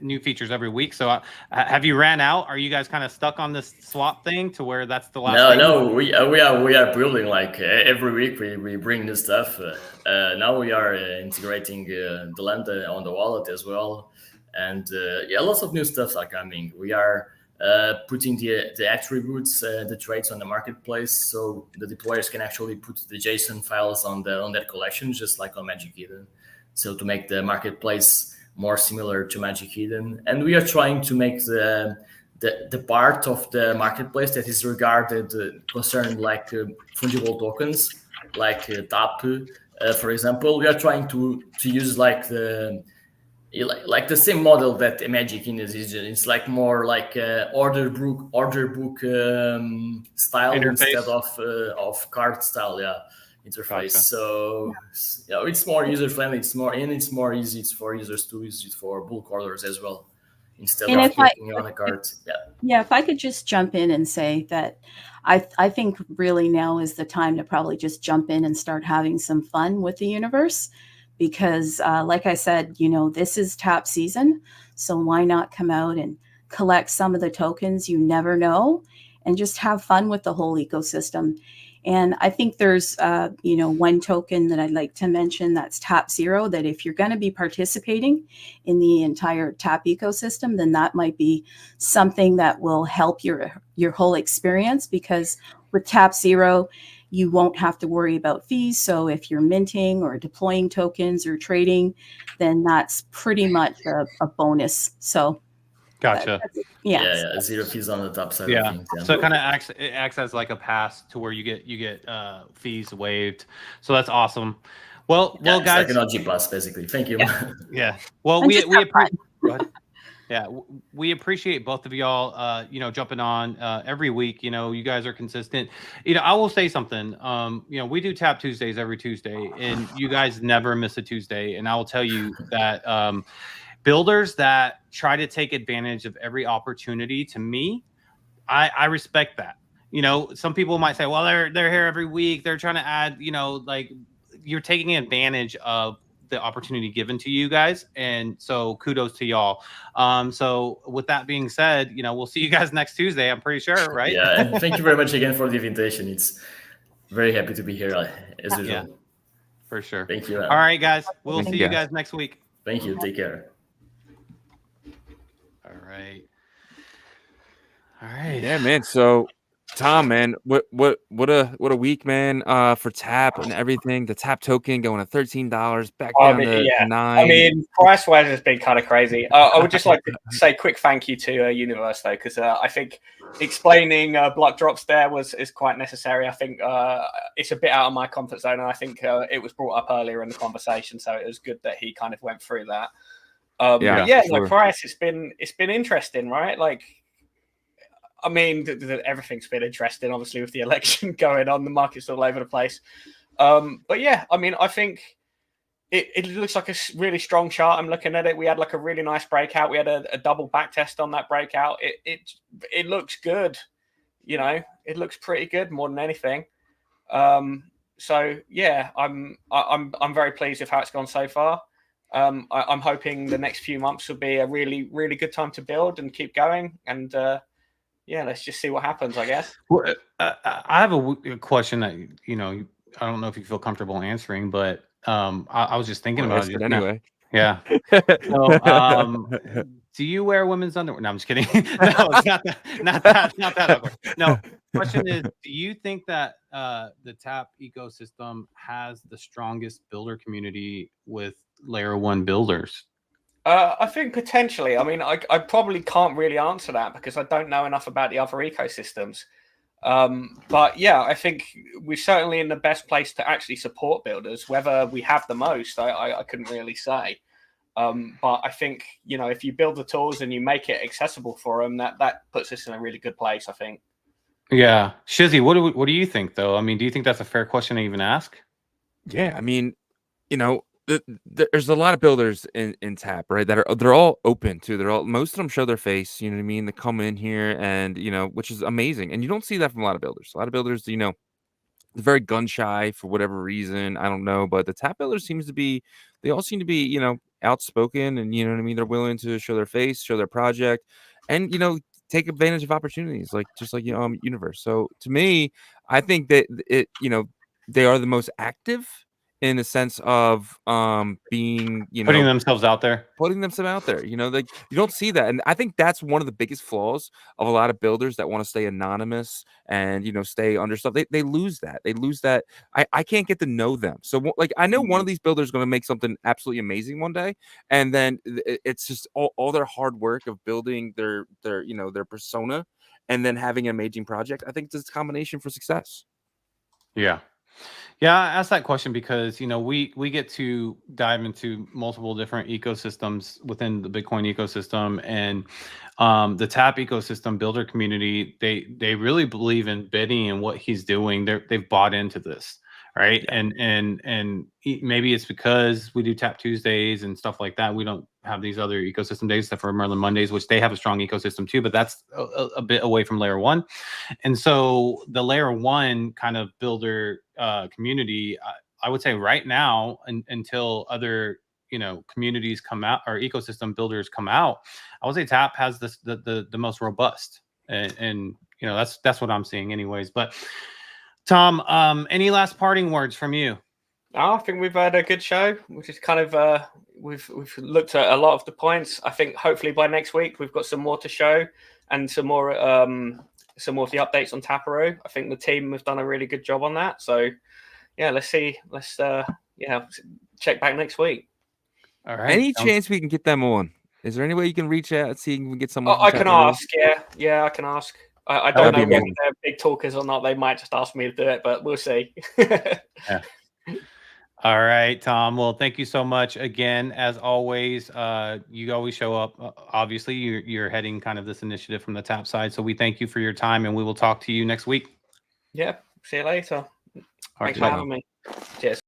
new features every week. So have you ran out? Are you guys kind of stuck on this swap thing to where that's the last? No, we are building like every week we bring new stuff. Now we are integrating the land on the wallet as well, and lots of new stuff are coming. We are putting the attributes, the traits on the marketplace, so the deployers can actually put the JSON files on that collection, just like on Magic Eden. So to make the marketplace more similar to Magic Eden, and we are trying to make the part of the marketplace that is regarded concerned like fungible tokens, like TAP, for example. We are trying to use like the same model that Magic Eden is. It's like more like order book style interface instead of card style interface. Gotcha. So it's more user friendly. It's more easy for users to use it for bulk orders as well, instead of clicking on a card. If I could just jump in and say that I think really now is the time to probably just jump in and start having some fun with the universe. Because like I said, this is tap season. So why not come out and collect some of the tokens? You never know, and just have fun with the whole ecosystem. And I think there's, one token that I'd like to mention, that's Tap Zero, that if you're going to be participating in the entire tap ecosystem, then that might be something that will help your whole experience, because with Tap Zero, you won't have to worry about fees. So if you're minting or deploying tokens or trading, then that's pretty much a bonus. So gotcha. Zero fees on the top side. Yeah. So it kind of acts as like a pass to where you get fees waived. So that's awesome. Well, guys. It's like an OG plus, basically. Thank you. Yeah. Well, we appreciate both of y'all, jumping on every week. You guys are consistent. I will say something. We do Tap Tuesdays every Tuesday, and you guys never miss a Tuesday. And I will tell you that builders that try to take advantage of every opportunity, to me, I respect that. Some people might say, well, they're here every week. They're trying to add, like you're taking advantage of the opportunity given to you guys, and so kudos to y'all. So with that being said, we'll see you guys next Tuesday, I'm pretty sure, right? Yeah, and thank you very much again for the invitation. It's very happy to be here as usual. Yeah, for sure. Thank you. All right, guys, we'll see you guys next week. Thank you. Take care. All right. Yeah, man. So Tom, man, what a week, man, for Tap and everything. The Tap token going to $13, back down to $9. I mean, price wise has been kind of crazy. I would just like to say a quick thank you to Universe though, because I think explaining block drops there is quite necessary. I think it's a bit out of my comfort zone, and I think it was brought up earlier in the conversation, so it was good that he kind of went through that. Sure. Price, it's been interesting, right? Like, I mean, everything's been interesting, obviously, with the election going on. The market's all over the place. But yeah, I mean, I think it looks like a really strong chart. I'm looking at it. We had like a really nice breakout. We had a double back test on that breakout. It looks good. You know, it looks pretty good more than anything. So yeah, I'm very pleased with how it's gone so far. I'm hoping the next few months will be a really, really good time to build and keep going. And yeah, let's just see what happens, I guess. Well, I have a question that I don't know if you feel comfortable answering, but I was just thinking about it just now. anyway. Yeah. So, do you wear women's underwear? No, I'm just kidding. No, it's not that awkward. No, question is, do you think that the TAP ecosystem has the strongest builder community with layer 1 builders? I think potentially. I mean, I probably can't really answer that because I don't know enough about the other ecosystems. But yeah, I think we're certainly in the best place to actually support builders. Whether we have the most, I couldn't really say. But I think, if you build the tools and you make it accessible for them, that puts us in a really good place, I think. Yeah. Shizzy, what do you think, though? I mean, do you think that's a fair question to even ask? Yeah, I mean, there's a lot of builders in TAP, right? They're all open to. Most of them show their face. You know what I mean? They come in here and which is amazing. And you don't see that from a lot of builders. A lot of builders, they're very gun shy for whatever reason. I don't know, but the TAP builders they all seem to be outspoken, and you know what I mean. They're willing to show their face, show their project, and take advantage of opportunities, just like Universe. So to me, I think that they are the most active in the sense of being putting themselves out there. You don't see that, and I think that's one of the biggest flaws of a lot of builders that want to stay anonymous and stay under stuff. They lose that. I can't get to know them. So I know one of these builders is going to make something absolutely amazing one day, and then it's just all their hard work of building their persona and then having an amazing project. I think it's a combination for success. Yeah. Yeah, I asked that question because we get to dive into multiple different ecosystems within the Bitcoin ecosystem, and the TAP ecosystem builder community, they really believe in Benny and what he's doing. They've bought into this, right? Yeah. And maybe it's because we do TAP Tuesdays and stuff like that. We don't have these other ecosystem days except for Merlin Mondays, which they have a strong ecosystem too, but that's a bit away from layer 1. And so the layer 1 kind of builder community, I would say right now, until other communities come out or ecosystem builders come out, I would say TAP has the most robust, and that's what I'm seeing anyways. But Tom, any last parting words from you? I think we've had a good show, which is kind of we've looked at a lot of the points. I think hopefully by next week we've got some more to show and some more of the updates on Taparoo. I think the team have done a really good job on that. So yeah, let's see. Let's check back next week. All right. Any chance we can get them on? Is there any way you can reach out and see if we can get someone? I can ask. Yeah, I can ask. I don't know whether they're big talkers or not. They might just ask me to do it, but we'll see. Yeah. All right, Tom. Well, thank you so much again. As always, you always show up. Obviously, you're heading kind of this initiative from the TAP side. So we thank you for your time, and we will talk to you next week. Yeah. See you later. Thanks for having me. Cheers.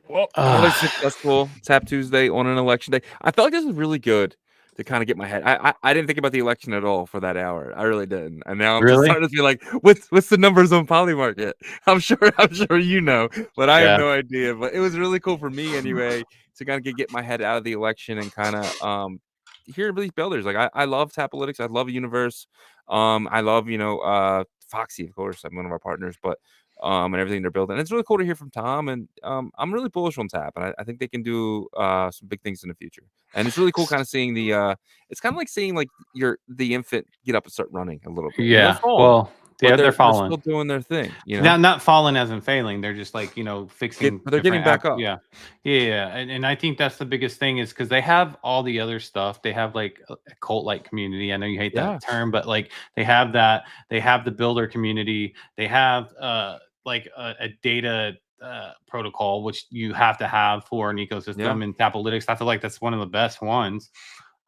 Well, really successful TAP Tuesday on an election day. I felt like this was really good to kind of get my head. I didn't think about the election at all for that hour. I really didn't. And now I'm just starting to feel like, what's the numbers on Polymarket? I'm sure but I have no idea. But it was really cool for me anyway to kind of get my head out of the election and kind of hear these builders. Like I love Tapalytics. I love Universe. I love Foxy, of course. I'm one of our partners, but and everything they're building. And it's really cool to hear from Tom, and I'm really bullish on TAP, and I think they can do some big things in the future. And it's really cool kind of seeing it's kind of like seeing like the infant get up and start running a little bit. Yeah, well, they're falling. They're still doing their thing, Not falling as in failing. They're just like fixing. But they're getting back up. Yeah. And I think that's the biggest thing is because they have all the other stuff. They have like a cult-like community. I know you hate that term, but like they have that. They have the builder community. They have like a data protocol, which you have to have for an ecosystem. And Tapalytics, that's one of the best ones.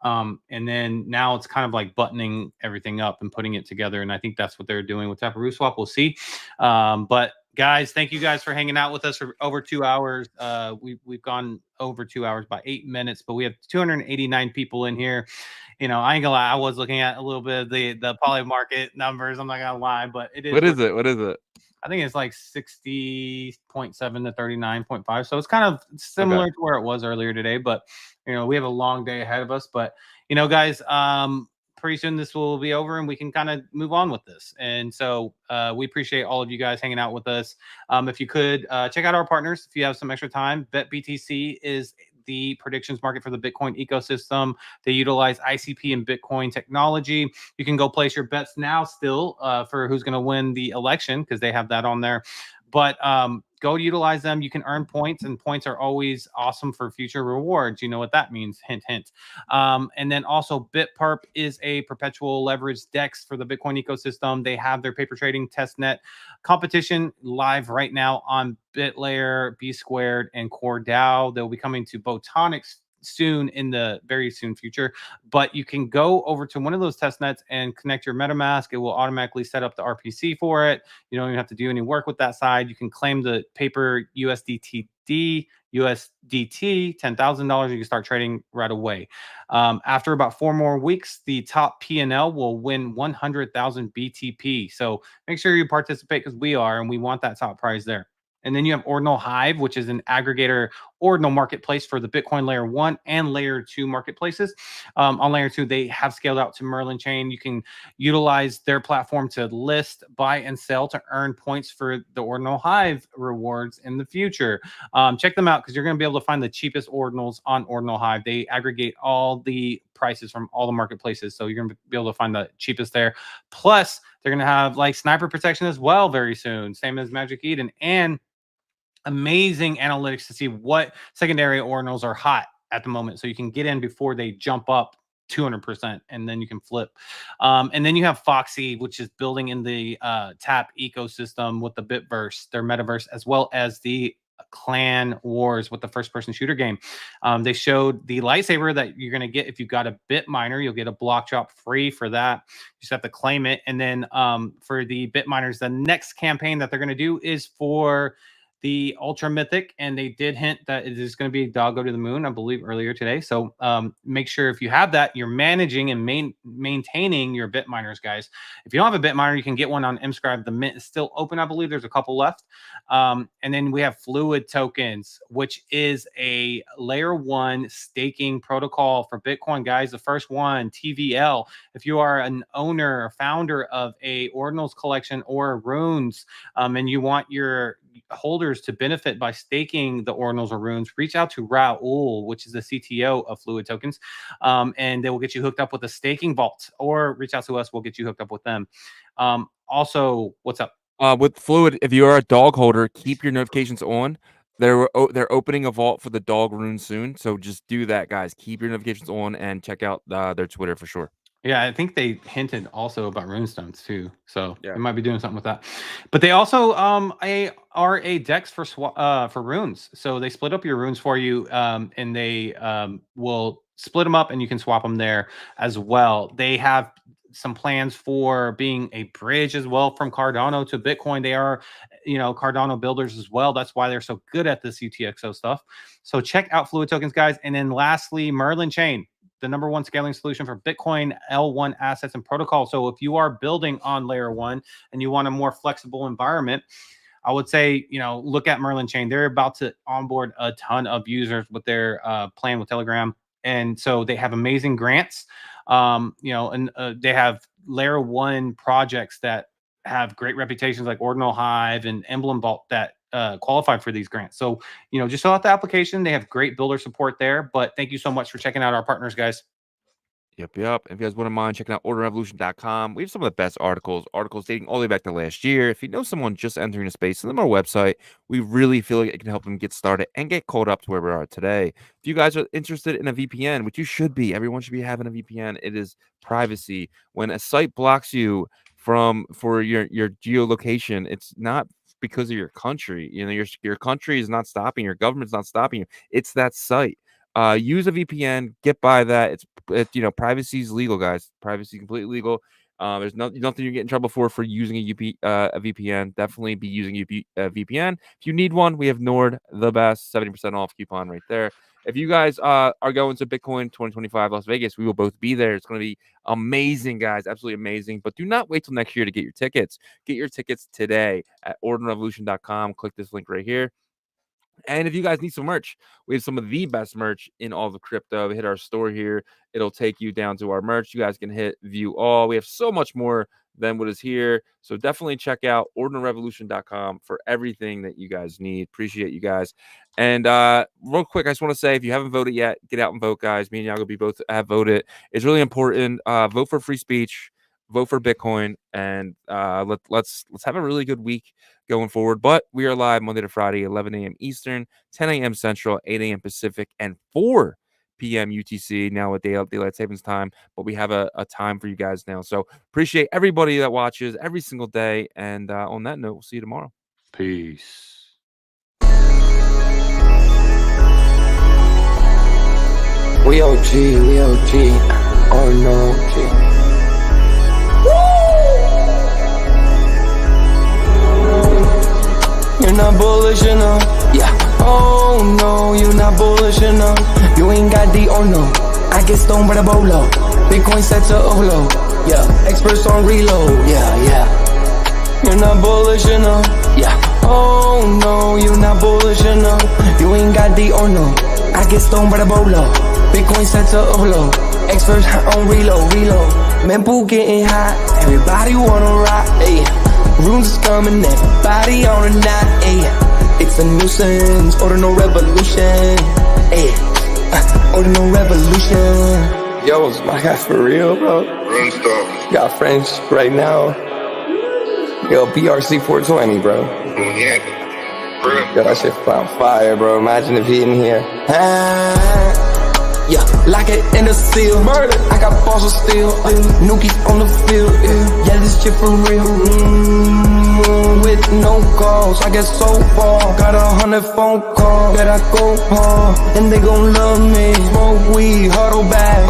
And then now it's kind of like buttoning everything up and putting it together. And I think that's what they're doing with Taparoo Swap. We'll see. But Guys, thank you guys for hanging out with us for over 2 hours. We've gone over 2 hours by 8 minutes, but we have 289 people in here. You know, I ain't gonna lie, I was looking at a little bit of the poly market numbers. I'm not gonna lie, but it is. What is it? What is it? I think it's like 60.7 to 39.5. So it's kind of similar to where it was earlier today, but you know, we have a long day ahead of us. But you know, guys, pretty soon this will be over and we can kind of move on with this. And so we appreciate all of you guys hanging out with us. If you could check out our partners if you have some extra time. BetBTC is the predictions market for the Bitcoin ecosystem. They utilize ICP and Bitcoin technology. You can go place your bets now still for who's going to win the election because they have that on there. But go utilize them. You can earn points, and points are always awesome for future rewards. You know what that means. Hint, hint. And then also BitParp is a perpetual leverage DEX for the Bitcoin ecosystem. They have their paper trading testnet competition live right now on BitLayer, B Squared, and CoreDAO. They'll be coming to Botonics soon in the very soon future, but you can go over to one of those test nets and connect your MetaMask. It will automatically set up the RPC for it. You don't even have to do any work with that side. You can claim the paper USDT, $10,000. You can start trading right away. After about 4 more weeks, the top P&L will win 100,000 BTP. So make sure you participate because we are, and we want that top prize there. And then you have Ordinal Hive, which is an aggregator ordinal marketplace for the Bitcoin layer 1 and layer 2 marketplaces. On layer 2, they have scaled out to Merlin chain. You can utilize their platform to list, buy, and sell to earn points for the Ordinal Hive rewards in the future. Check them out because you're going to be able to find the cheapest ordinals on Ordinal Hive. They aggregate all the prices from all the marketplaces, so you're going to be able to find the cheapest there. Plus, they're going to have like sniper protection as well very soon, same as Magic Eden, and amazing analytics to see what secondary ordinals are hot at the moment, so you can get in before they jump up 200%, and then you can flip. And then you have Foxy, which is building in the Tap ecosystem with the Bitverse, their metaverse, as well as the Clan Wars with the first-person shooter game. They showed the lightsaber that you're going to get if you got a bit miner. You'll get a block drop free for that. You just have to claim it. And then for the bit miners, the next campaign that they're going to do is for the Ultra Mythic, and they did hint that it is going to be Doggo to the Moon, I believe, earlier today. So make sure if you have that, you're managing and maintaining your bit miners, guys. If you don't have a bit miner, you can get one on Mscribe. The mint is still open, I believe. There's a couple left. And then we have Fluid Tokens, which is a layer 1 staking protocol for Bitcoin, guys. The first one, TVL. If you are an owner or founder of a Ordinals collection or runes, and you want your holders to benefit by staking the ordinals or runes, reach out to Raul, which is the CTO of Fluid Tokens, and they will get you hooked up with a staking vault, or reach out to us, we'll get you hooked up with them. Also, what's up? With Fluid, if you are a dog holder, keep your notifications on. They're opening a vault for the dog rune soon, so just do that, guys. Keep your notifications on and check out their Twitter for sure. Yeah, I think they hinted also about runestones too, so yeah, they might be doing something with that. But they also are a DEX for runes, so they split up your runes for you, and they will split them up, and you can swap them there as well. They have some plans for being a bridge as well from Cardano to Bitcoin. They are, you know, Cardano builders as well. That's why they're so good at this UTXO stuff. So check out Fluid Tokens, guys. And then lastly, Merlin Chain, the #1 scaling solution for Bitcoin L1 assets and protocols. So if you are building on layer 1 and you want a more flexible environment, I would say, you know, look at Merlin Chain. They're about to onboard a ton of users with their plan with Telegram. And so they have amazing grants, you know, and they have layer 1 projects that have great reputations like Ordinal Hive and Emblem Vault that qualified for these grants. So, you know, just fill out the application. They have great builder support there. But thank you so much for checking out our partners, guys. Yep. If you guys wouldn't mind checking out ordinalrevolution.com, we have some of the best articles dating all the way back to last year. If you know someone just entering the space, send them our website. We really feel like it can help them get started and get caught up to where we are today. If you guys are interested in a VPN, which you should be, everyone should be having a VPN. It is privacy. When a site blocks you for your geolocation, it's not because of your country. You know, your country is not stopping, your government's not stopping you. It's that site. Use a VPN, get by that. It's you know, privacy is legal, guys. Privacy is completely legal. There's nothing you get in trouble for using a VPN. Definitely be using a VPN. If you need one, we have Nord, the best, 70% off coupon right there. If you guys are going to Bitcoin 2025 Las Vegas, we will both be there. It's going to be amazing, guys. Absolutely amazing. But do not wait till next year to get your tickets. Get your tickets today at ordinalrevolution.com. Click this link right here. And if you guys need some merch, we have some of the best merch in all of crypto. Hit our store here. It'll take you down to our merch. You guys can hit view all. We have so much more than what is here. So definitely check out ordinalrevolution.com for everything that you guys need. Appreciate you guys. And real quick, I just want to say, if you haven't voted yet, get out and vote, guys. Me and Yagobi both have voted. It's really important. Vote for free speech. Vote for Bitcoin. And let's have a really good week going forward. But we are live Monday to Friday, 11 a.m. Eastern, 10 a.m. Central, 8 a.m. Pacific, and 4 p.m. UTC now with daylight savings time. But we have a time for you guys now. So appreciate everybody that watches every single day. And on that note, we'll see you tomorrow. Peace. We OG, oh no, G. You're not bullish enough, yeah. Oh no, you're not bullish enough. You ain't got the oh no. I get stoned by the bolo. Bitcoin set to overload, yeah. Experts on reload, yeah. You're not bullish enough, yeah. Oh no, you're not bullish enough. You ain't got the oh no. I get stoned by the bolo. Bitcoin set to overload. Experts on reload. Mempool getting hot. Everybody wanna rock, ayy. Rooms is coming, everybody on a knot, ayy. It's a nuisance, Ordinal Revolution, ayy. Ordinal Revolution. Yo, it's my guy for real, bro. Got friends right now. Yo, BRC 420, bro. Yo, that shit on fire, bro. Imagine if he in here. Yeah, lock it in the seal. Murder. I got balls of steel. Nuki on the field. Yeah, this shit for real. With no calls, I get so far. Got 100 phone calls that I go hard, and they gon' love me. Smoke weed, huddle back.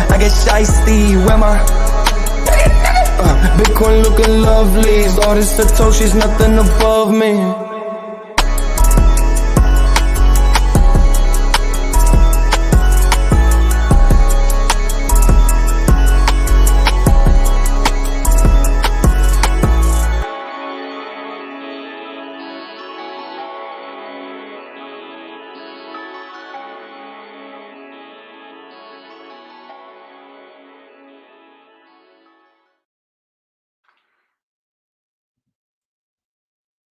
I get shiesty. Where my Bitcoin looking lovely. All this Satoshi's nothing above me.